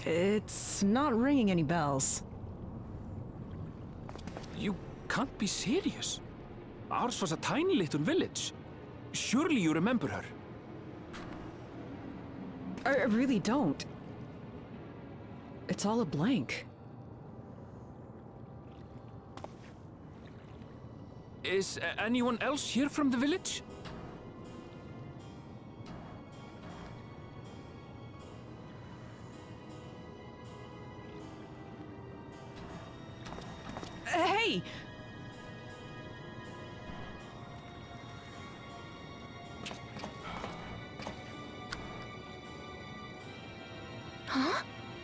It's not ringing any bells. You can't be serious. Ours was a tiny little village. Surely you remember her. I really don't. It's all a blank. Is anyone else here from the village? Hey! Huh?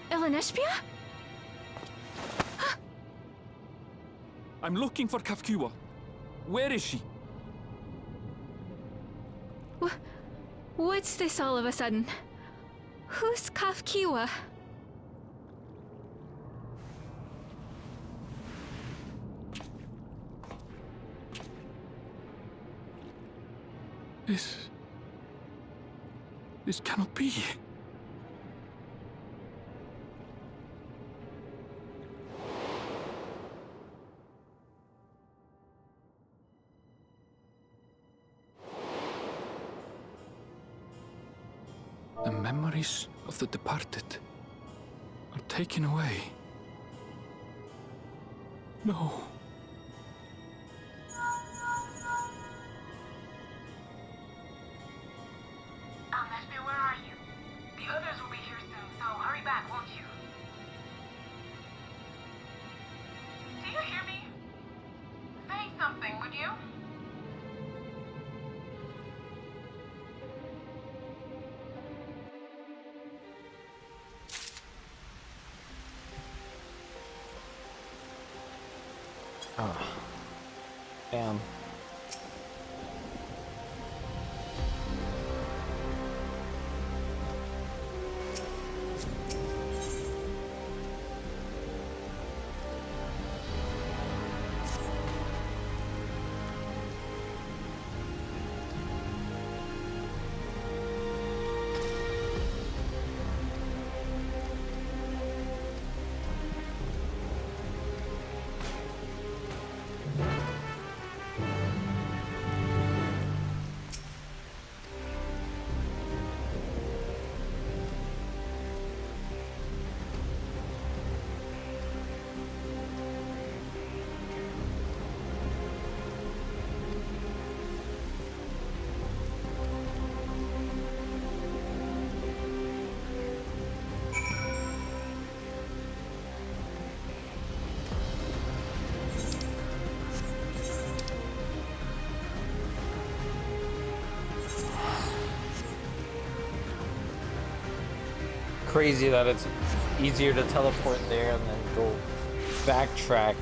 Ellen Nespia? I'm looking for Kafkiwa. Where is she? What's this all of a sudden? Who's Kafkiwa? This cannot be. The memories of the departed are taken away. No. Nespia, where are you? The others will be here soon, so hurry back, won't you? Do you hear me? Say something, would you? Oh. Damn. Crazy that it's easier to teleport there and then go backtrack.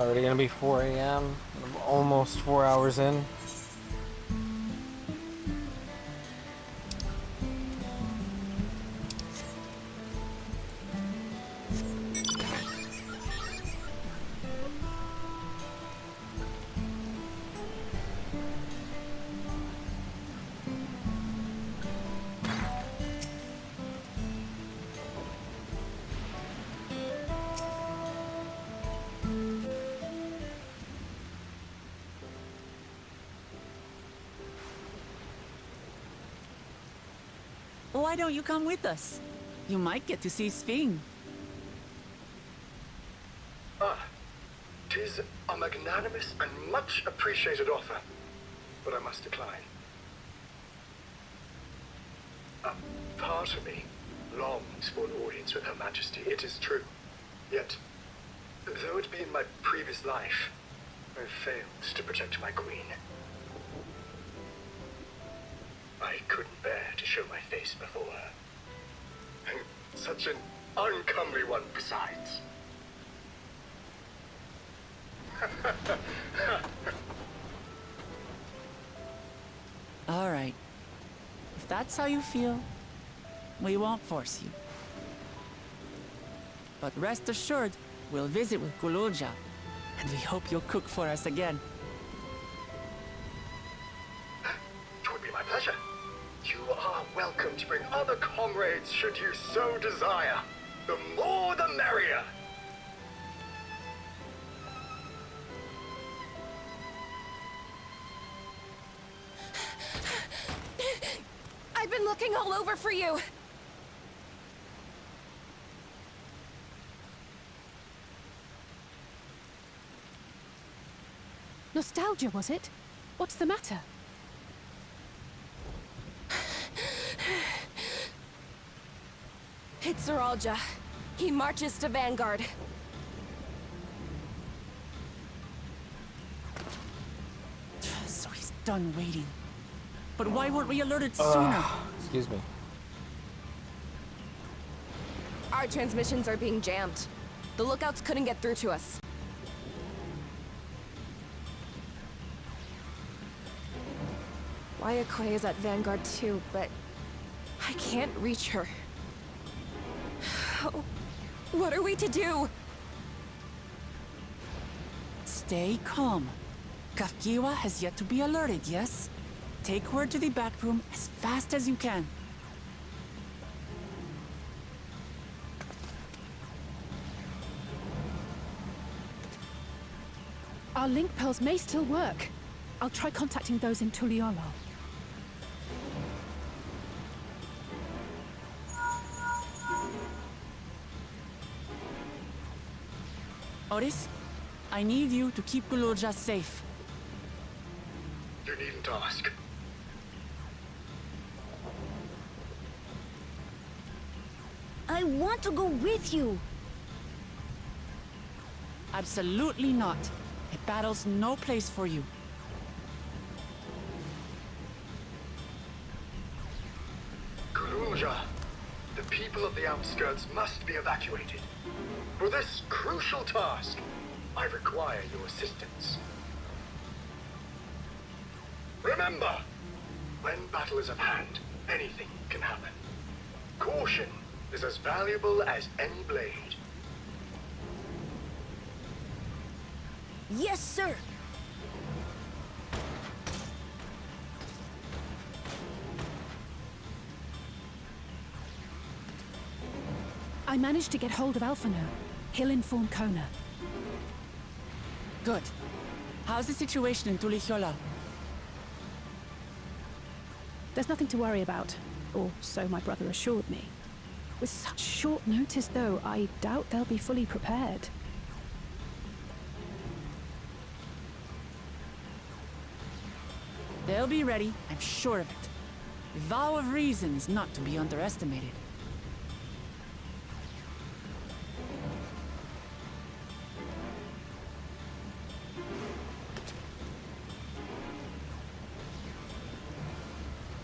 Already gonna be 4 a.m. I'm almost 4 hours in. Why don't you come with us? You might get to see Sphene. Ah, 'tis a magnanimous and much appreciated offer, but I must decline. A part of me longs for an audience with Her Majesty, it is true. Yet, though it be in my previous life, I failed to protect my queen. I couldn't bear to show my face before her. And such an uncomely one besides. All right. If that's how you feel, we won't force you. But rest assured, we'll visit with Guloja, and we hope you'll cook for us again. It would be my pleasure. You are welcome to bring other comrades should you so desire. The more the merrier. I've been looking all over for you. Nostalgia, was it? What's the matter? It's Zeralja. He marches to Vanguard. So he's done waiting. But why weren't we alerted sooner? Excuse me. Our transmissions are being jammed. The lookouts couldn't get through to us. Wayakoi is at Vanguard too, but I can't reach her. What are we to do? Stay calm. Kafkiwa has yet to be alerted, yes? Take her to the back room as fast as you can. Our link pearls may still work. I'll try contacting those in Tuliolo. Otis, I need you to keep Guloja safe. You needn't ask. I want to go with you. Absolutely not. A battle's no place for you. Guloja, the people of the outskirts must be evacuated. For this crucial task, I require your assistance. Remember, when battle is at hand, anything can happen. Caution is as valuable as any blade. Yes, sir. I managed to get hold of Alphano. He'll inform Kona. Good. How's the situation in Tulihiola? There's nothing to worry about, or so my brother assured me. With such short notice, though, I doubt they'll be fully prepared. They'll be ready, I'm sure of it. The vow of reason is not to be underestimated.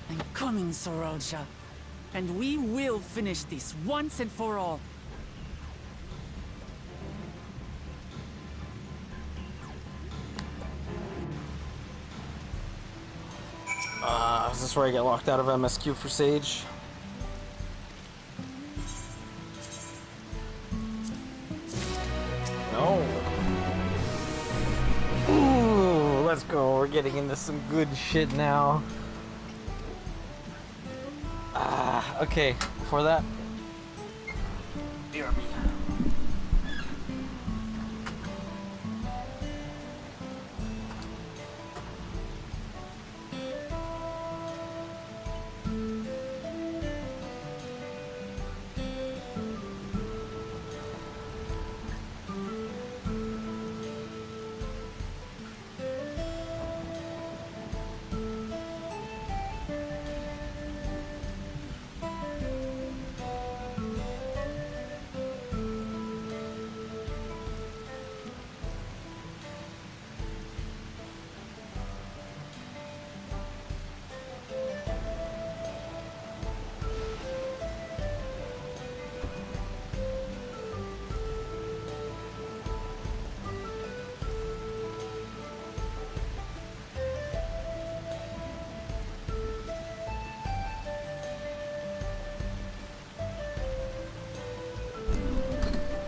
I'm coming, Zeralja. And we will finish this once and for all. Is this where I get locked out of MSQ for Sage? No. Ooh, let's go. We're getting into some good shit now. Okay. Before that. BRB.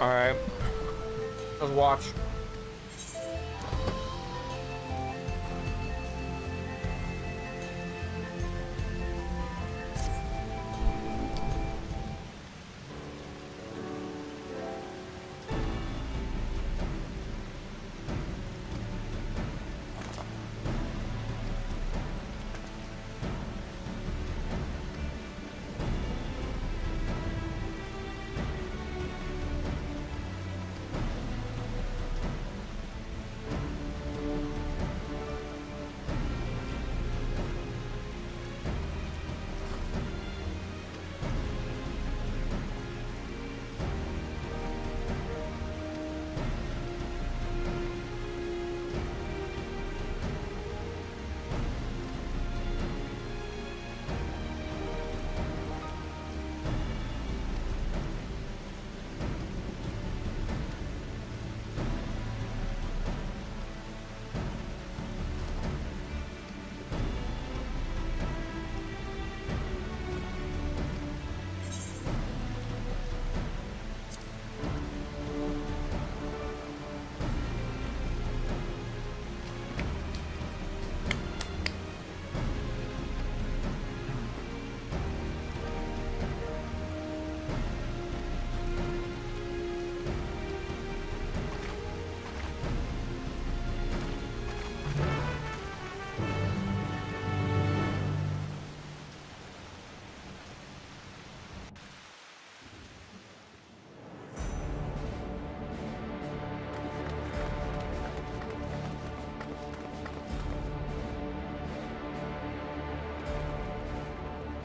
Alright. Let's watch.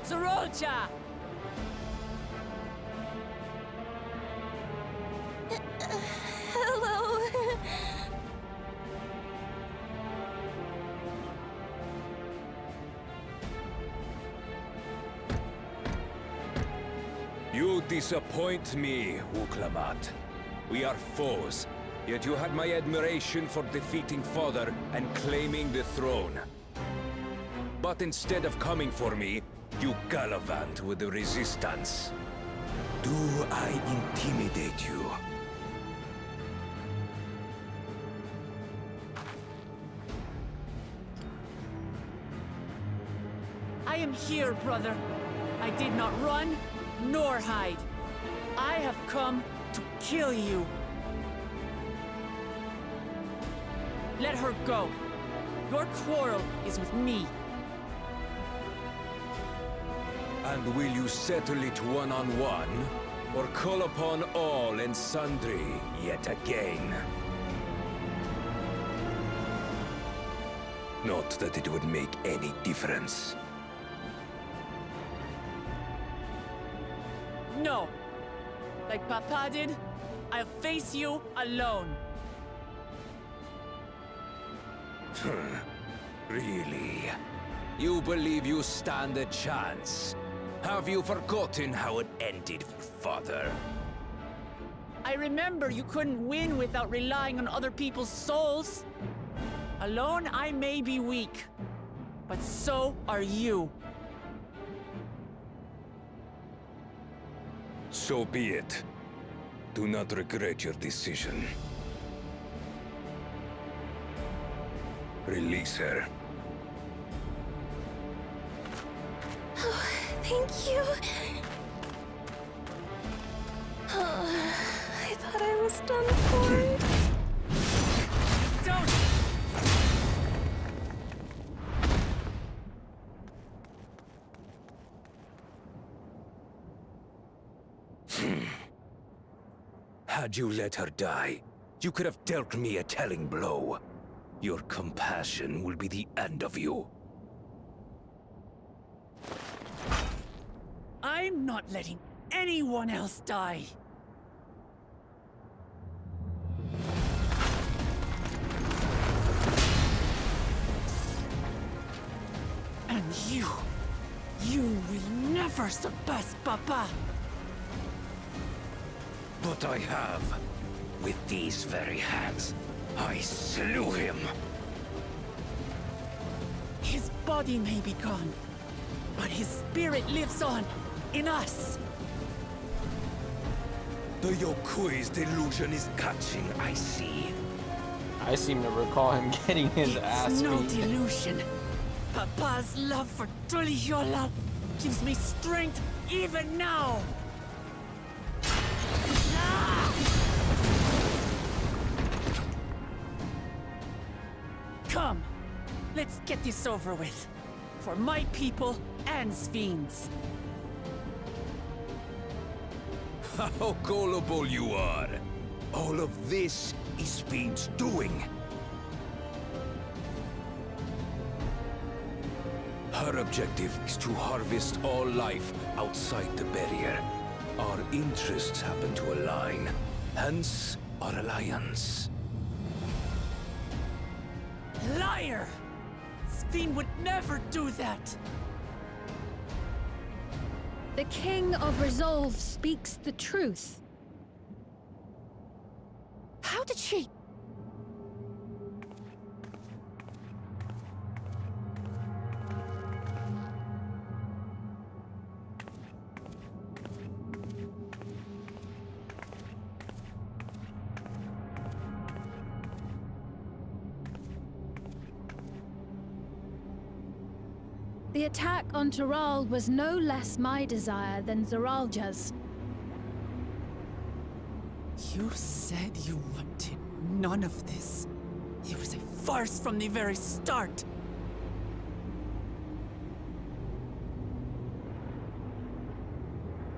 Zorolcha! Hello. You disappoint me, Uklamat. We are foes, yet you had my admiration for defeating Father and claiming the throne. But instead of coming for me, you gallivant with the resistance. Do I intimidate you? I am here, brother. I did not run, nor hide. I have come to kill you. Let her go. Your quarrel is with me. And will you settle it one-on-one, or call upon all and sundry yet again? Not that it would make any difference. No. Like Papa did, I'll face you alone. Really? You believe you stand a chance? Have you forgotten how it ended for Father? I remember you couldn't win without relying on other people's souls. Alone, I may be weak. but so are you. So be it. Do not regret your decision. Release her. Oh, thank you. Oh, I thought I was done for. Don't! Had you let her die, you could have dealt me a telling blow. Your compassion will be the end of you. I'm not letting anyone else die. And you will never surpass Papa. But I have. With these very hands, I slew him. His body may be gone, but his spirit lives on in us. The Yokui's delusion is catching, I see. I seem to recall him getting his ass It's no beat. delusion. Papa's love for Tulihiola gives me strength even now. Come, let's get this over with. For my people and Sphyn's. How gullible you are! All of this is Sphyn's doing. Her objective is to harvest all life outside the barrier. Our interests happen to align, hence our alliance. Liar! Sphyn would never do that! The King of Resolve speaks the truth. How did she... The attack on Taral was no less my desire than Zeralja's. You said you wanted none of this. It was a farce from the very start.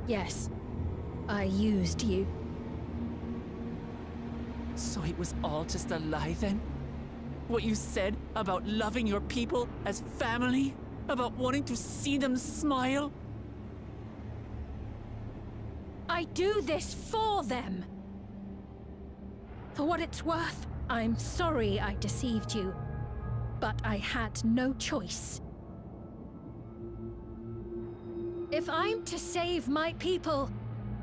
Yes, I used you. So it was all just a lie then? What you said about loving your people as family? About wanting to see them smile? I do this for them. For what it's worth, I'm sorry I deceived you, but I had no choice. If I'm to save my people,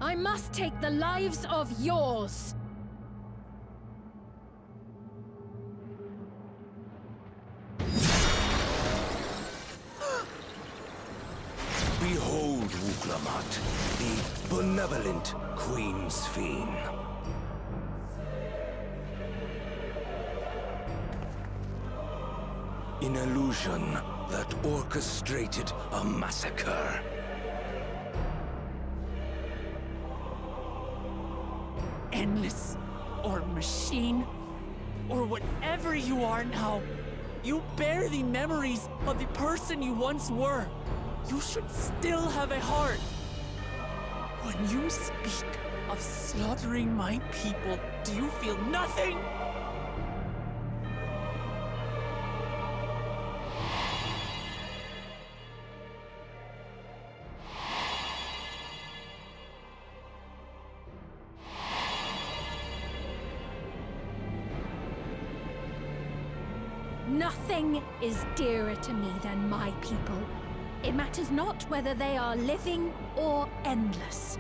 I must take the lives of yours. Behold, Wuklamat, the benevolent Queen Sphyn. An illusion that orchestrated a massacre. Endless, or machine, or whatever you are now, you bear the memories of the person you once were. You should still have a heart. When you speak of slaughtering my people, do you feel nothing? Nothing is dearer to me than my people. It matters not whether they are living or endless.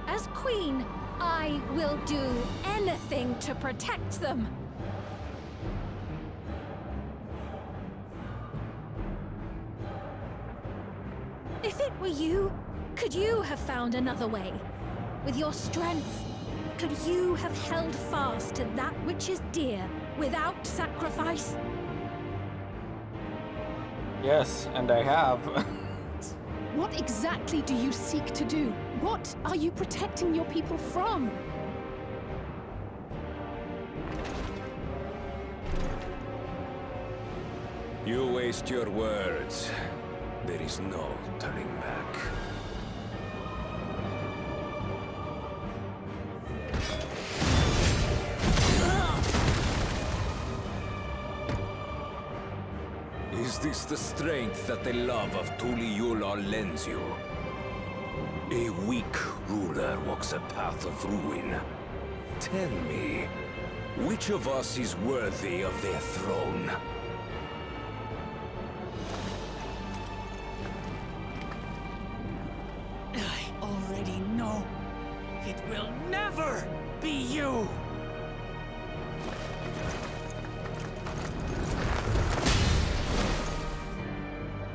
As queen, I will do anything to protect them. Were you? Could you have found another way? With your strength, could you have held fast to that which is dear without sacrifice? Yes, and I have. What exactly do you seek to do? What are you protecting your people from? You waste your words. There is no turning back. Is this the strength that the love of Tuliyola lends you? A weak ruler walks a path of ruin. Tell me, which of us is worthy of their throne? I already know. It will never be you!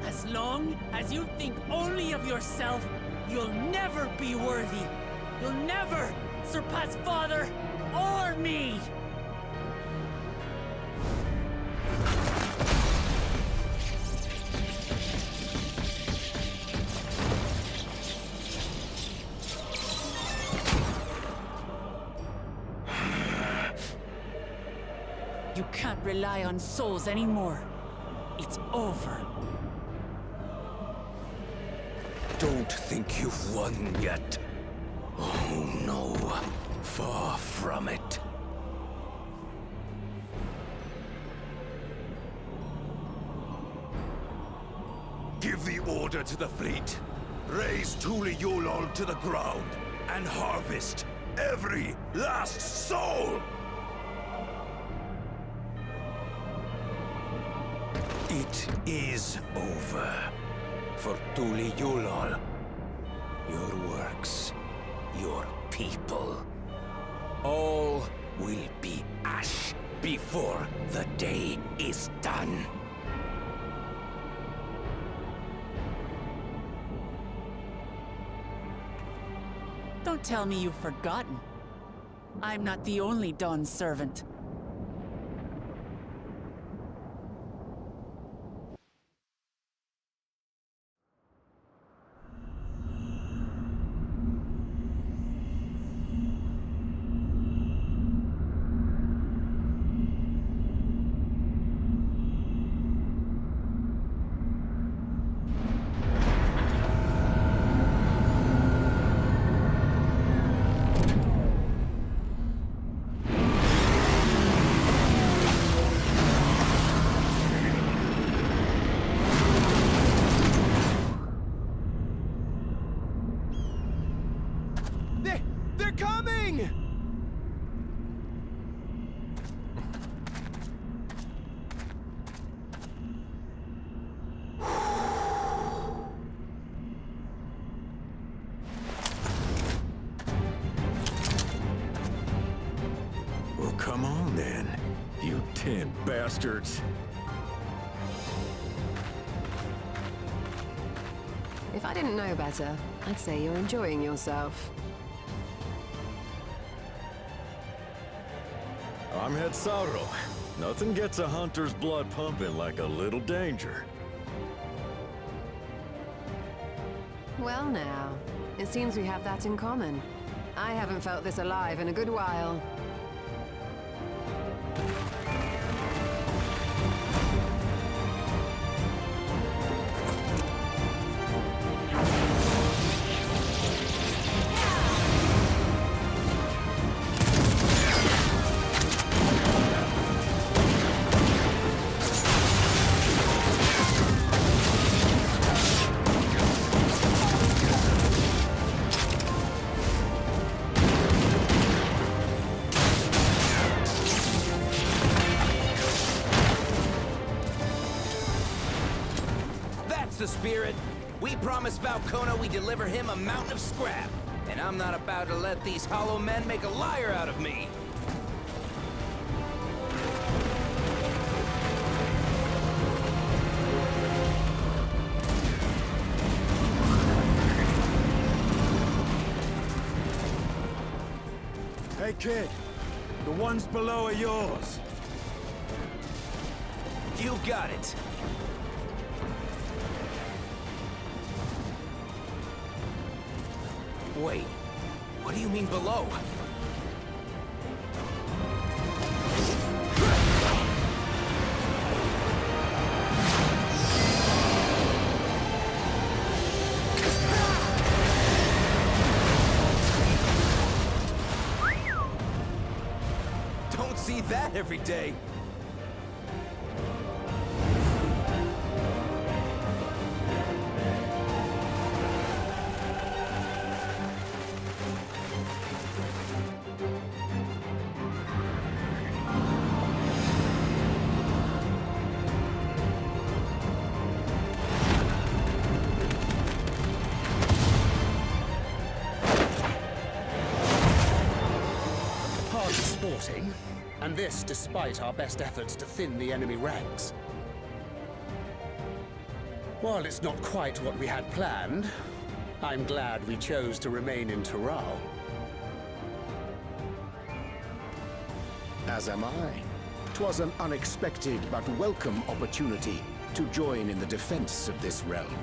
As long as you think only of yourself, you'll never be worthy. You'll never surpass Father or me! You can't rely on souls anymore. It's over. Don't think you've won yet. Oh no, far from it. Give the order to the fleet. Raise Tuliyola to the ground and harvest every last soul! It is over. For Tuliyola, your works, your people, all will be ash before the day is done. Don't tell me you've forgotten. I'm not the only Dawn's servant. They're coming! Well, come on then, you 10 bastards. If I didn't know better, I'd say you're enjoying yourself. I'm Head Sauro. Nothing gets a hunter's blood pumping like a little danger. Well now, it seems we have that in common. I haven't felt this alive in a good while. The spirit. We promised Valcona we deliver him a mountain of scrap, and I'm not about to let these hollow men make a liar out of me. Hey kid, the ones below are yours. You got it. Wait, what do you mean below? Don't see that every day. Sporting, and this despite our best efforts to thin the enemy ranks. While it's not quite what we had planned, I'm glad we chose to remain in Tural. As am I. 'Twas an unexpected but welcome opportunity to join in the defense of this realm.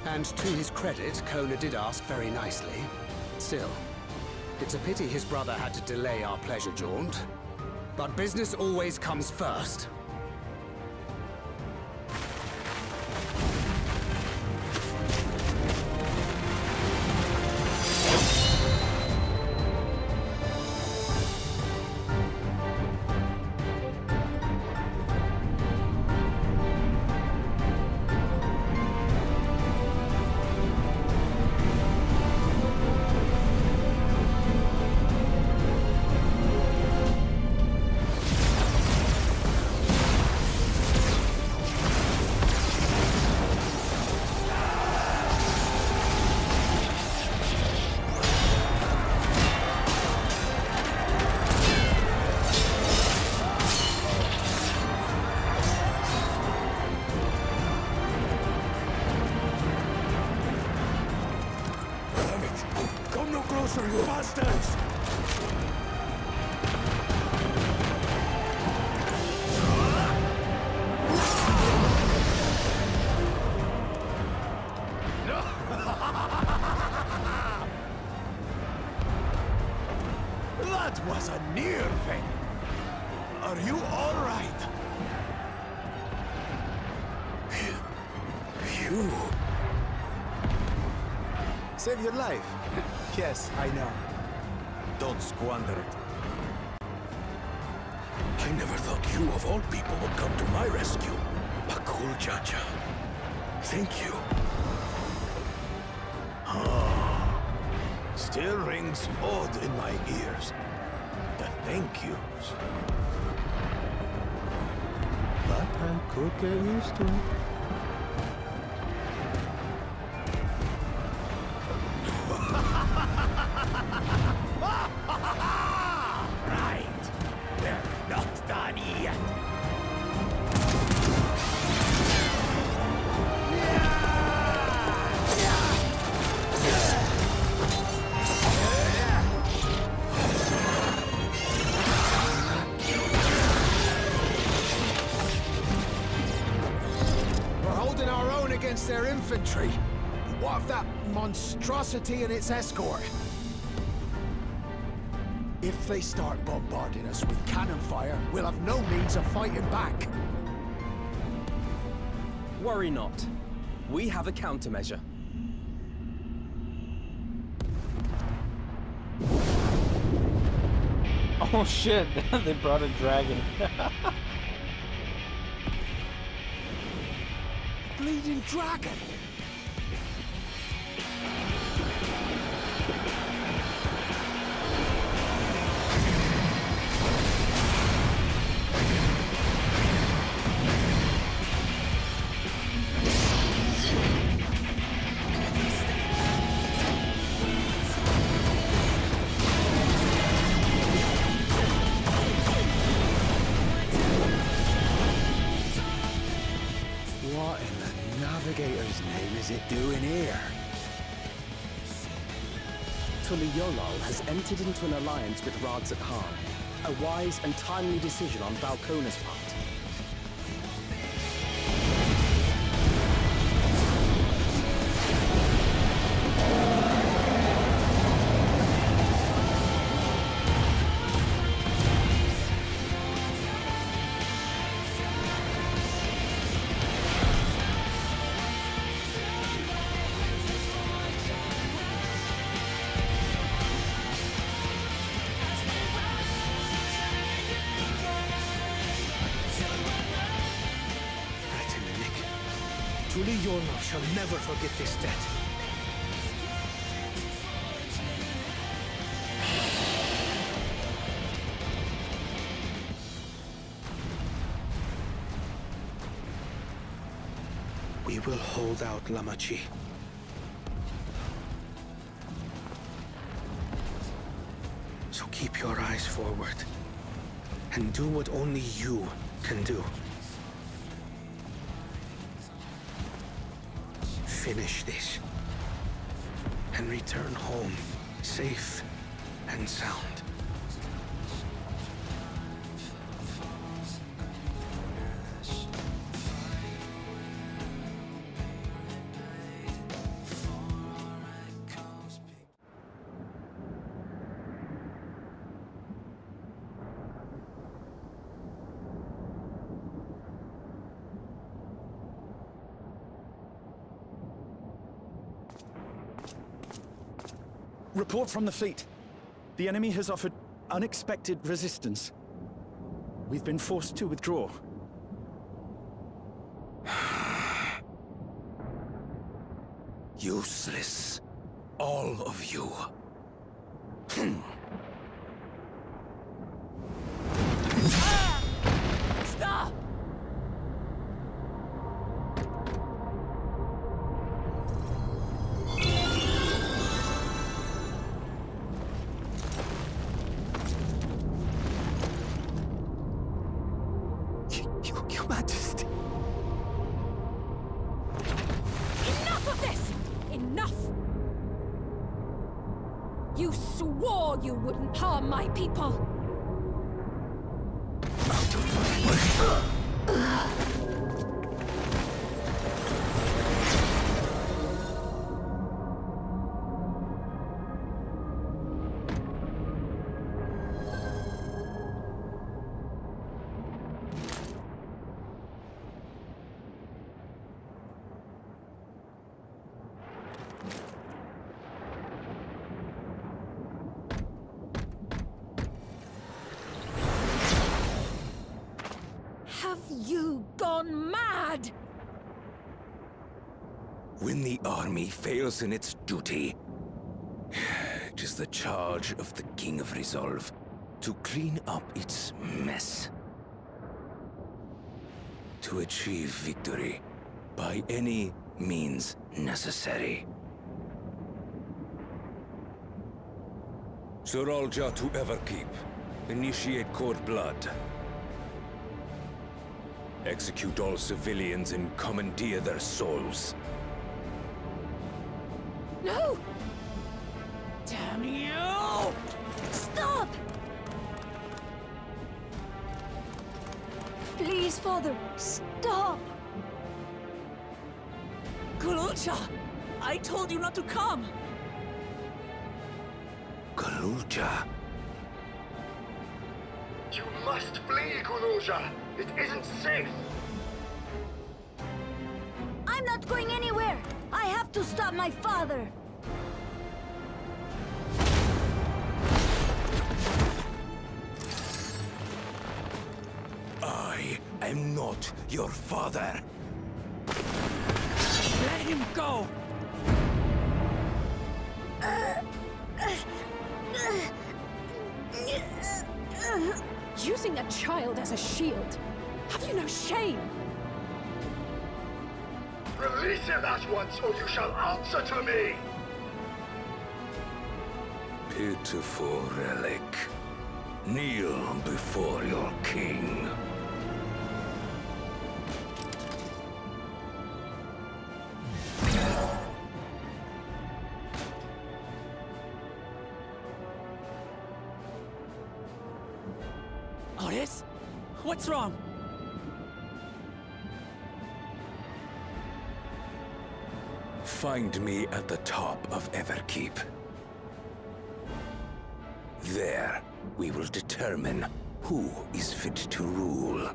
And to his credit, Kona did ask very nicely. Still, it's a pity his brother had to delay our pleasure jaunt. But business always comes first. You bastards! That was a near thing. Are you all right? You... Save your life. Yes, I know. Don't squander it. I never thought you of all people would come to my rescue. Bakul Jaja. Thank you. Still rings odd in my ears. The thank yous. But I could get used to it. Right. They're not done yet. We're holding our own against their infantry. What of that monstrosity and its escort? If they start bombarding us with cannon fire, we'll have no means of fighting back. Worry not. We have a countermeasure. Oh shit, they brought a dragon. Bleeding dragon! What in the navigator's name is it doing here? Tuli Yolal has entered into an alliance with Rads at Harm. A wise and timely decision on Valkona's part. Tuli Yolal shall never forget this debt. We will hold out, Lamachi. So keep your eyes forward, and do what only you can do. Finish this, and return home, safe and sound. Report from the fleet. The enemy has offered unexpected resistance. We've been forced to withdraw. Useless. All of you. Stop! Your Majesty. Enough of this! Enough! You swore you wouldn't harm my people! Have you gone mad? When the army fails in its duty, it is the charge of the King of Resolve to clean up its mess. To achieve victory by any means necessary. Zeralja to Everkeep. Initiate Court Blood. Execute all civilians and commandeer their souls. No! Damn you! Stop! Please, Father, stop! Gululcha! I told you not to come! Galulja. You must flee, Gululja! It isn't safe! I'm not going anywhere! I have to stop my father! I am not your father. Let him go! Using a child as a shield. Have you no shame? Release him at once, or you shall answer to me! Pitiful relic. Kneel before your king. What's wrong? Find me at the top of Everkeep. There, we will determine who is fit to rule.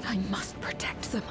I must protect them.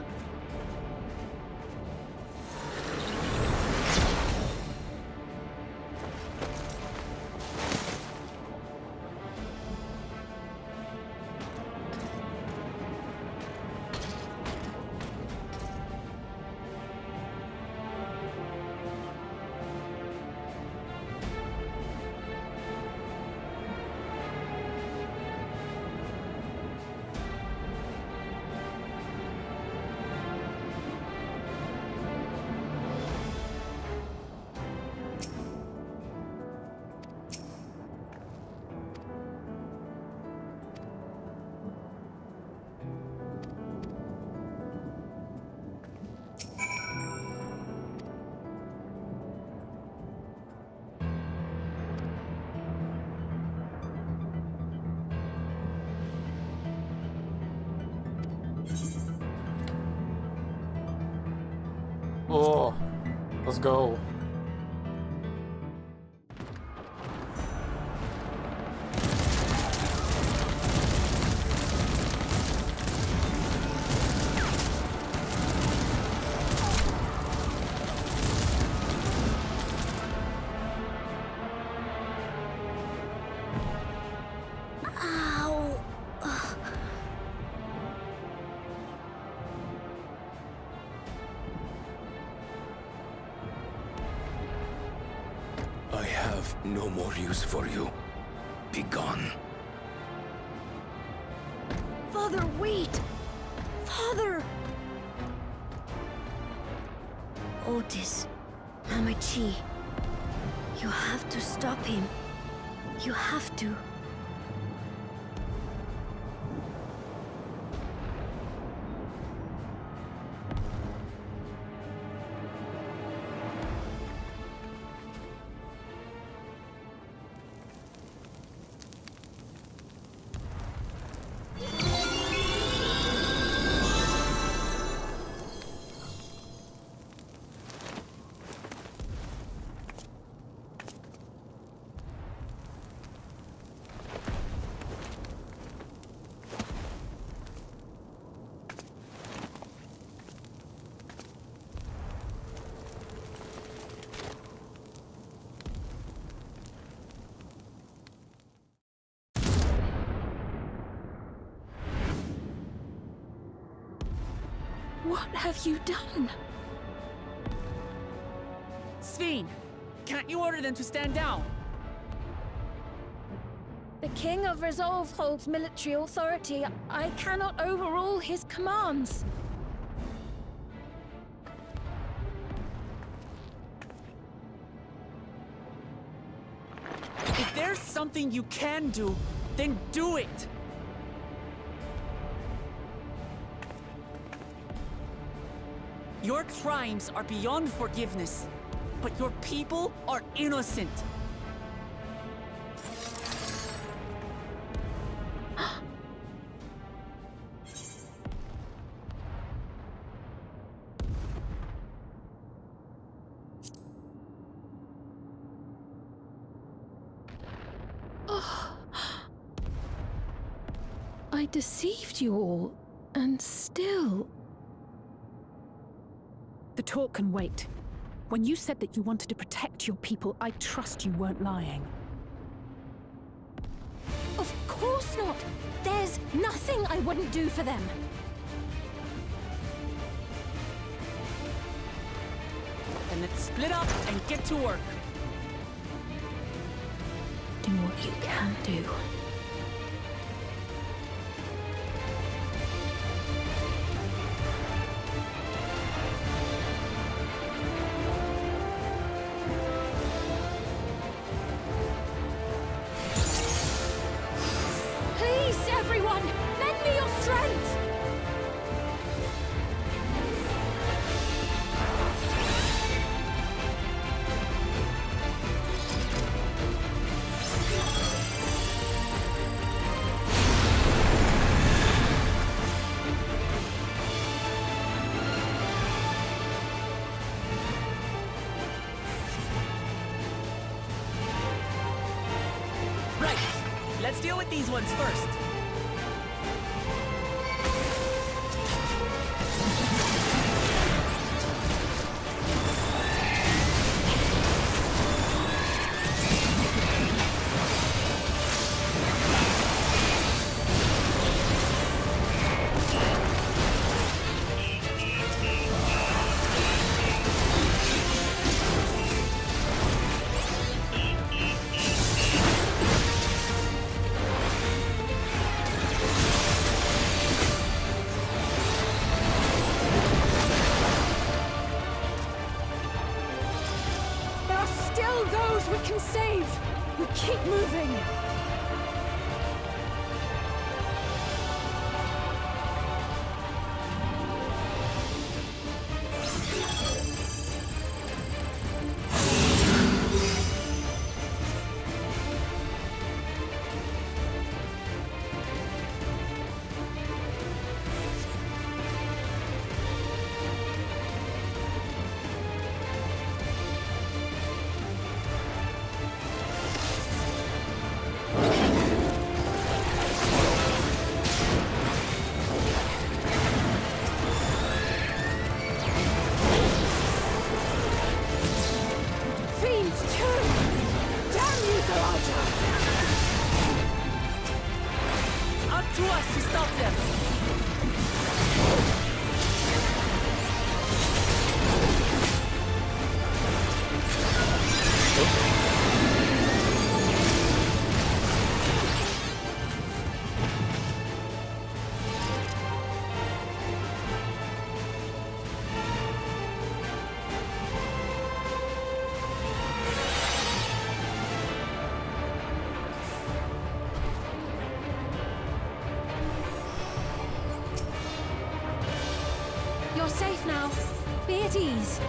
Oh, let's go. Ow! I have no more use for you. Be gone. Father, wait! Father! Otis, Namachi, you have to stop him. You have to. What have you done? Sveen, can't you order them to stand down? The King of Resolve holds military authority. I cannot overrule his commands. If there's something you can do, then do it! Your crimes are beyond forgiveness, but your people are innocent. I deceived you all, and still... The talk can wait. When you said that you wanted to protect your people, I trust you weren't lying. Of course not! There's nothing I wouldn't do for them! Then let's split up and get to work. Do what you can do. Please, everyone! Lend me your strength! deal with these ones first. We can save! We keep moving! To us to stop them! You're safe now. Be at ease.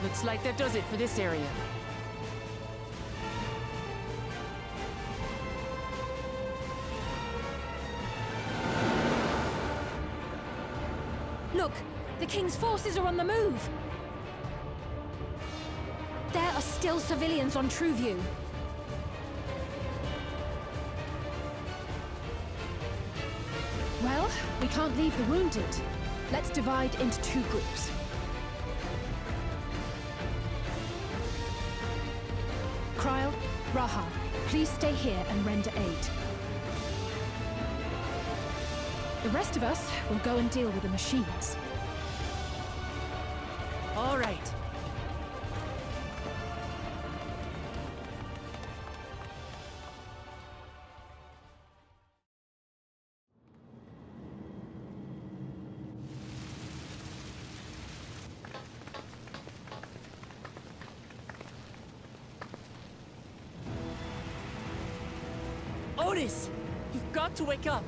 Looks like that does it for this area. Look, the King's forces are on the move. There are still civilians on Trueview. Well, we can't leave the wounded. Let's divide into two groups. Kryl, Raha, please stay here and render aid. The rest of us will go and deal with the machines. All right. Otis! You've got to wake up!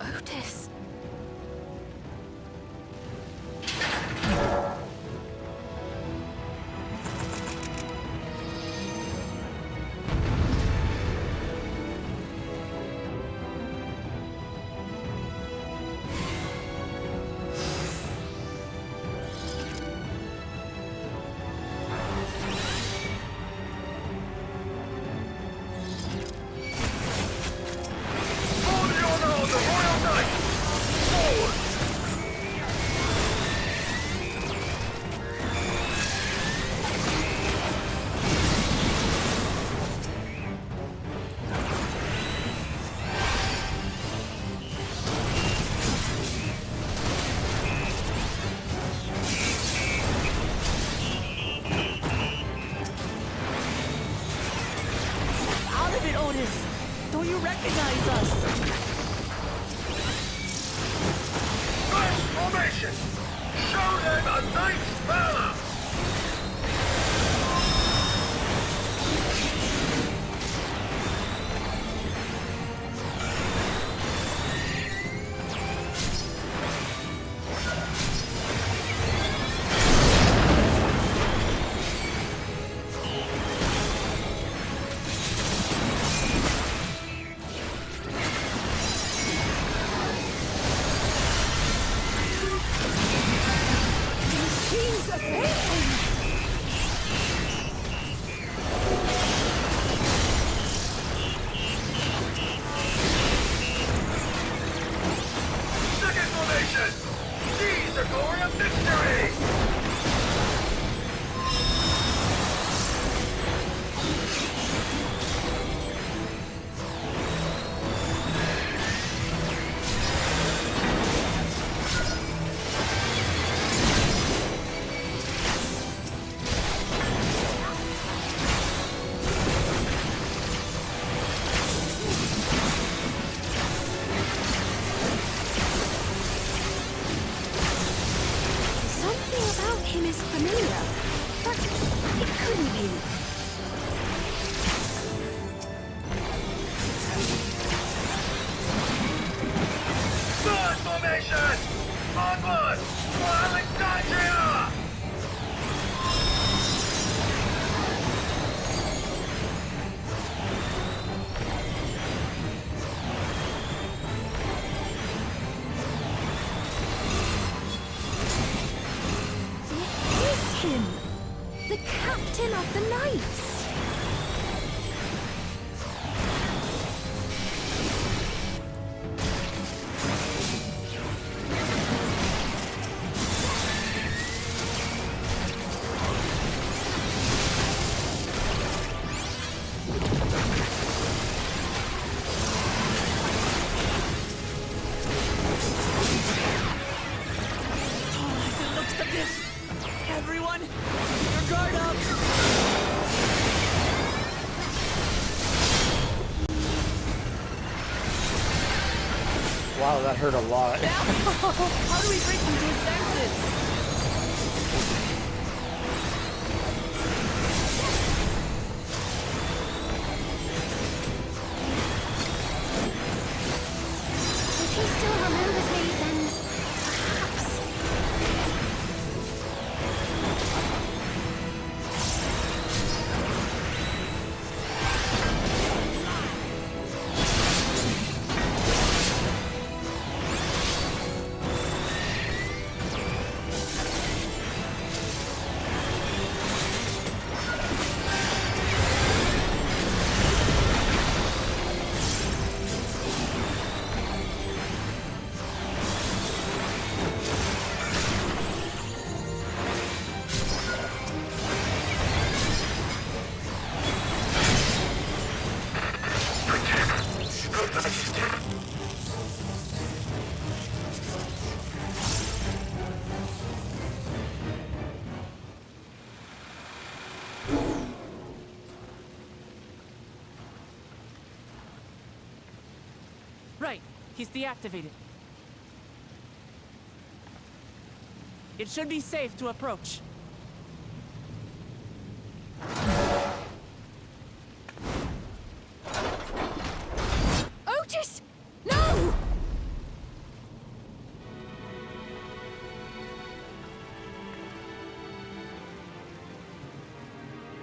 Otis. you recognize us! First formation! Show them a knight's valor! The captain of the knights! Wow, that hurt a lot. How do we bring him to his senses? If he still remembers me, then perhaps. Right, he's deactivated. It should be safe to approach. Otis! No!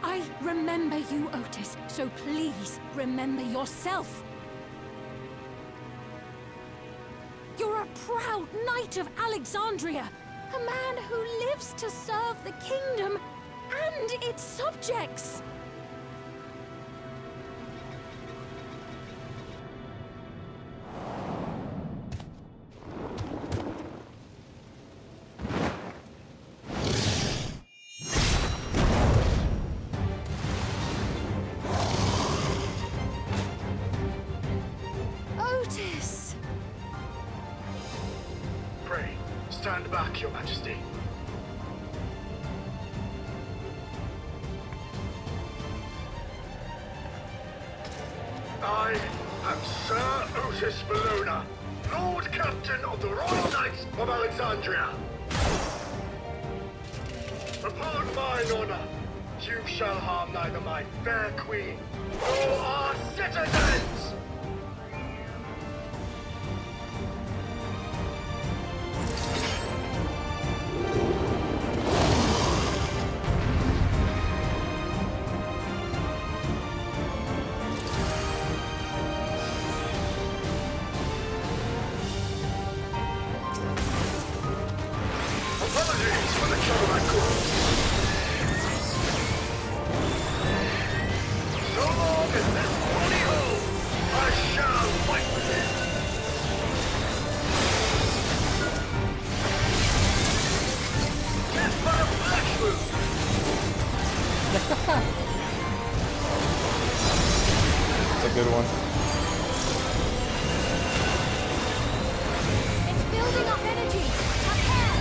I remember you, Otis, so please remember yourself. You're a proud knight of Alexandria, a man who lives to serve the kingdom and its subjects. Otis! Pray, stand back, Your Majesty. I am Sir Otis Bologna, Lord Captain of the Royal Knights of Alexandria. Upon mine honor, you shall harm neither my fair queen nor our citizens! Apologies for the trouble I caused. So long as this body holds, I shall fight with it. It's but a flesh wound. It's a good one. It's building up energy! Ahead!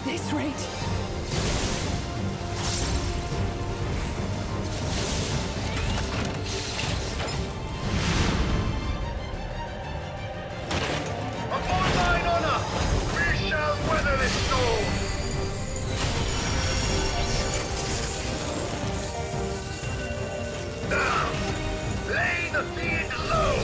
this rate. Upon thine honor, we shall weather this storm. Now, lay the fiend low.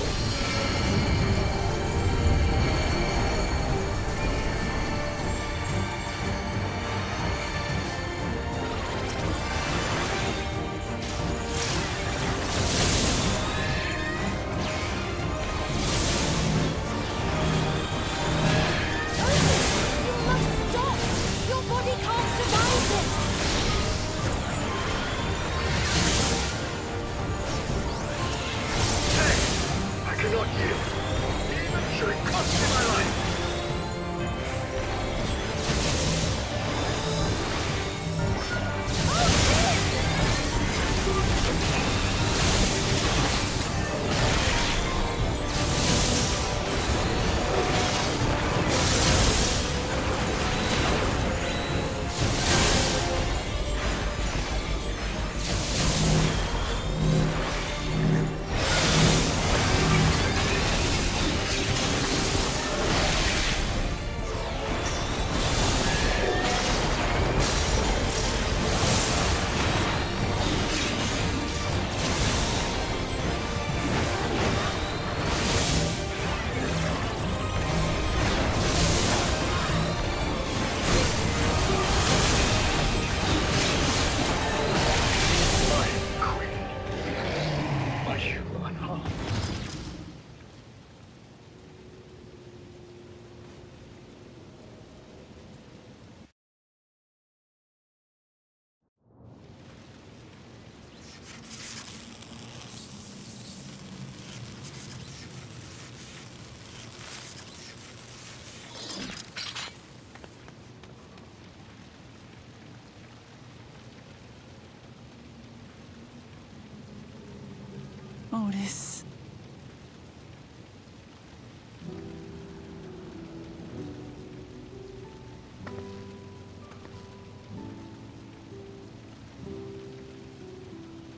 Otis.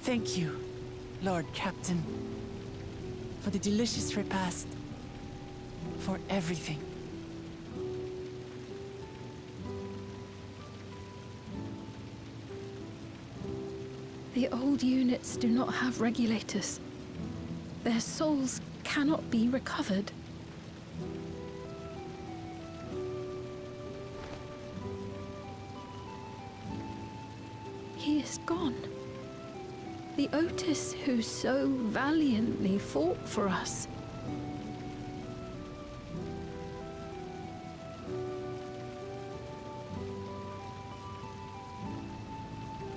Thank you, Lord Captain, for the delicious repast, for everything. The old units do not have regulators. Their souls cannot be recovered. He is gone. The Otis who so valiantly fought for us.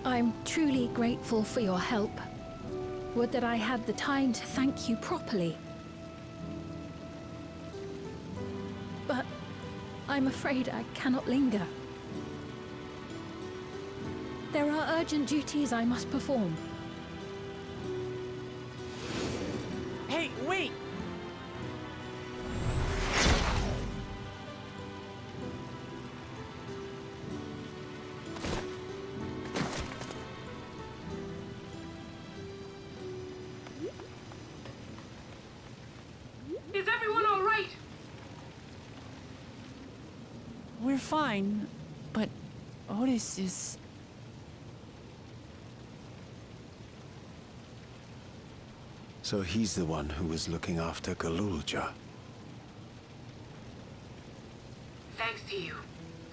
I'm truly grateful for your help. Would that I had the time to thank you properly. But I'm afraid I cannot linger. There are urgent duties I must perform. Hey, wait! Is everyone all right? We're fine, but Otis is... So he's the one who was looking after Galulja. Thanks to you,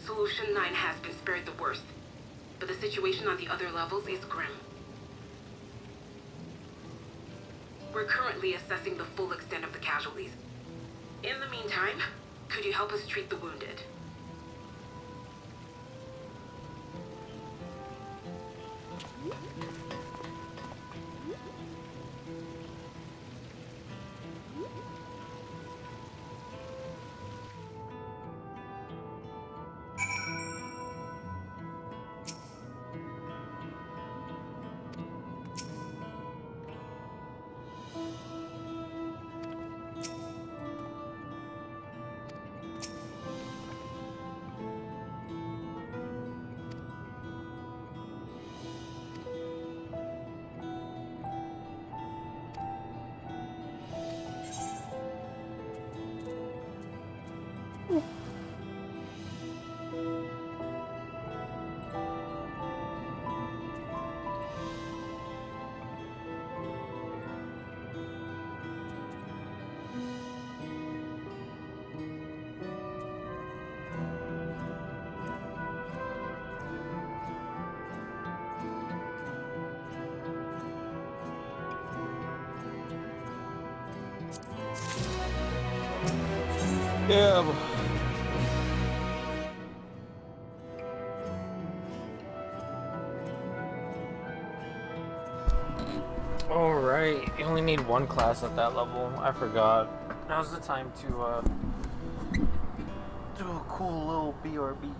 Solution 9 has been spared the worst. But the situation on the other levels is grim. We're currently assessing the full extent of the casualties. In the meantime, could you help us treat the wounded? Yeah. All right. You only need one class at that level. I forgot. Now's the time to do a cool little BRB.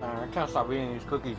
I can't stop eating these cookies.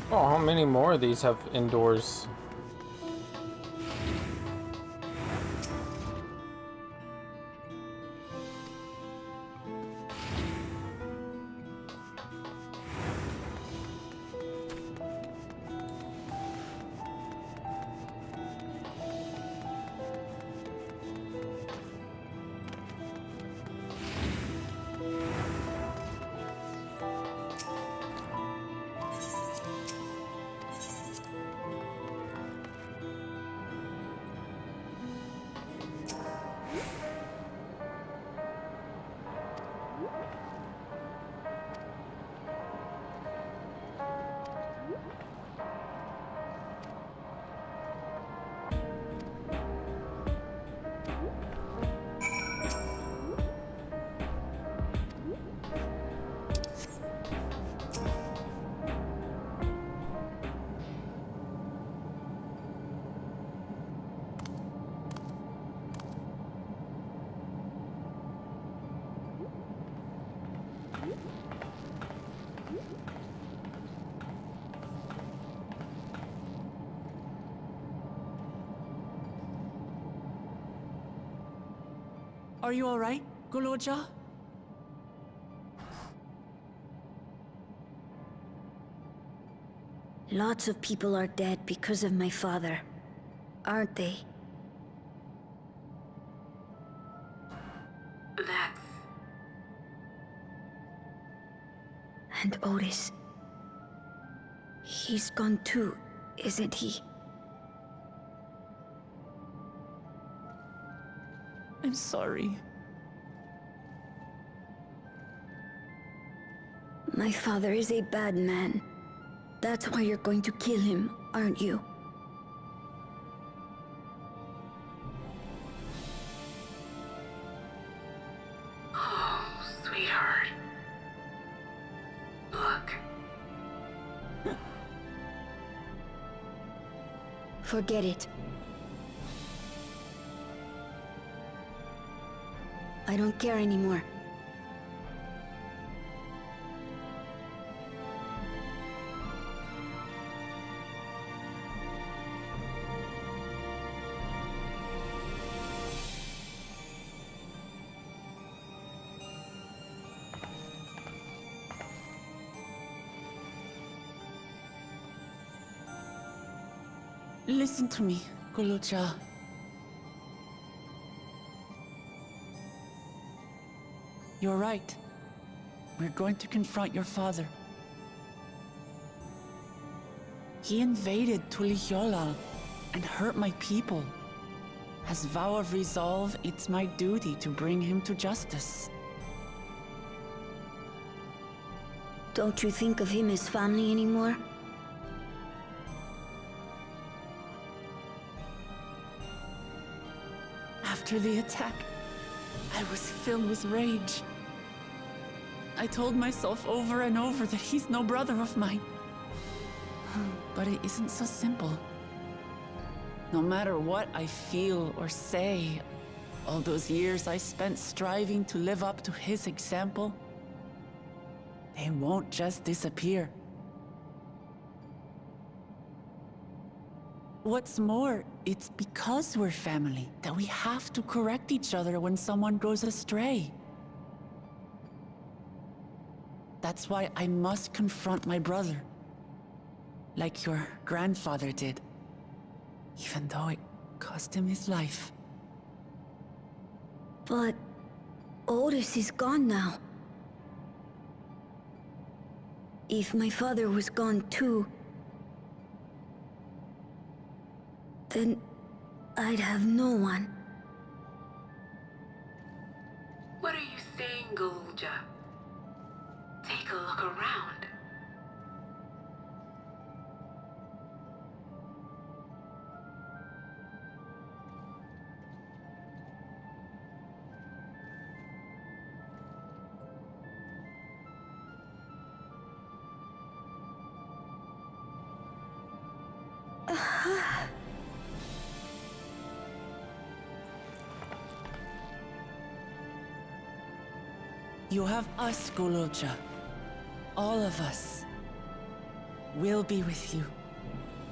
Oh, how many more of these have indoors? Are you all right, Goloja? Lots of people are dead because of my father, aren't they? That's... And Otis. He's gone too, isn't he? I'm sorry. My father is a bad man. That's why you're going to kill him, aren't you? Oh, sweetheart. Look. Forget it. I don't care anymore. Listen to me, Goloja. You're right. We're going to confront your father. He invaded Tulihyolal and hurt my people. As vow of resolve, it's my duty to bring him to justice. Don't you think of him as family anymore? After the attack, I was filled with rage. I told myself over and over that he's no brother of mine. But it isn't so simple. No matter what I feel or say, all those years I spent striving to live up to his example, they won't just disappear. What's more, it's because we're family that we have to correct each other when someone goes astray. That's why I must confront my brother, like your grandfather did, even though it cost him his life. But Otis is gone now. If my father was gone too, then I'd have no one. What are you saying, Golja? Take a look around. You have us, Goloja. All of us. will be with you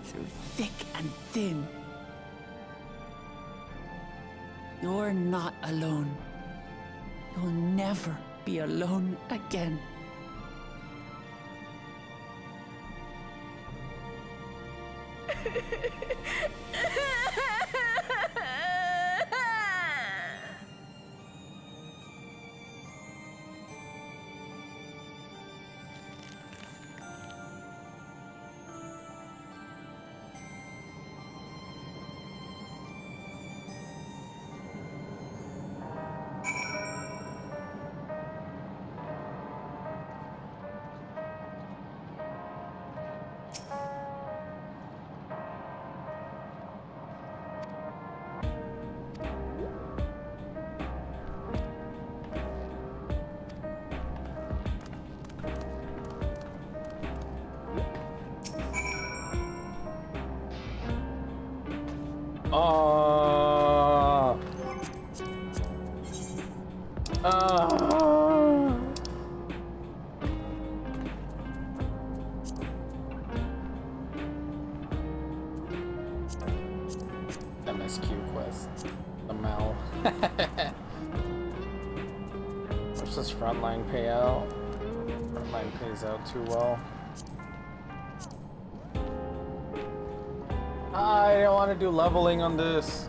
through thick and thin. You're not alone. You'll never be alone again. MSQ quest. The Mal. What's this frontline payout? Frontline pays out too well. I don't want to do leveling on this.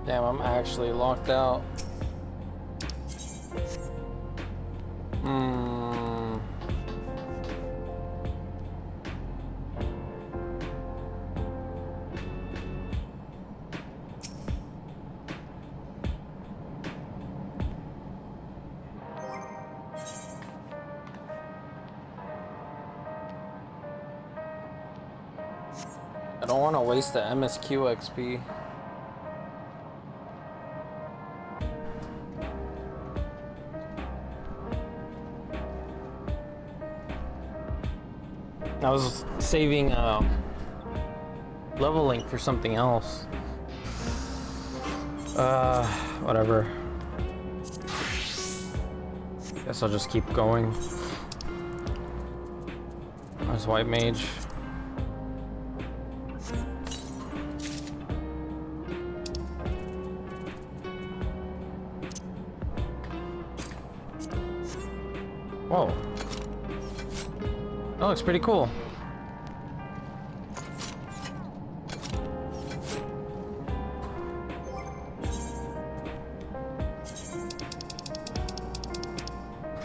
Damn, I'm actually locked out. I don't want to waste the MSQ XP. I was saving leveling for something else. Whatever. Guess I'll just keep going. There's White Mage. Whoa. That looks pretty cool.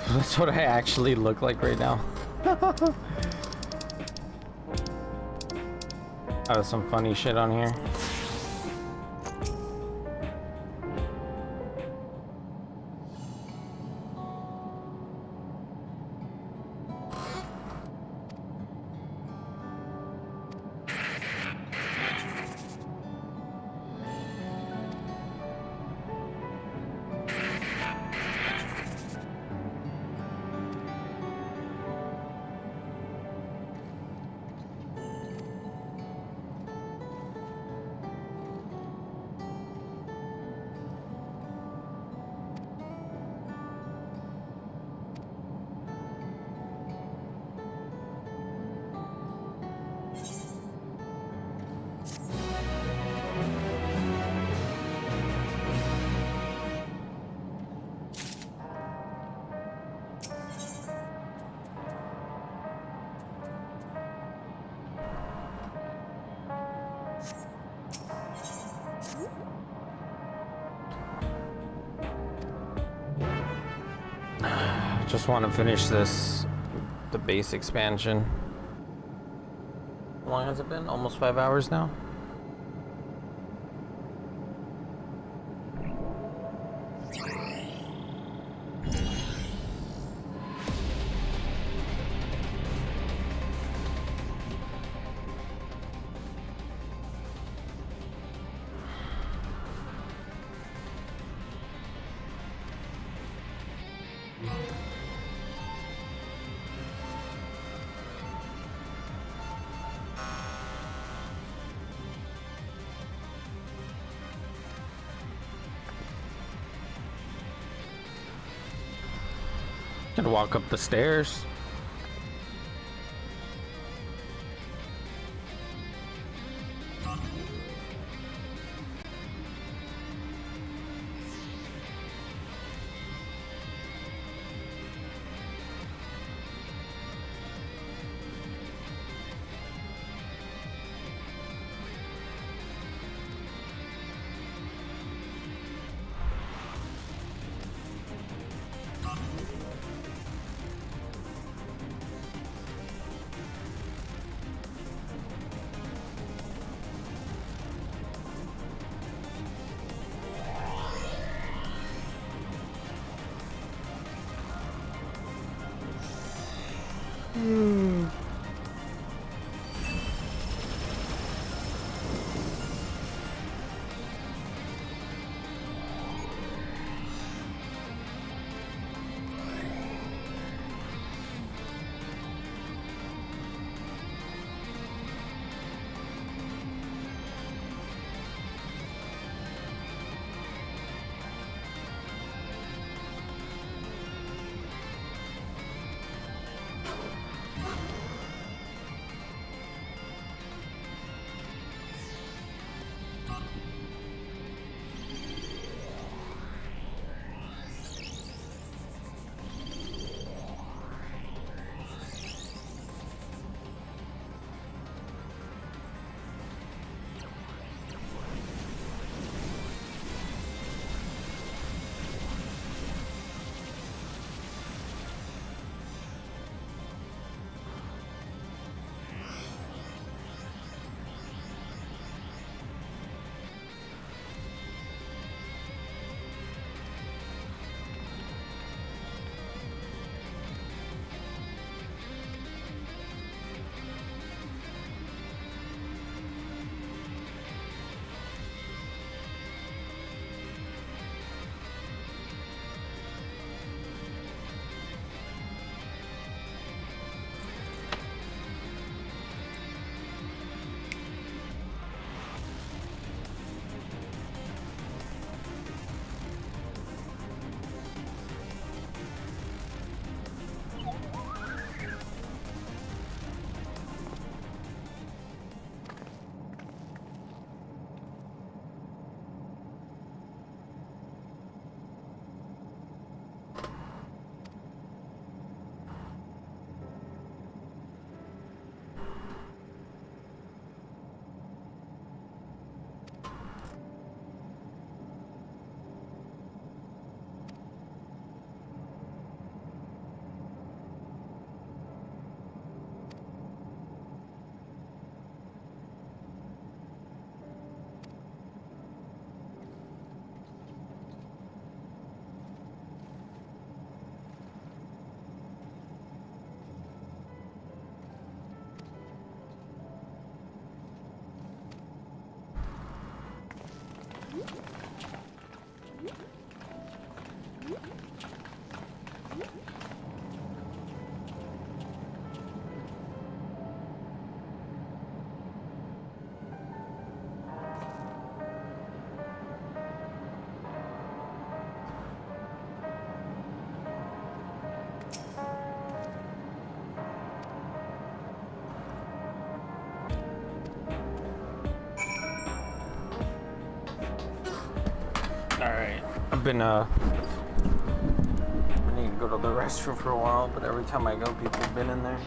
That's what I actually look like right now. There's some funny shit on here. Just want to finish the base expansion. How long has it been? Almost 5 hours now? could walk up the stairs. Alright, I've been I need to go to the restroom for a while, but every time I go, people have been in there.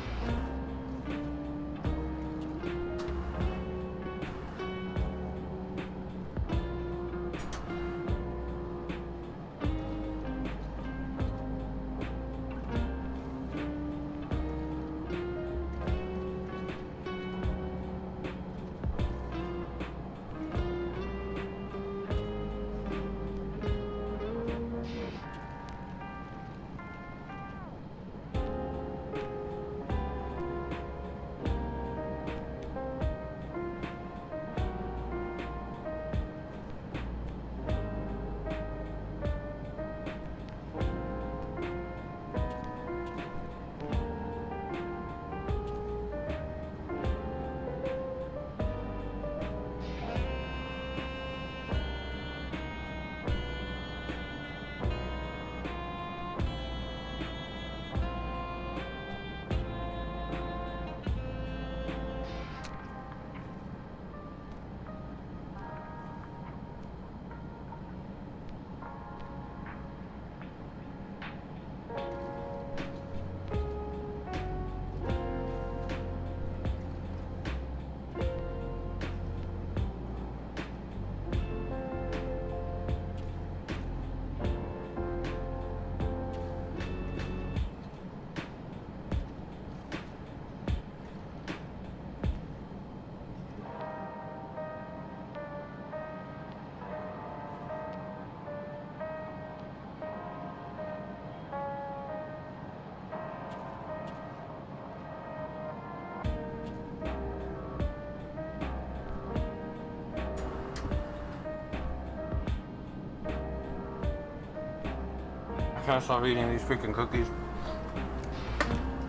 can't stop eating these freaking cookies.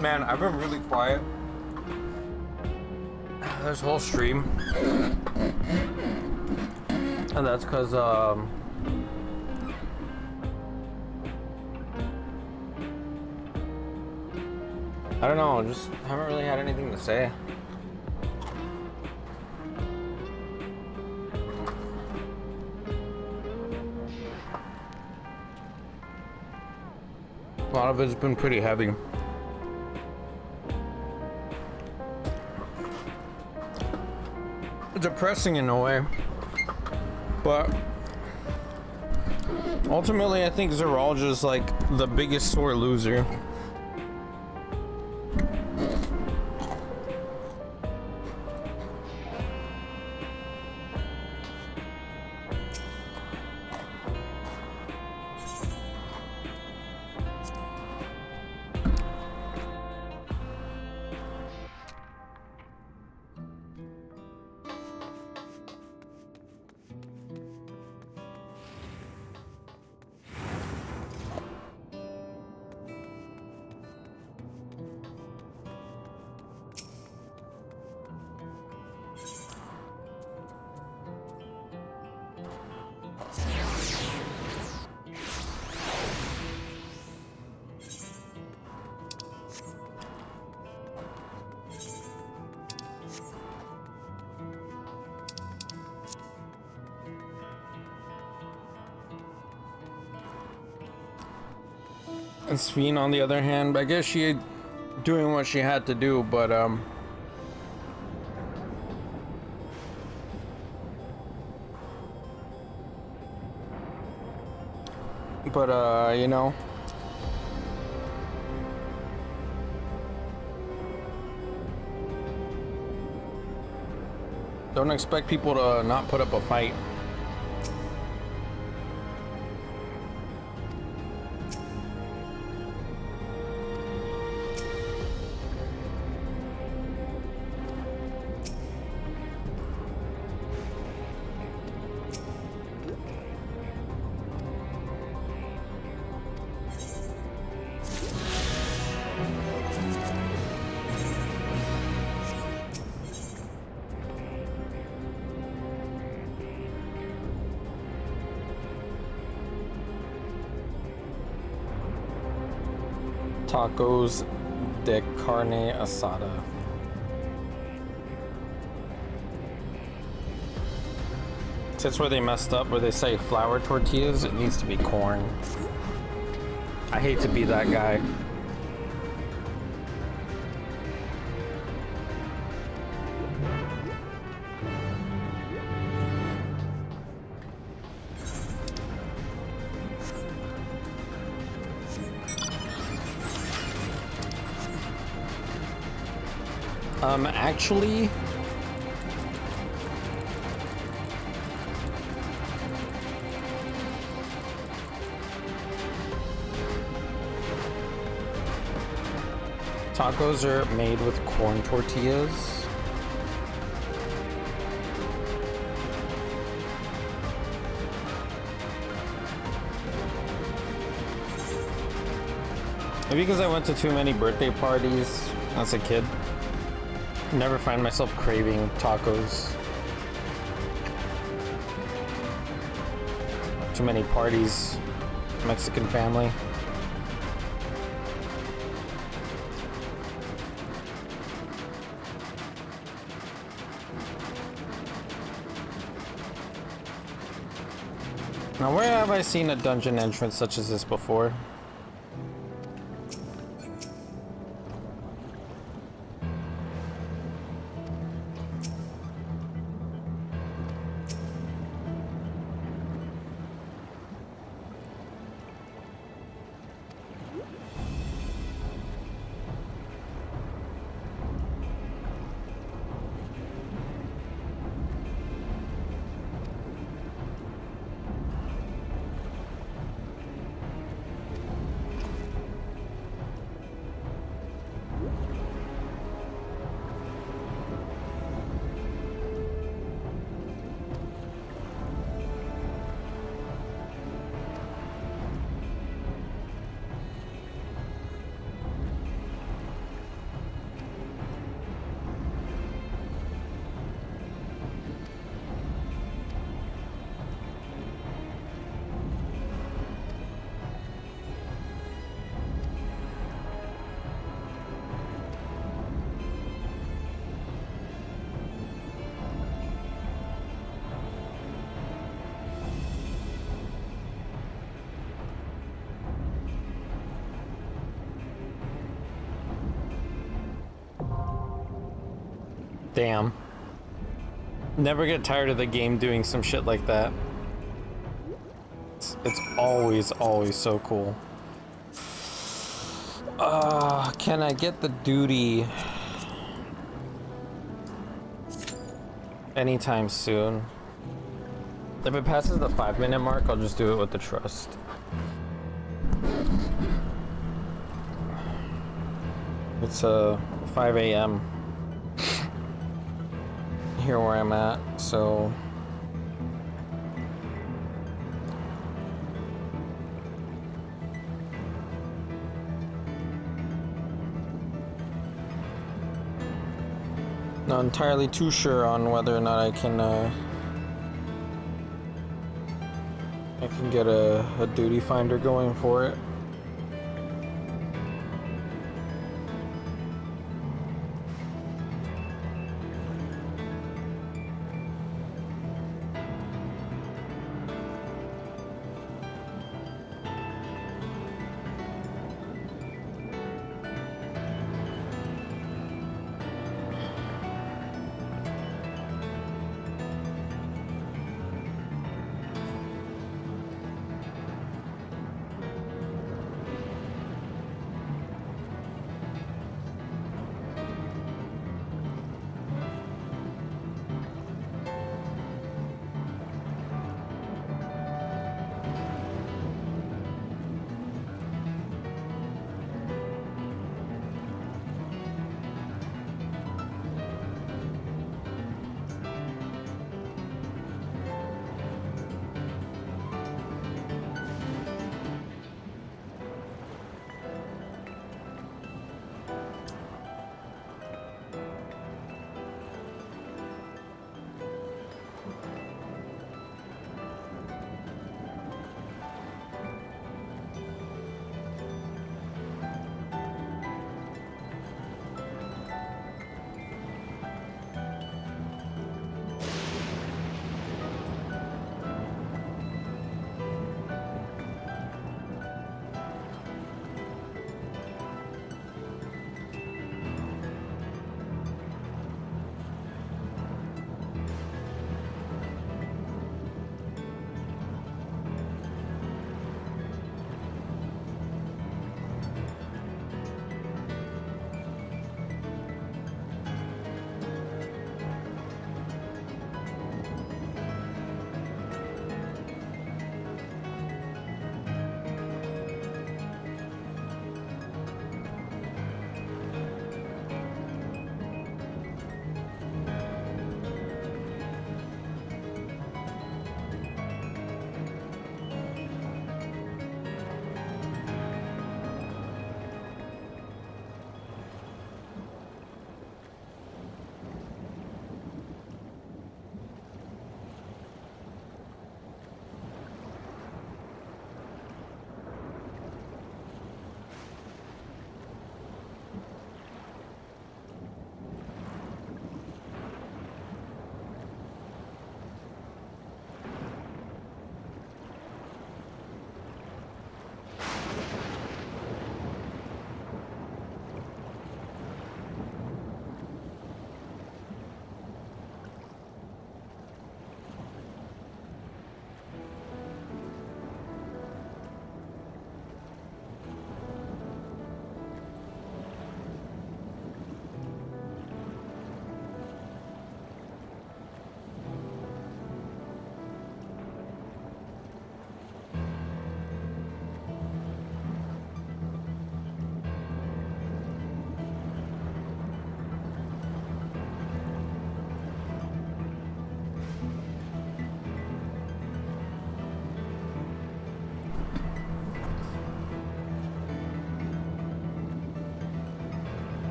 Man, I've been really quiet this whole stream. And that's because, I don't know, just haven't really had anything to say. A lot of it's been pretty heavy. Depressing in a way. But ultimately, I think Zeralja's like the biggest sore loser. And Sphene, on the other hand, I guess she doing what she had to do, but you know, don't expect people to not put up a fight. Tacos de carne asada. That's where they messed up, where they say flour tortillas, it needs to be corn. I hate to be that guy. Actually, tacos are made with corn tortillas. Maybe because I went to too many birthday parties as a kid. Never find myself craving tacos. Too many parties, Mexican family. Now, where have I seen a dungeon entrance such as this before? Damn. Never get tired of the game doing some shit like that. It's always so cool. Can I get the duty anytime soon? If it passes the 5-minute mark, I'll just do it with the trust. It's 5 a.m. here where I'm at, so not entirely too sure on whether or not I can get a duty finder going for it.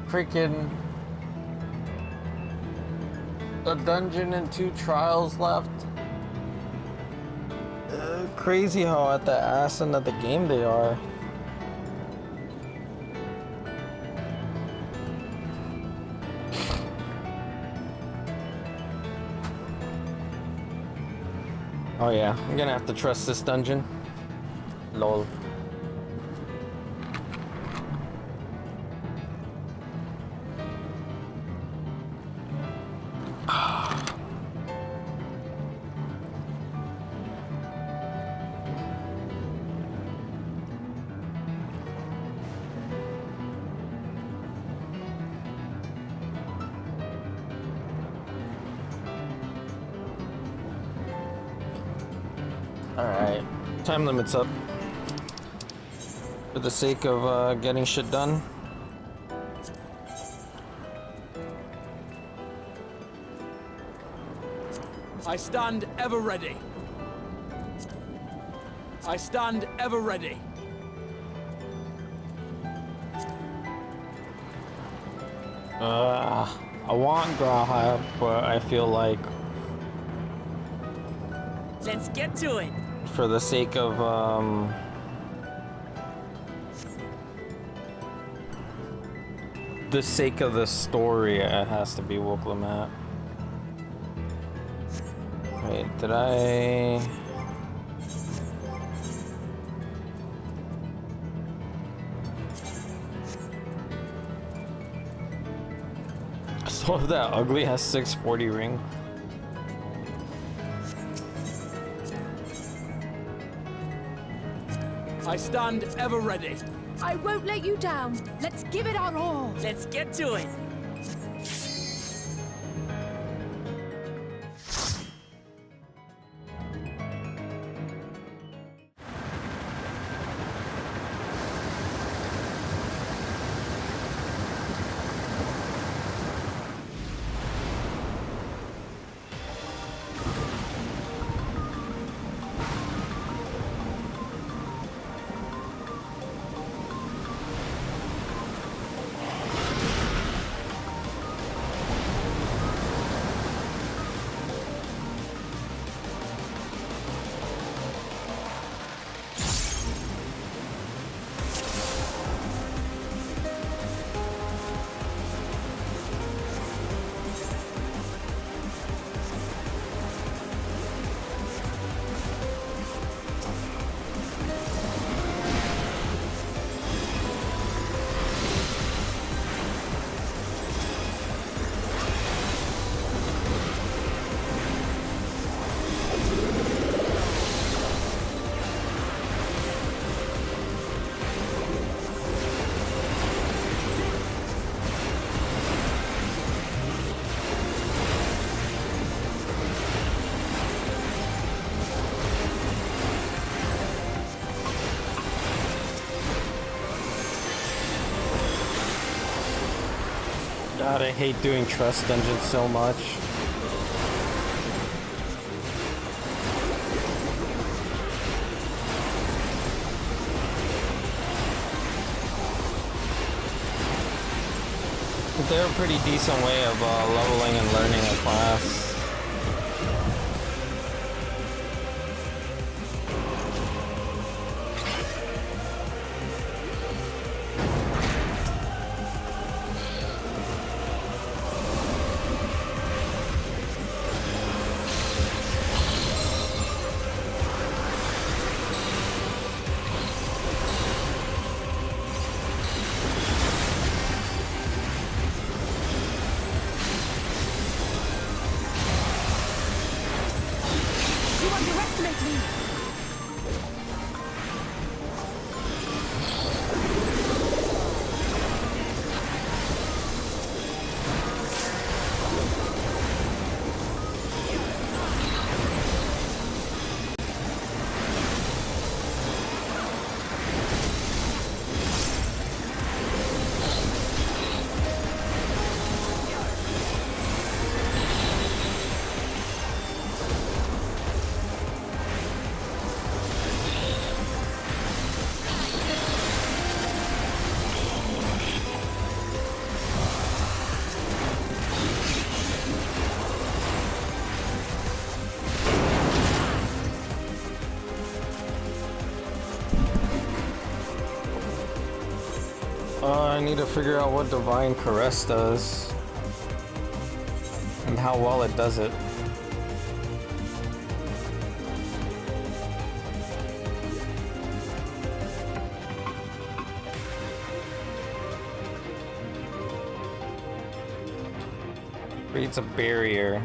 Freaking a dungeon and 2 trials left. Crazy how at the ass end of the game they are. Oh yeah, I'm gonna have to trust this dungeon. Lol. Alright, time limit's up. For the sake of getting shit done. I stand ever ready. I stand ever ready. I want Graha, but I feel like Let's get to it. for the sake of the story, it has to be Wooklamat. Wait, did I? So that ugly has 640 ring. I stand ever ready. I won't let you down. Let's give it our all. Let's get to it. God, I hate doing trust dungeons so much. They're a pretty decent way of leveling and learning a class. I need to figure out what Divine Caress does and how well it does it. Creates a barrier.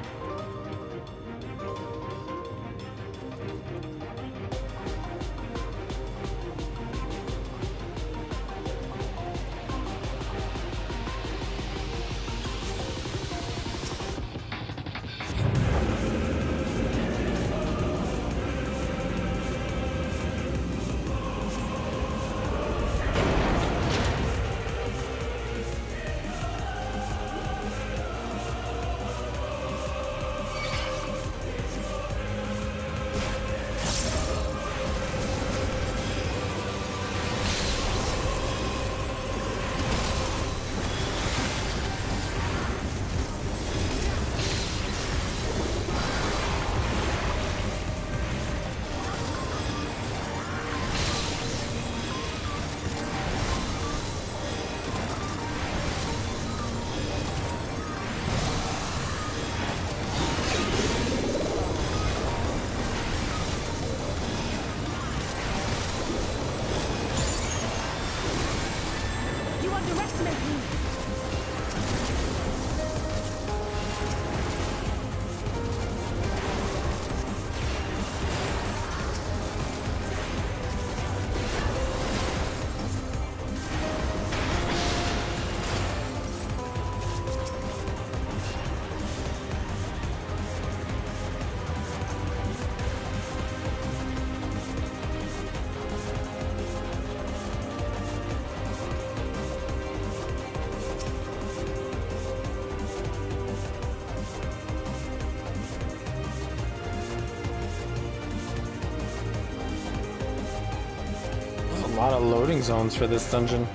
A lot of loading zones for this dungeon.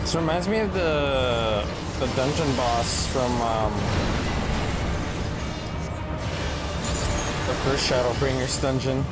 This reminds me of the dungeon boss from the first Shadowbringers dungeon.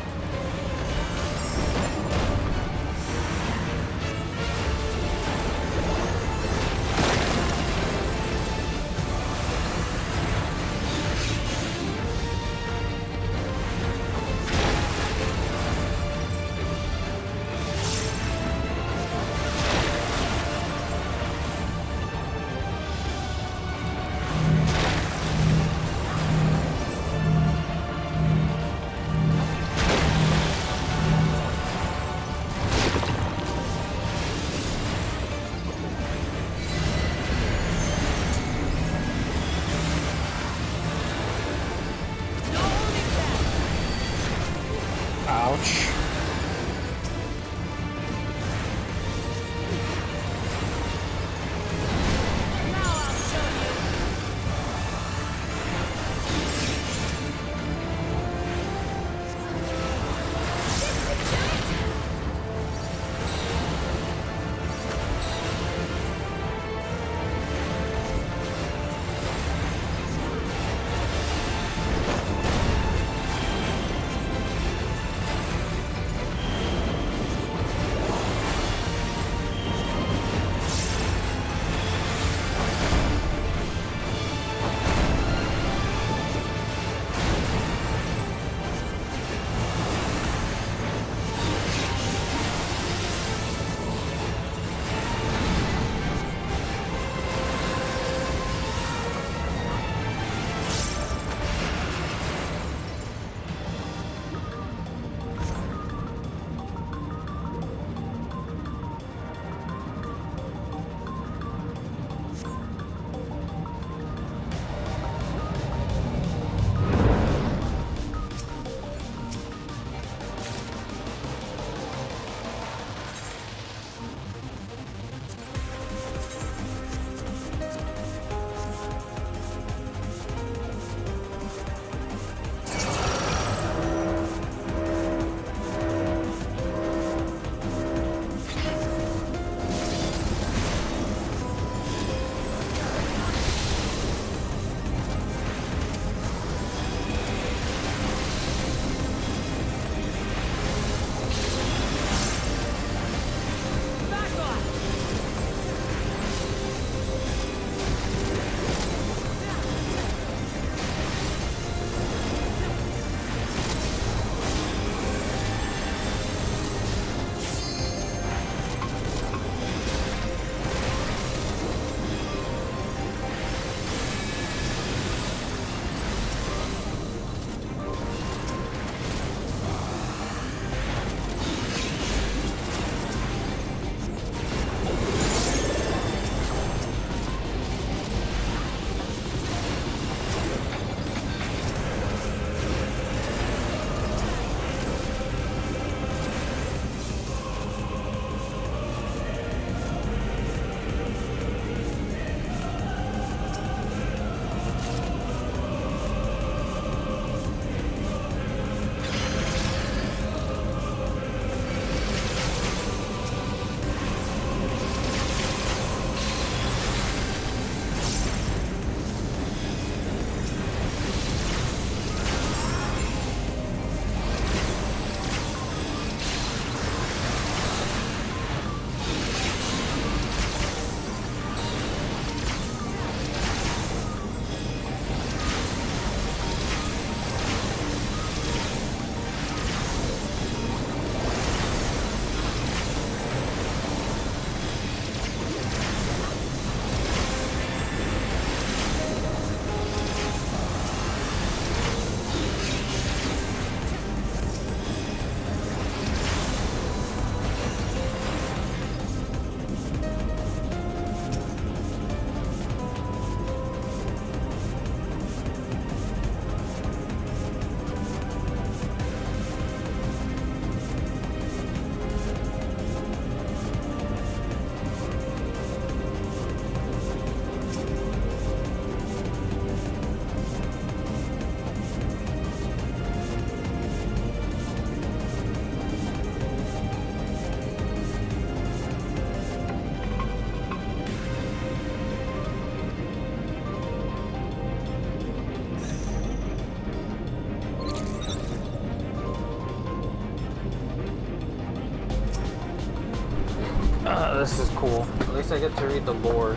this is cool. At least I get to read the lore.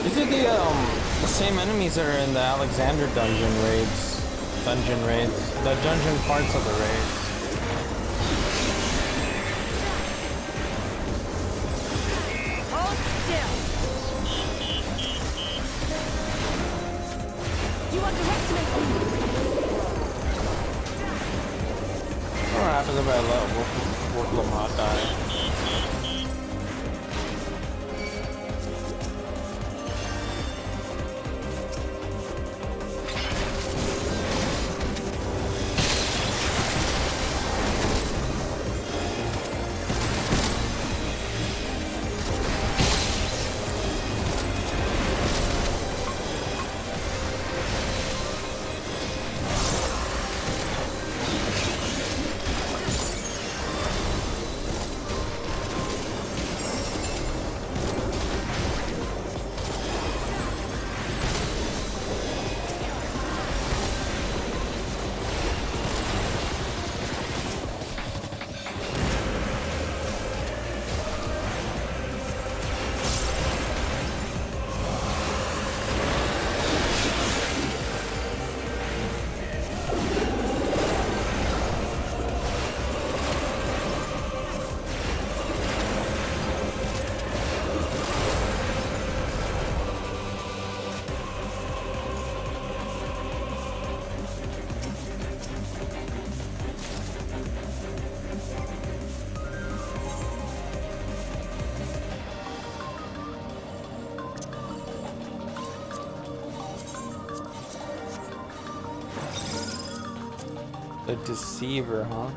These are the same enemies that are in the Alexander dungeon raids. The dungeon parts of the raids. Hold still. Do you underestimate me? What happens if I let Wolflamot die? The Deceiver, huh?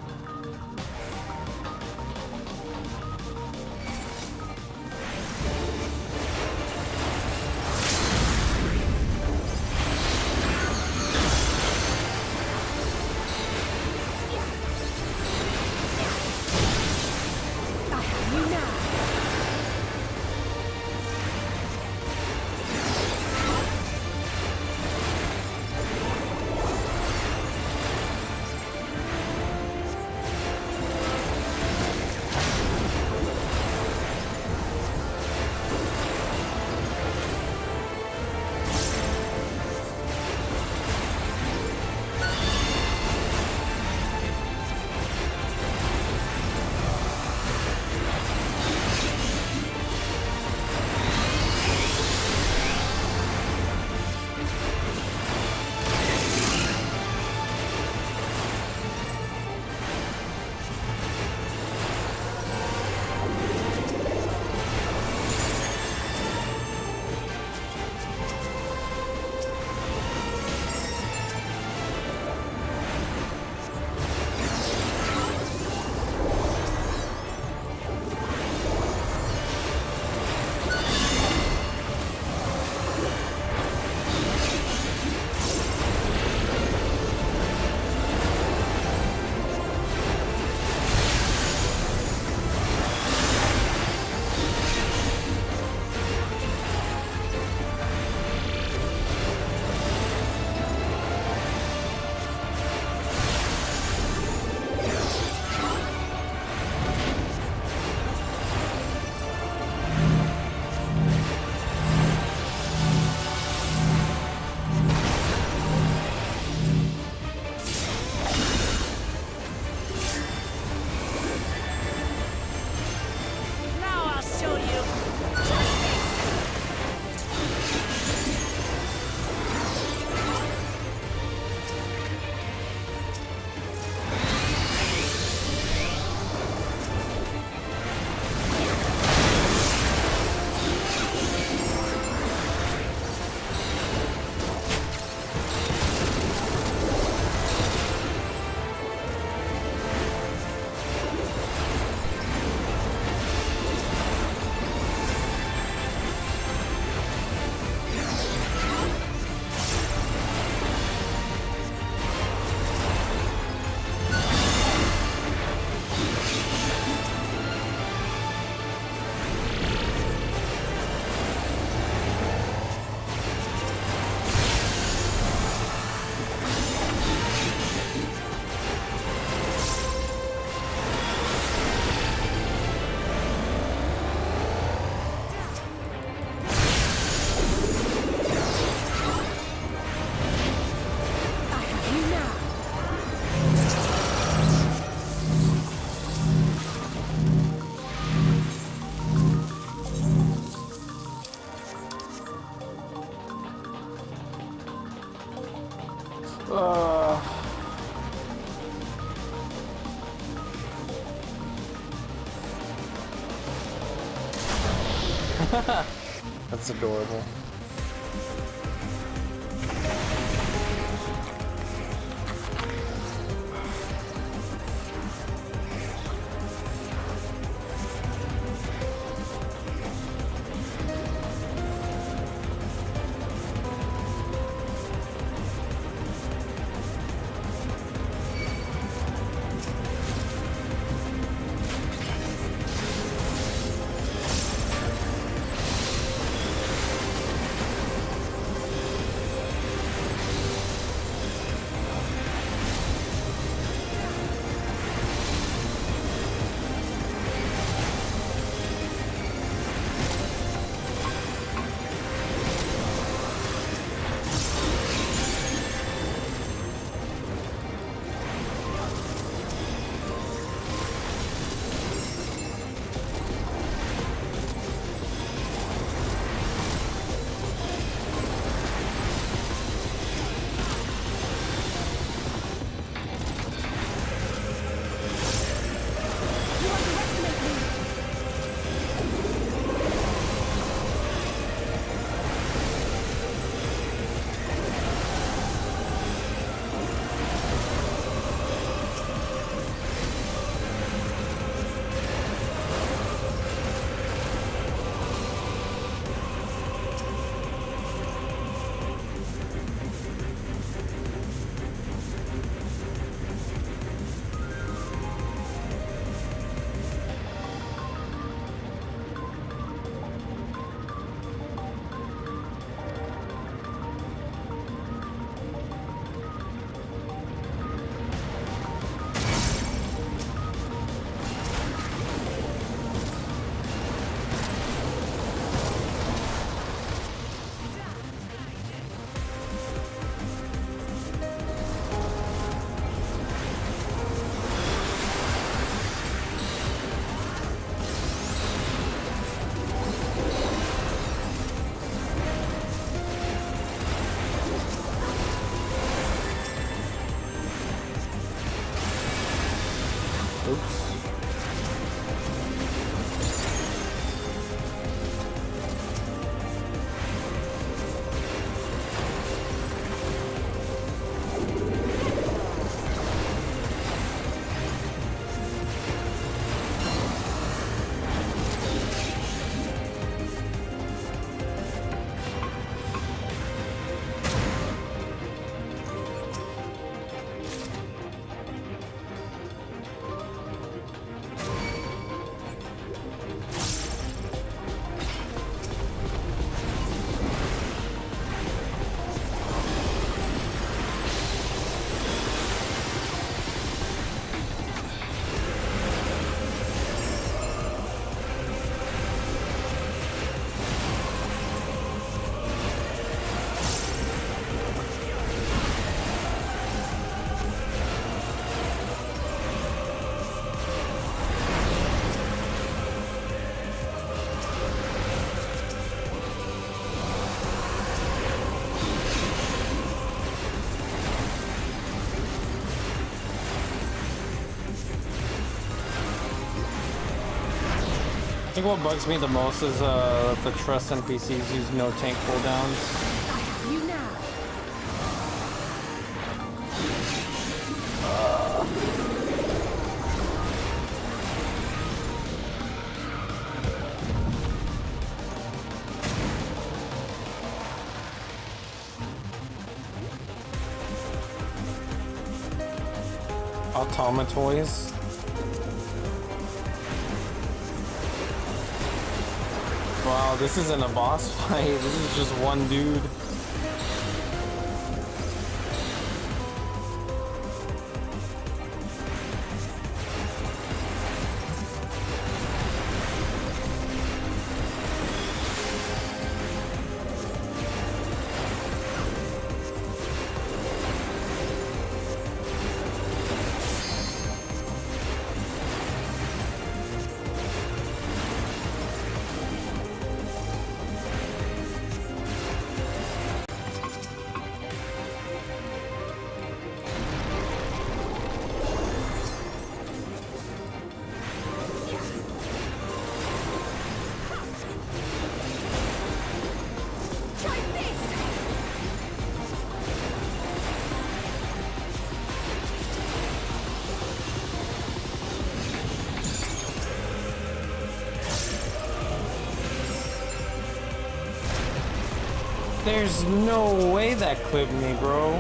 That's adorable. I think what bugs me the most is the trust NPCs use no tank cooldowns. You now. Automatoys. Wow, this isn't a boss fight, this is just one dude. There's no way that clipped me, bro.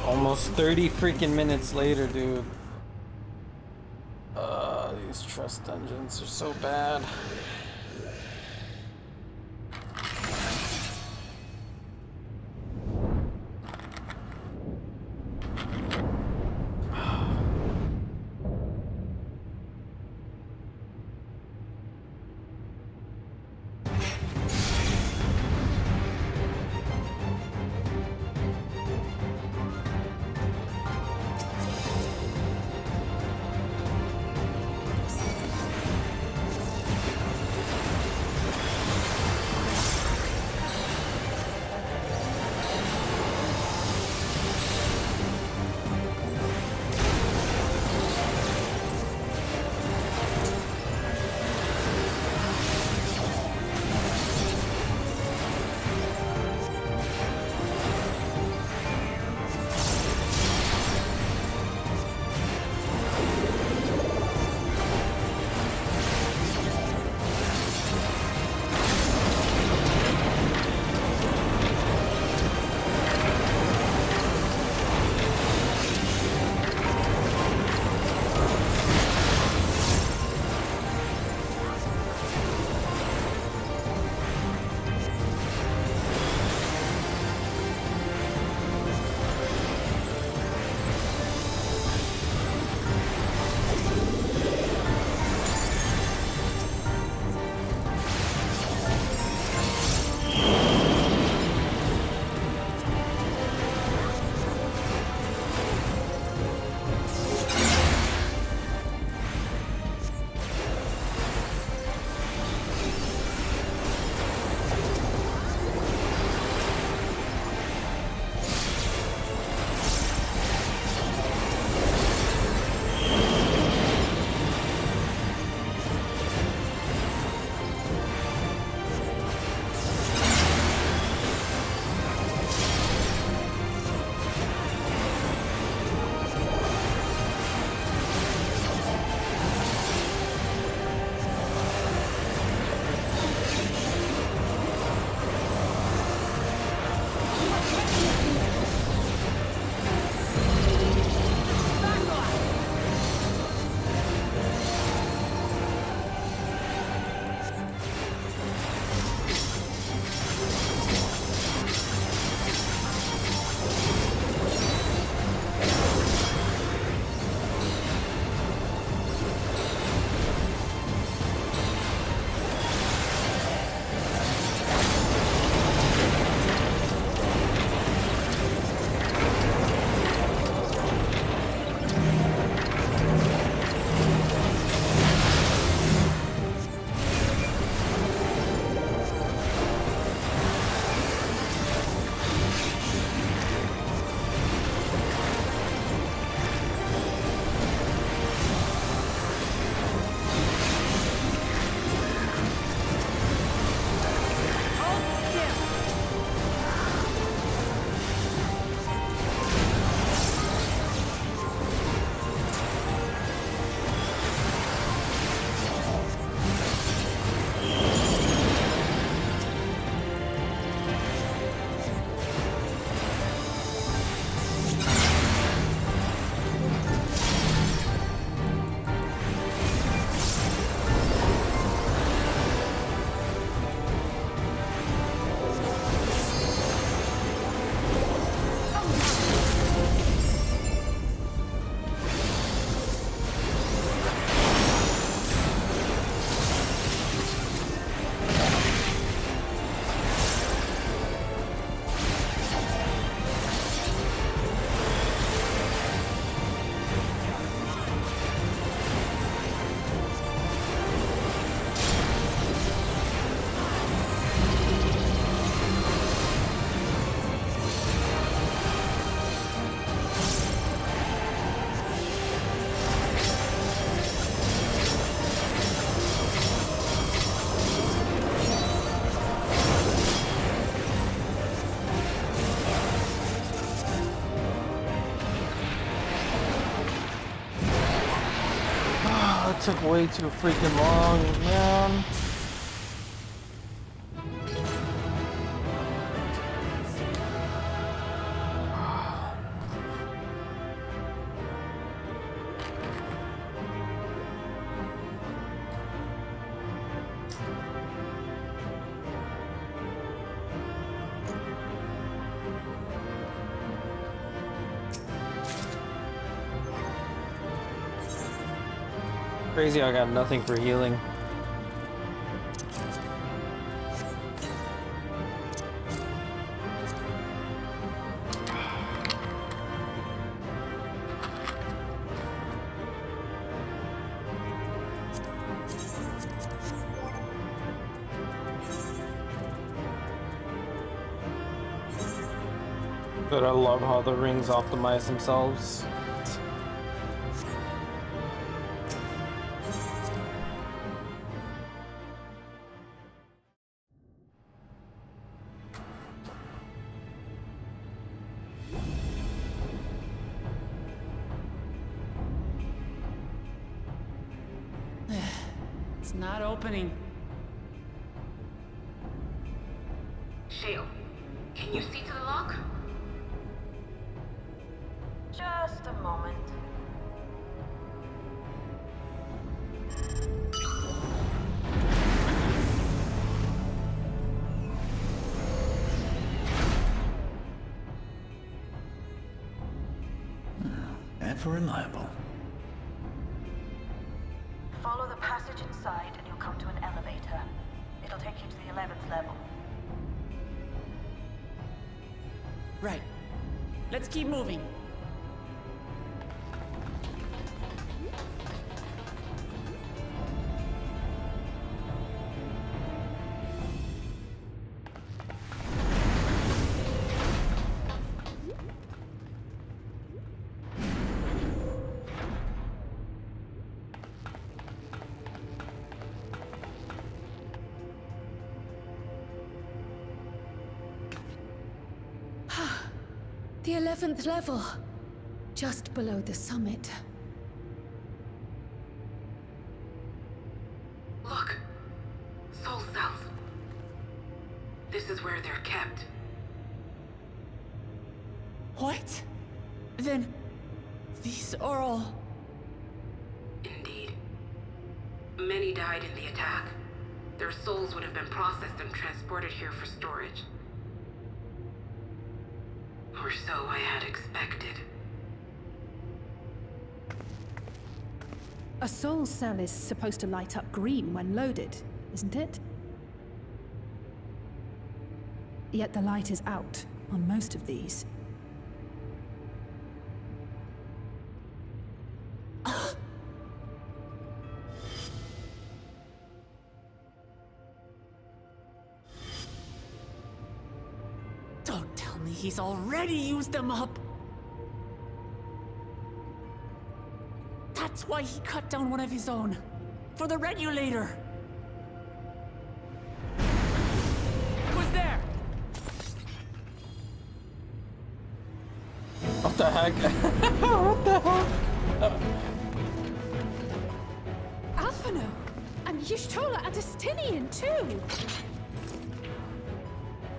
Almost 30 freaking minutes later, dude. These trust dungeons are so bad. took way too freaking long, man. Crazy, I got nothing for healing. But I love how the rings optimize themselves. It's not opening. Shale, can you see to the lock? Just a moment. Ever reliable. Follow the passage inside and you'll come to an elevator. It'll take you to the 11th level. Right. Let's keep moving. The 11th level. Just below the summit. Look! Soul cells. This is where they're kept. What? Then... these are all... Indeed. Many died in the attack. Their souls would have been processed and transported here for storage. Or so I had expected. A soul cell is supposed to light up green when loaded, isn't it? Yet the light is out on most of these. Don't tell me he's already used them up! That's why he cut down one of his own. For the regulator! Who's there? What the heck? What the heck? Alphino! And Y'shtola Adestinian too!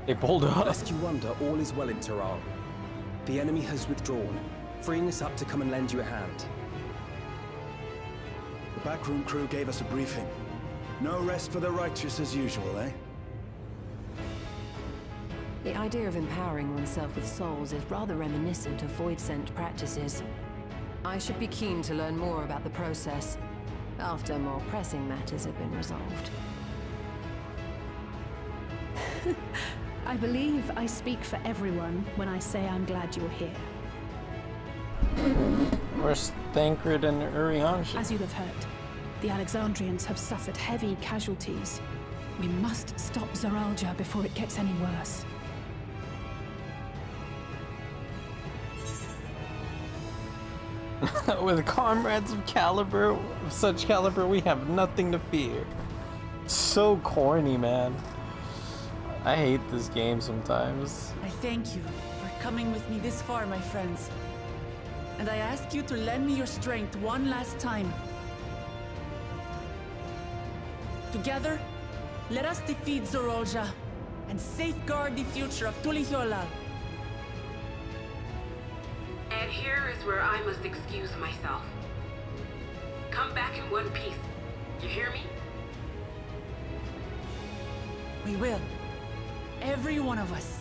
They pulled up. Lest you wonder, all is well in Tehran. The enemy has withdrawn, freeing us up to come and lend you a hand. The backroom crew gave us a briefing. No rest for the righteous as usual, eh? The idea of empowering oneself with souls is rather reminiscent of void-sent practices. I should be keen to learn more about the process, after more pressing matters have been resolved. I believe I speak for everyone when I say I'm glad you're here. Where's Thancred and Urianger? As you have heard, the Alexandrians have suffered heavy casualties. We must stop Zoralja before it gets any worse. With comrades of such caliber, we have nothing to fear. So corny, man. I hate this game sometimes. I thank you for coming with me this far, my friends. And I ask you to lend me your strength one last time. Together, let us defeat Zorolja and safeguard the future of Tuliyollal. And here is where I must excuse myself. Come back in one piece. You hear me? We will. Every one of us.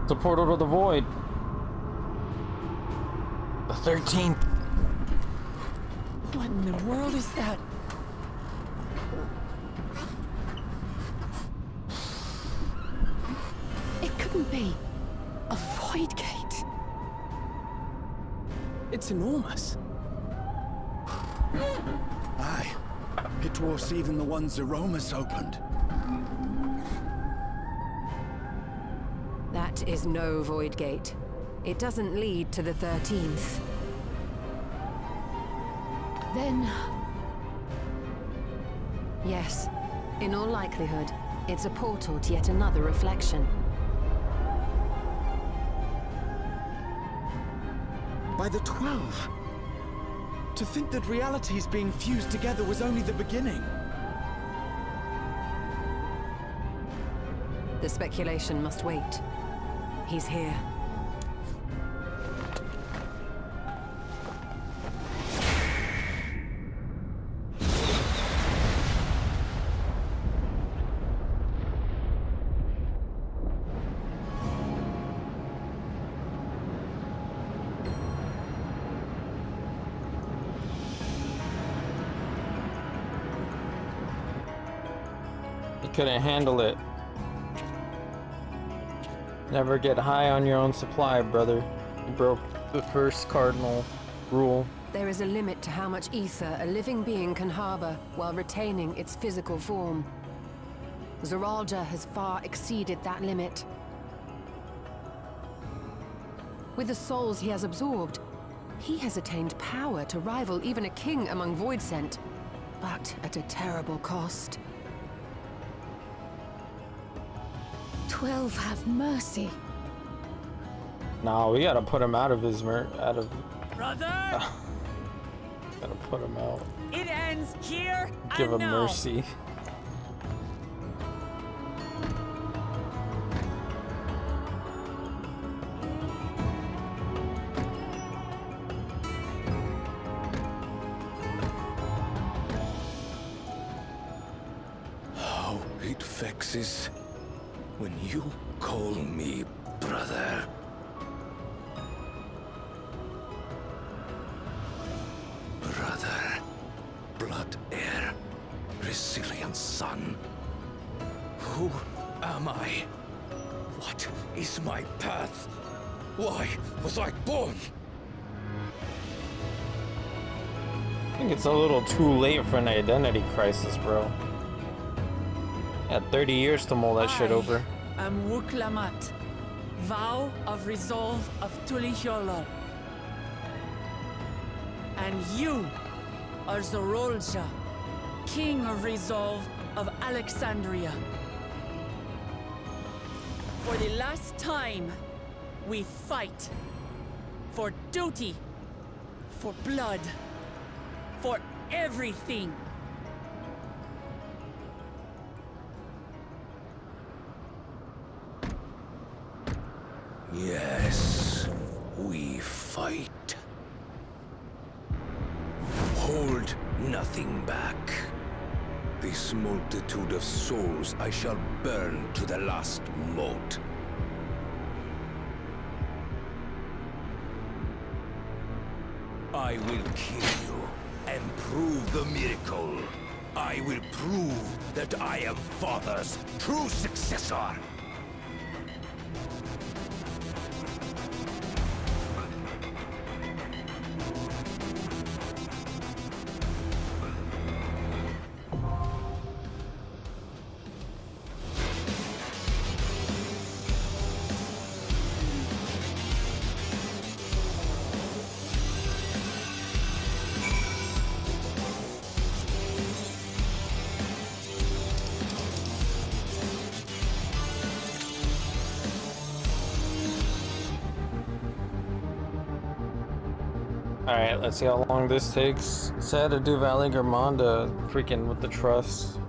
The portal to the void. The 13th. What in the world is that? It couldn't be a void gate. It's enormous. Aye. It dwarfs even the one Zeromus opened. That is no void gate. It doesn't lead to the 13th. Then... Yes. In all likelihood, it's a portal to yet another reflection. By the 12. To think that realities being fused together was only the beginning. The speculation must wait. He's here. You couldn't handle it. Never get high on your own supply, brother. You broke the first cardinal rule. There is a limit to how much ether a living being can harbor while retaining its physical form. Zoralja has far exceeded that limit. With the souls he has absorbed, he has attained power to rival even a king among Voidsent, but at a terrible cost. 12 have mercy. Nah, we gotta put him out of his Brother! gotta put him out. It ends here. Give and him now. mercy. How it vexes when you call me brother. Brother, blood heir, resilient son. Who am I? What is my path? Why was I born? I think it's a little too late for an identity crisis, bro. Had 30 years to mull that shit over. I'm Wuklamat, vow of resolve of Tuliyollal. And you are Zorolja, king of resolve of Alexandria. For the last time, we fight. For duty. For blood. For everything. Yes, we fight. Hold nothing back. This multitude of souls I shall burn to the last mote. I will kill you and prove the miracle. I will prove that I am Father's true successor. Alright, let's see how long this takes. Sad to do Valley Germanda freaking with the trust.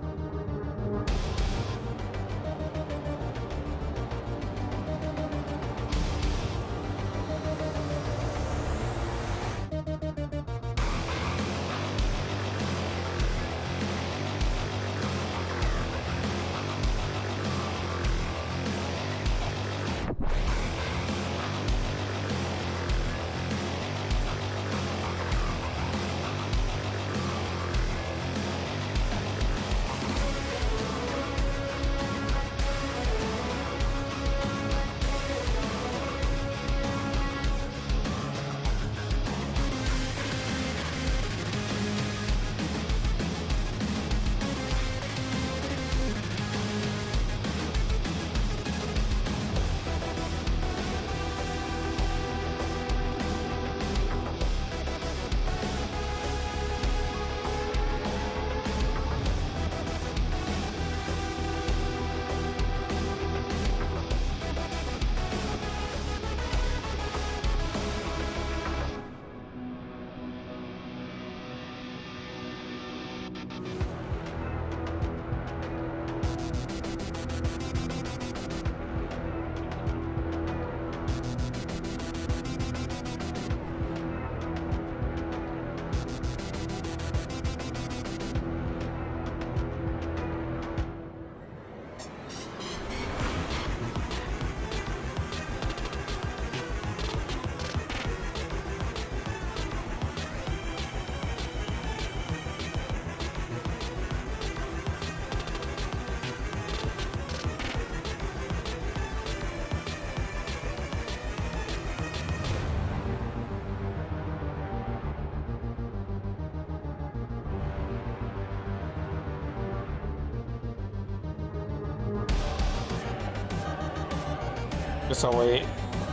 Guess I'll wait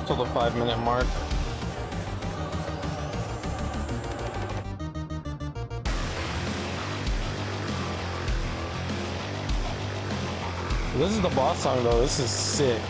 till the 5-minute mark. This is the boss song though, this is sick.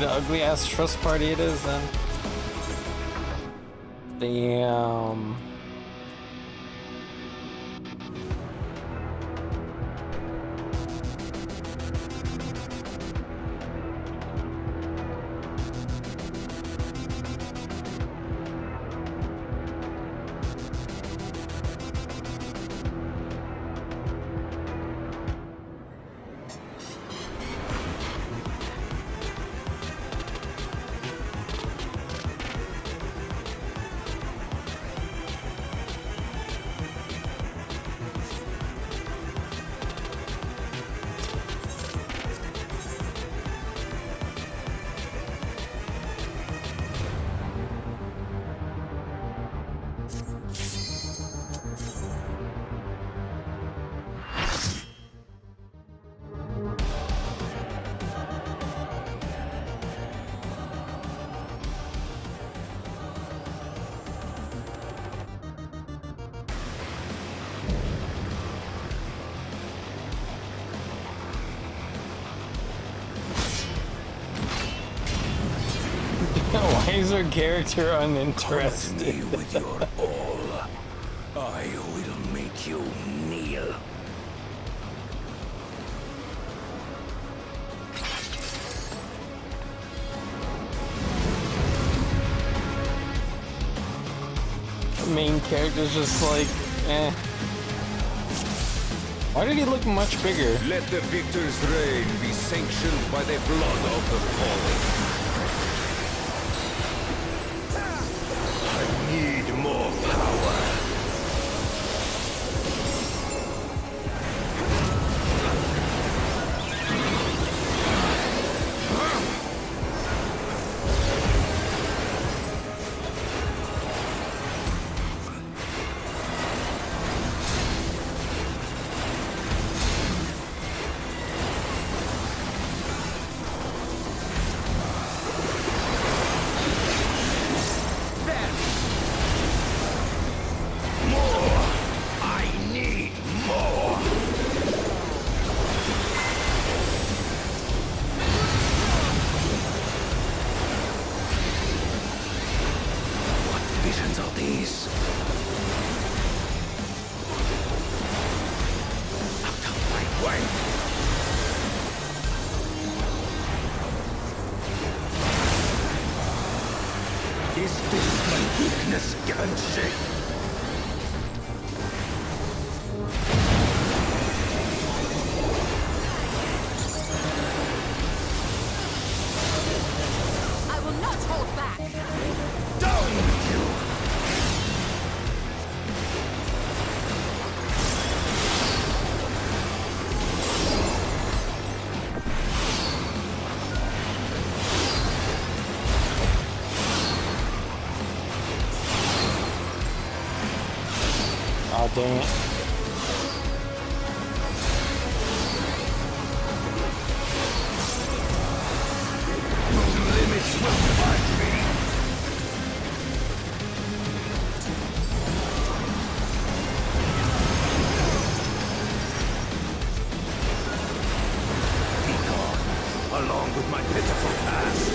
an ugly ass trust party it is then. Damn. Why is her character uninterested? Me with your all. I will make you kneel. The main character's just like, eh. Why did he look much bigger? Let the victor's reign be sanctioned by the blood of the fallen. I need more power. Is this my weakness given shape? I will not hold back. Down with you! Oh, dang it. Limits will find me. Be gone, along with my pitiful past.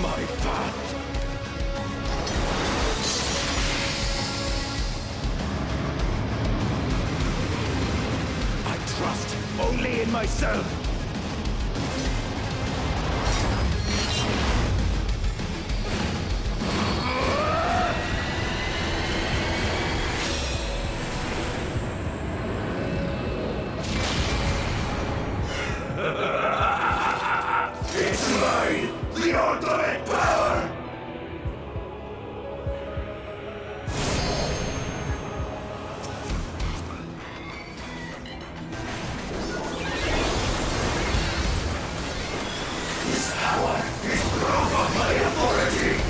my path. I trust only in myself. It's mine! The ultimate power! This power is proof of my authority!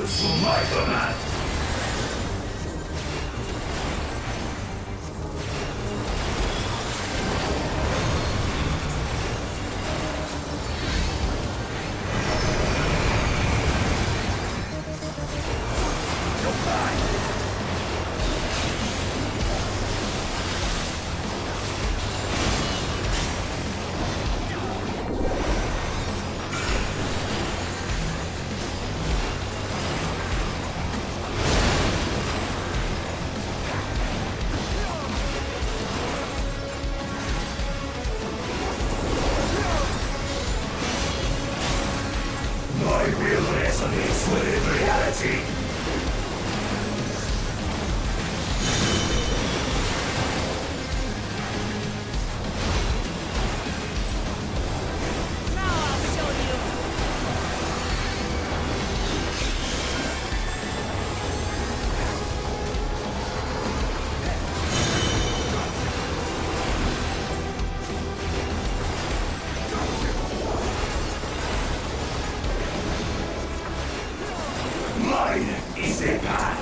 To my command! My will resonates with reality. Mine is the path.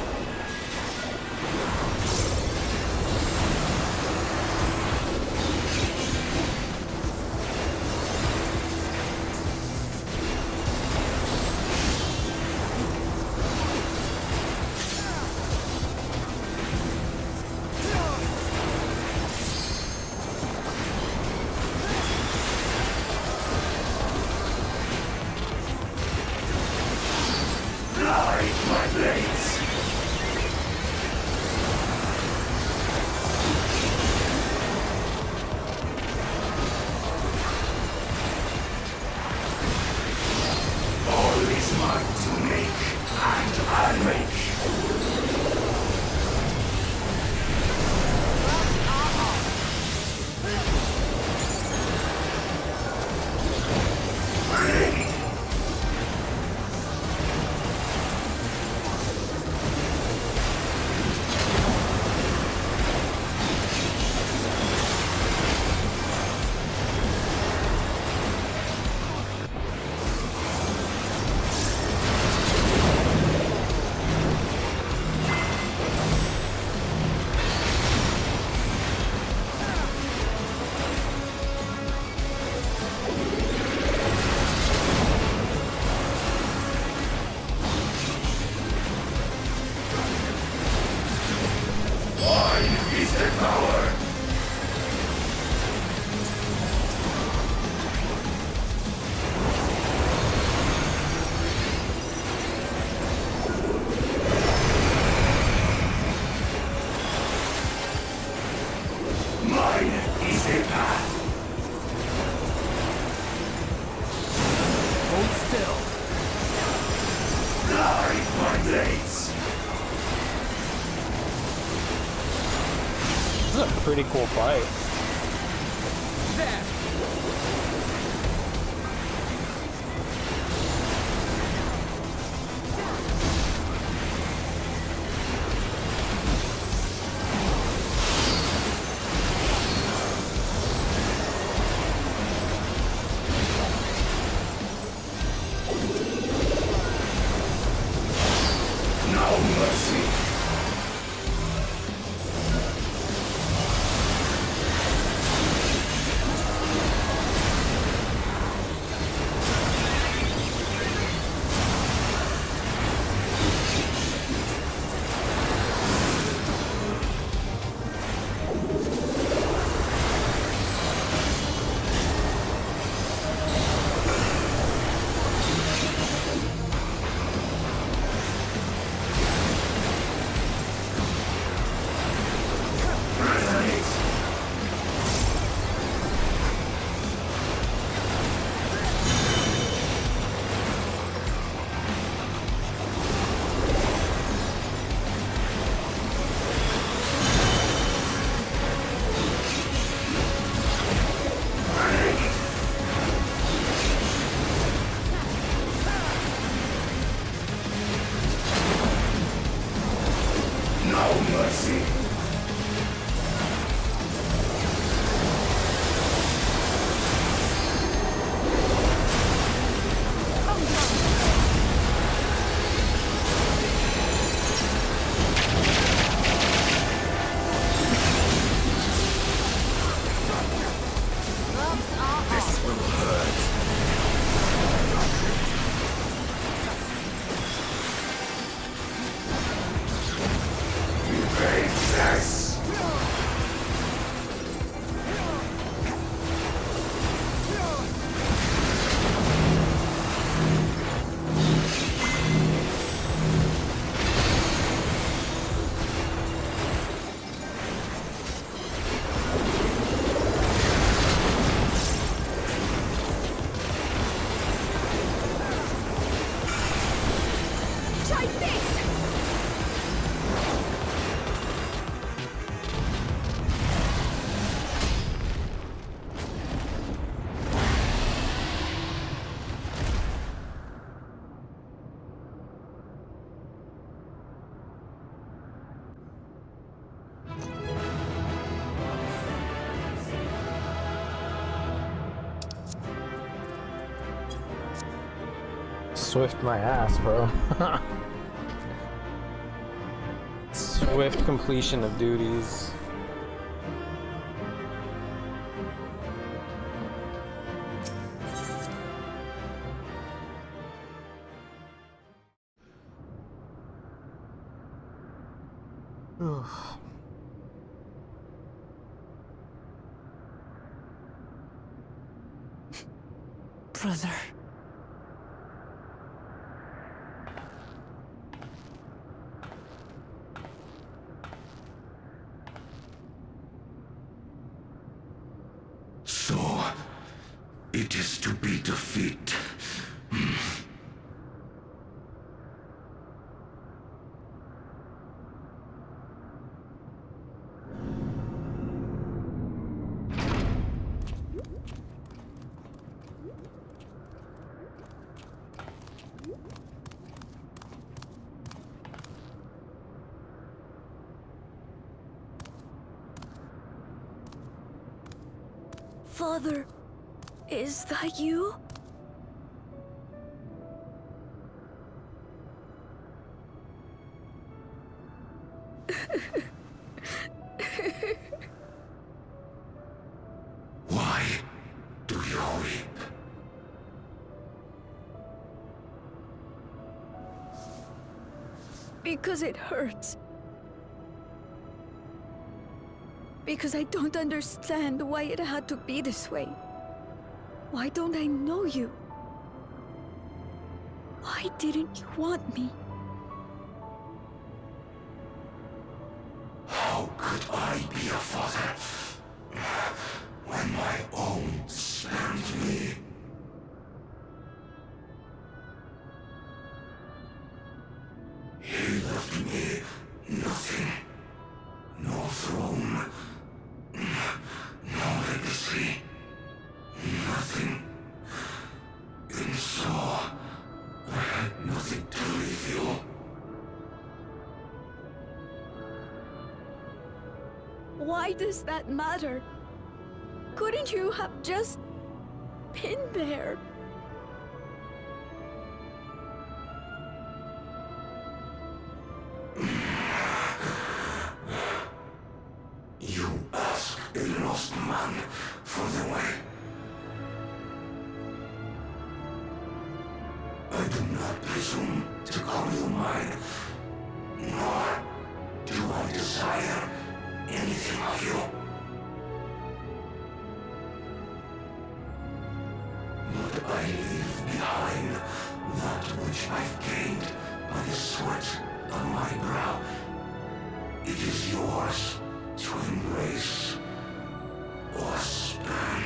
Light my blades! All is mine to make and unmake. Ready. Mine is the power! Mine is the path! Hold still. Light my blades! This is a pretty cool fight. There. Swift my ass, bro. Swift completion of duties. Brother. So, it is to be defeat. Father, is that you? Why do you weep? Because it hurts. Because I don't understand why it had to be this way. Why don't I know you? Why didn't you want me? How could I be a father when my own spurned me? He left me nothing. No throne. No legacy. Nothing. And so, I had nothing to leave you. Why does that matter? Couldn't you have just been there? done for the way. I do not presume to call you mine, nor do I desire anything of you. But I leave behind that which I've gained by the sweat on my brow. It is yours to embrace or spurn.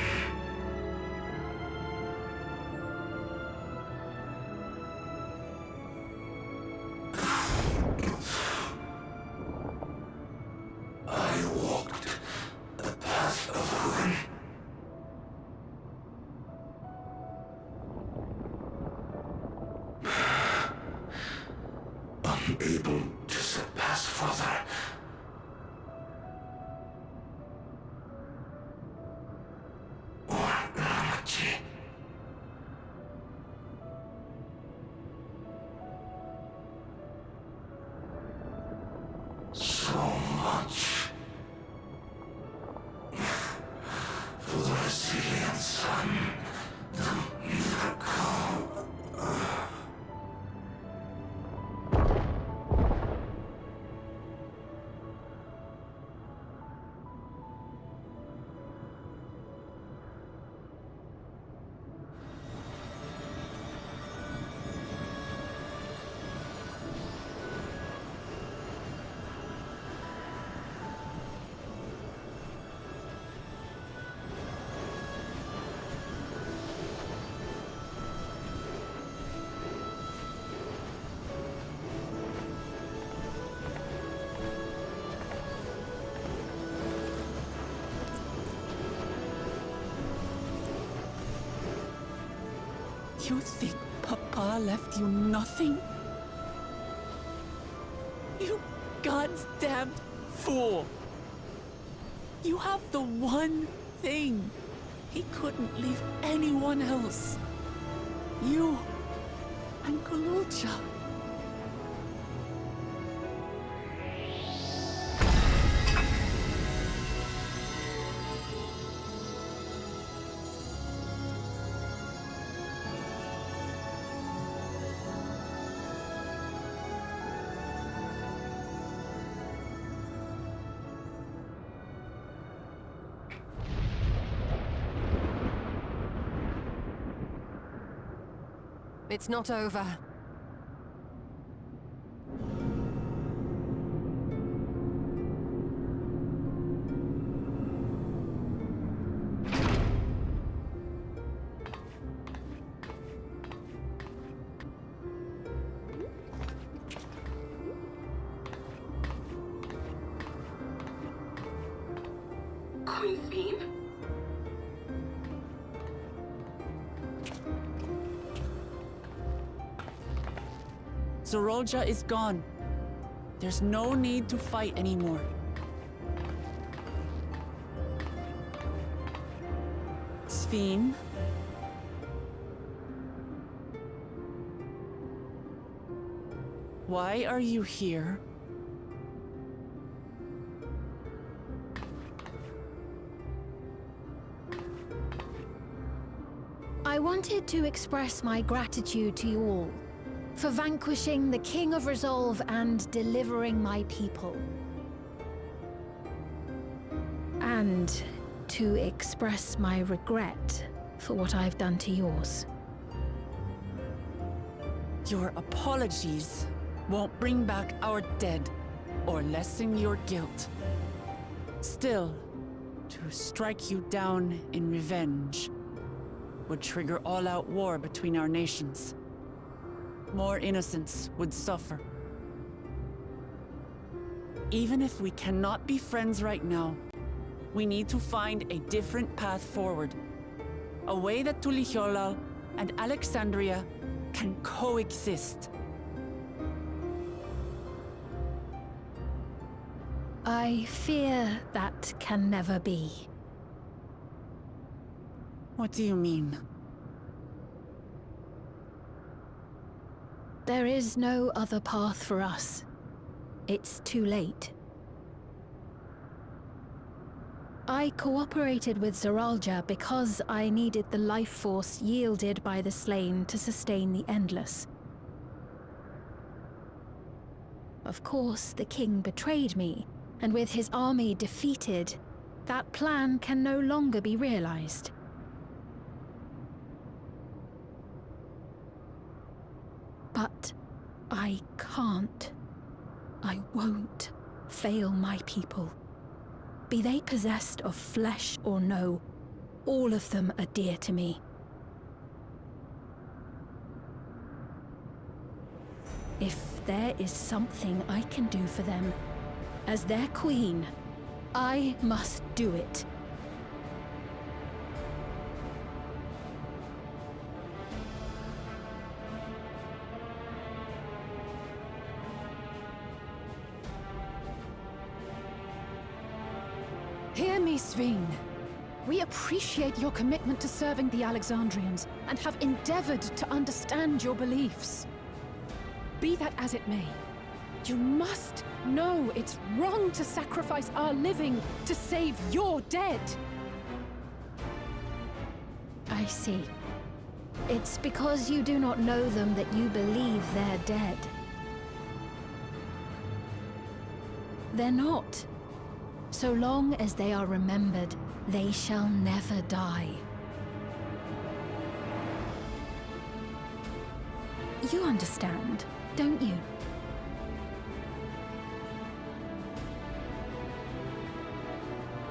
I walked the path of ruin. Unable to surpass further. Or Ramachi. So much for the resilient sun, the miracle. You think Papa left you nothing? You goddamn fool! You have the one thing he couldn't leave anyone else. You and Kululcha. It's not over. Queen's Beam? Zorolja is gone. There's no need to fight anymore. Sphene? Why are you here? I wanted to express my gratitude to you all for vanquishing the King of Resolve and delivering my people. And to express my regret for what I've done to yours. Your apologies won't bring back our dead or lessen your guilt. Still, to strike you down in revenge would trigger all-out war between our nations. More innocents would suffer. Even if we cannot be friends right now, we need to find a different path forward. A way that Tuliholal and Alexandria can coexist. I fear that can never be. What do you mean? There is no other path for us. It's too late. I cooperated with Zeralja because I needed the life force yielded by the slain to sustain the Endless. Of course, the king betrayed me, and with his army defeated, that plan can no longer be realized. But I can't. I won't fail my people. Be they possessed of flesh or no, all of them are dear to me. If there is something I can do for them, as their queen, I must do it. Hear me, Sveen. We appreciate your commitment to serving the Alexandrians and have endeavored to understand your beliefs. Be that as it may, you must know it's wrong to sacrifice our living to save your dead. I see. It's because you do not know them that you believe they're dead. They're not. So long as they are remembered, they shall never die. You understand, don't you?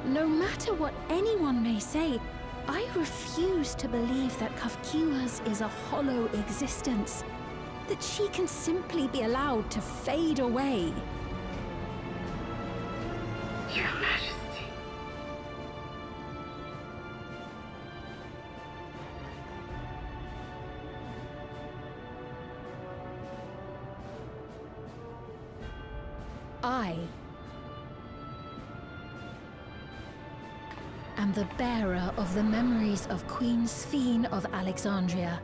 No matter what anyone may say, I refuse to believe that Kafkiwas is a hollow existence, that she can simply be allowed to fade away. Your Majesty. I am the bearer of the memories of Queen Sveen of Alexandria,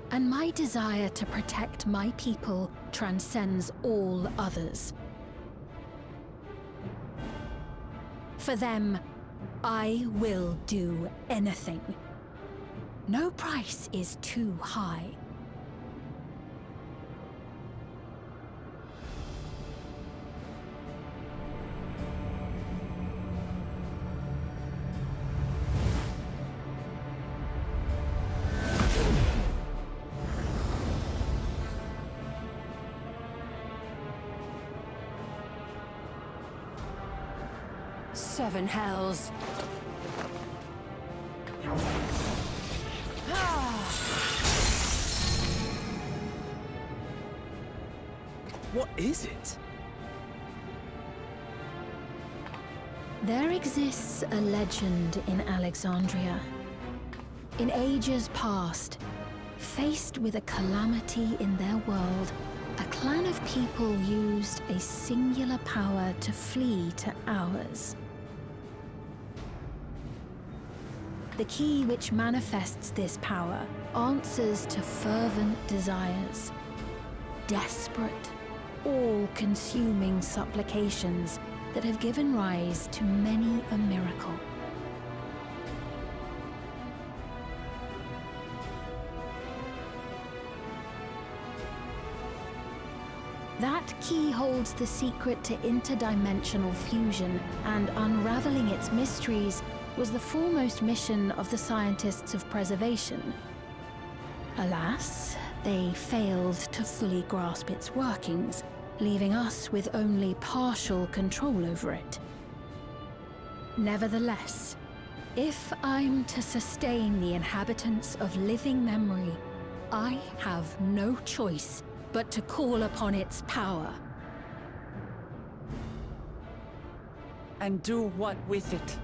and my desire to protect my people transcends all others. For them, I will do anything. No price is too high. Seven hells. What is it? There exists a legend in Alexandria. In ages past, faced with a calamity in their world, a clan of people used a singular power to flee to ours. The key which manifests this power answers to fervent desires, desperate, all-consuming supplications that have given rise to many a miracle. That key holds the secret to interdimensional fusion, and unraveling its mysteries was the foremost mission of the scientists of preservation. Alas, they failed to fully grasp its workings, leaving us with only partial control over it. Nevertheless, if I'm to sustain the inhabitants of living memory, I have no choice but to call upon its power. And do what with it?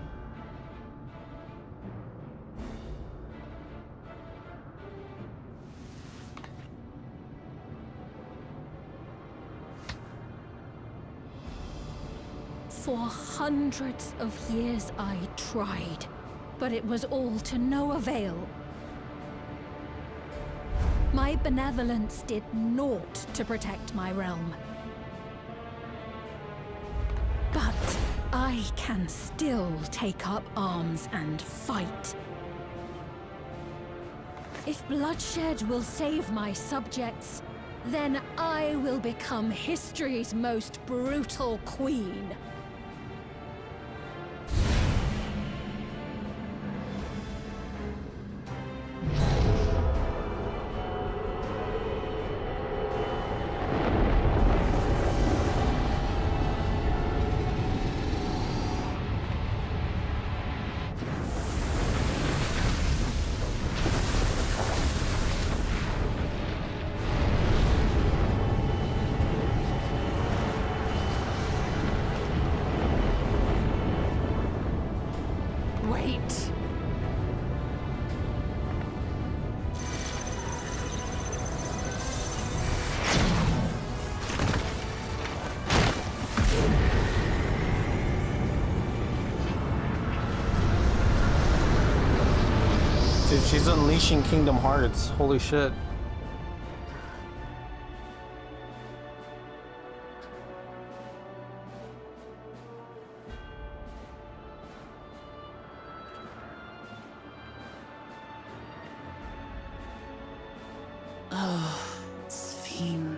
For hundreds of years I tried, but it was all to no avail. My benevolence did naught to protect my realm. But I can still take up arms and fight. If bloodshed will save my subjects, then I will become history's most brutal queen. Wait. Dude, she's unleashing Kingdom Hearts. Holy shit. Oh, Sphene.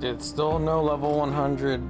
It's still no level 100.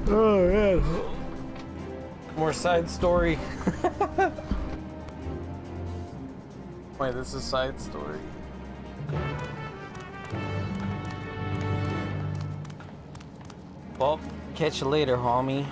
Oh yeah. More side story. Wait, this is side story. Well, catch you later, homie.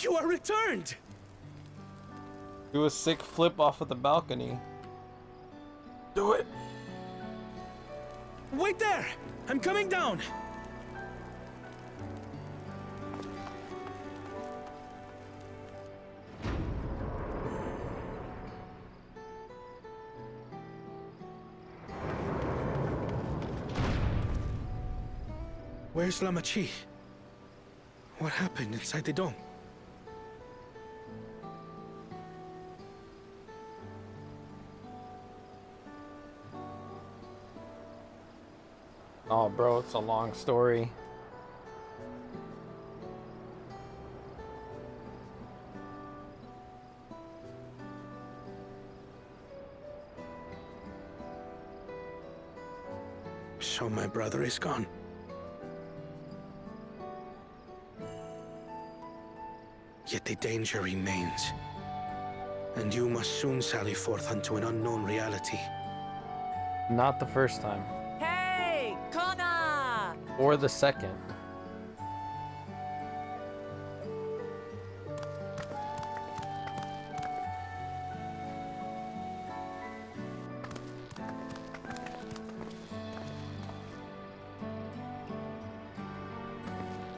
You are returned! Do a sick flip off of the balcony. Do it! Wait there! I'm coming down! Where's Lamachi? What happened inside the dome? Oh, bro, it's a long story. So my brother is gone. Yet the danger remains. And you must soon sally forth unto an unknown reality. Not the first time. Hey, Kona! Or the second.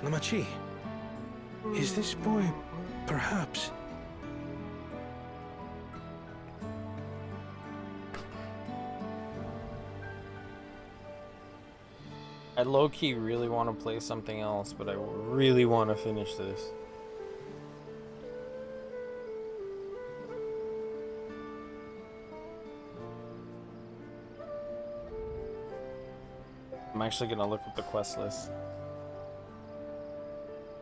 Lamachi, is this boy perhaps? I low-key really want to play something else, but I really want to finish this. I'm actually gonna look up the quest list.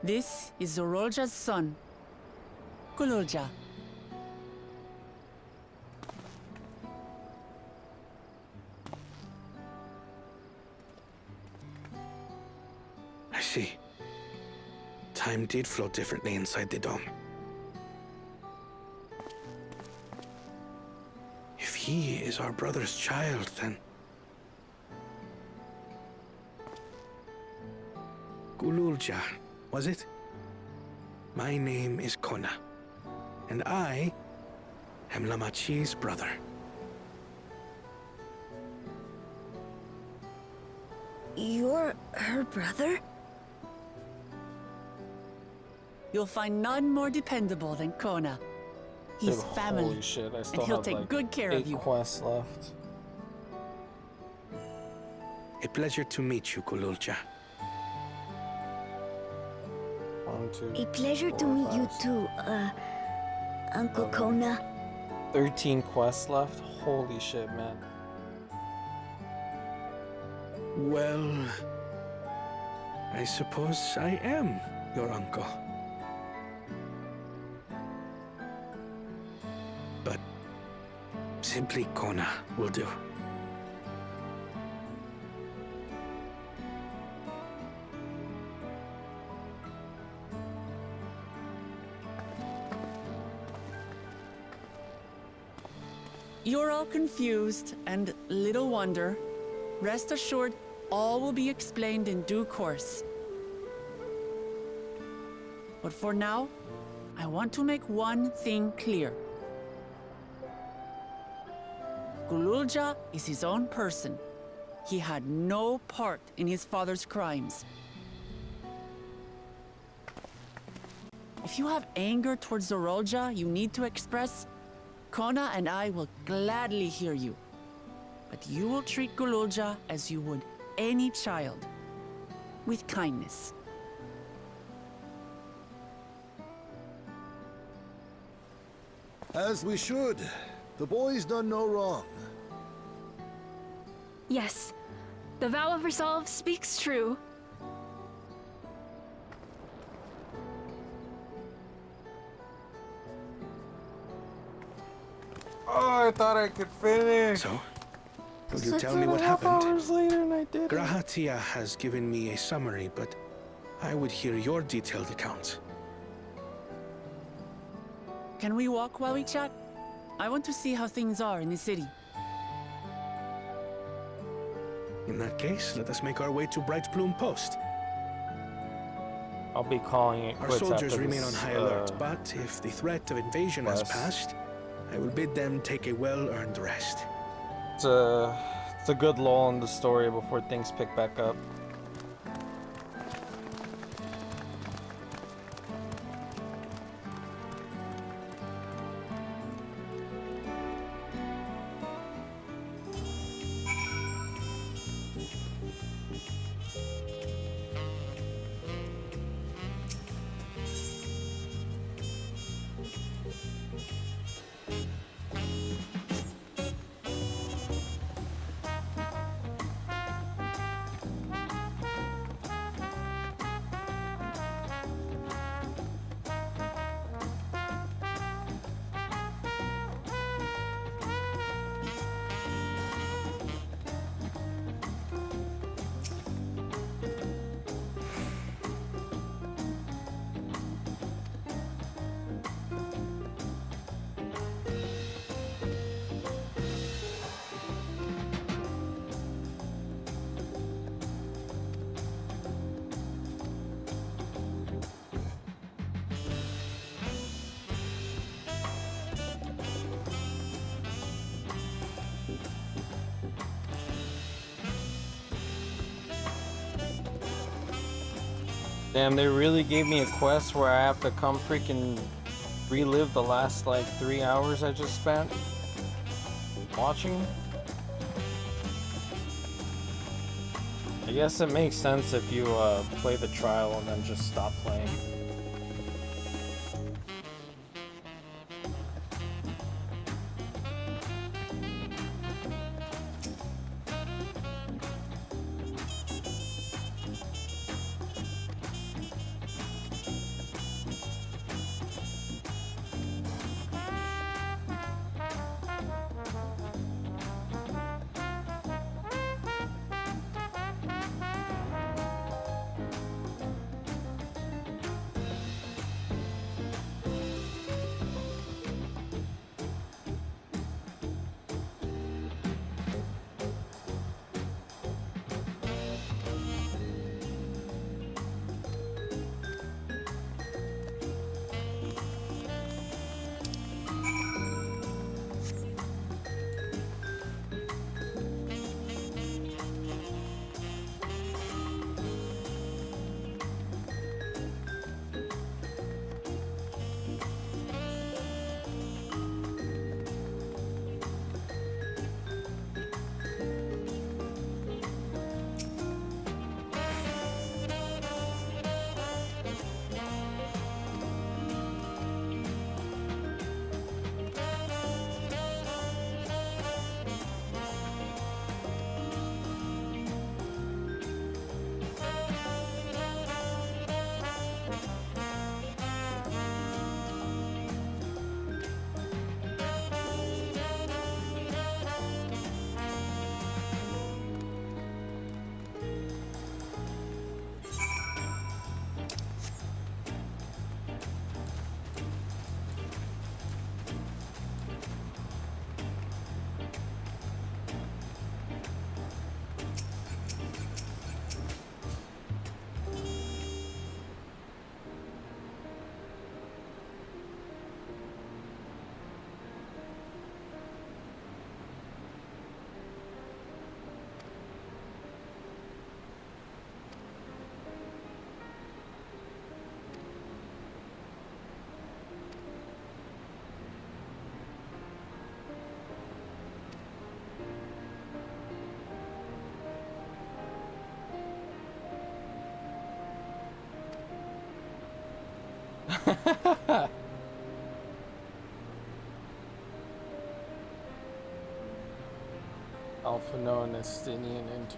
This is Zorolja's son, Kululja. I see. Time did flow differently inside the dome. If he is our brother's child, then... Kululja, was it? My name is Kona, and I am Lamachi's brother. You're her brother? You'll find none more dependable than Kona. He's Dude, family, holy shit, I still and he'll have take like good care 8 of you. quests left. A pleasure to meet you, Kululja. 1, 2, A pleasure to 4, meet 5, you too, Uncle Kona. 13 quests left? Holy shit, man. Well, I suppose I am your uncle. But simply Kona will do. You're all confused, and little wonder. Rest assured, all will be explained in due course. But for now, I want to make one thing clear. Kululja is his own person. He had no part in his father's crimes. If you have anger towards Zorolja you need to express, Kona and I will gladly hear you. But you will treat Kululja as you would any child, with kindness. As we should. The boy's done no wrong. Yes, the vow of resolve speaks true. Oh, I thought I could finish. So, will you tell me what happened? Hours later and I did. Grahatia has given me a summary, but I would hear your detailed account. Can we walk while we chat? I want to see how things are in the city. In that case, let us make our way to Bright Plume Post. I'll be calling it Our quits soldiers after remain this, on high alert, but if the threat of invasion has passed, I will bid them take a well-earned rest. It's a good lull in the story before things pick back up. Damn, they really gave me a quest where I have to come freaking relive the last like 3 hours I just spent watching. I guess it makes sense if you play the trial and then just stop playing. Alpha known as Stinian and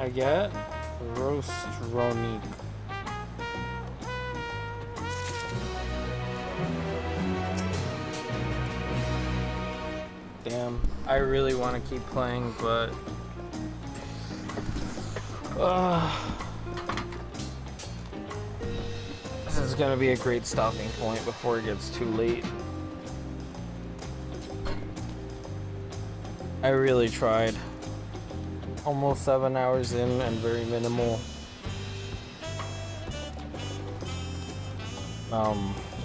I get Rostronique. Damn, I really want to keep playing, but this is gonna be a great stopping point before it gets too late. I really tried. Almost 7 hours in and very minimal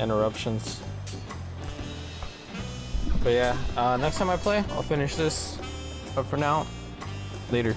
interruptions. But yeah, next time I play, I'll finish this. But for now, later.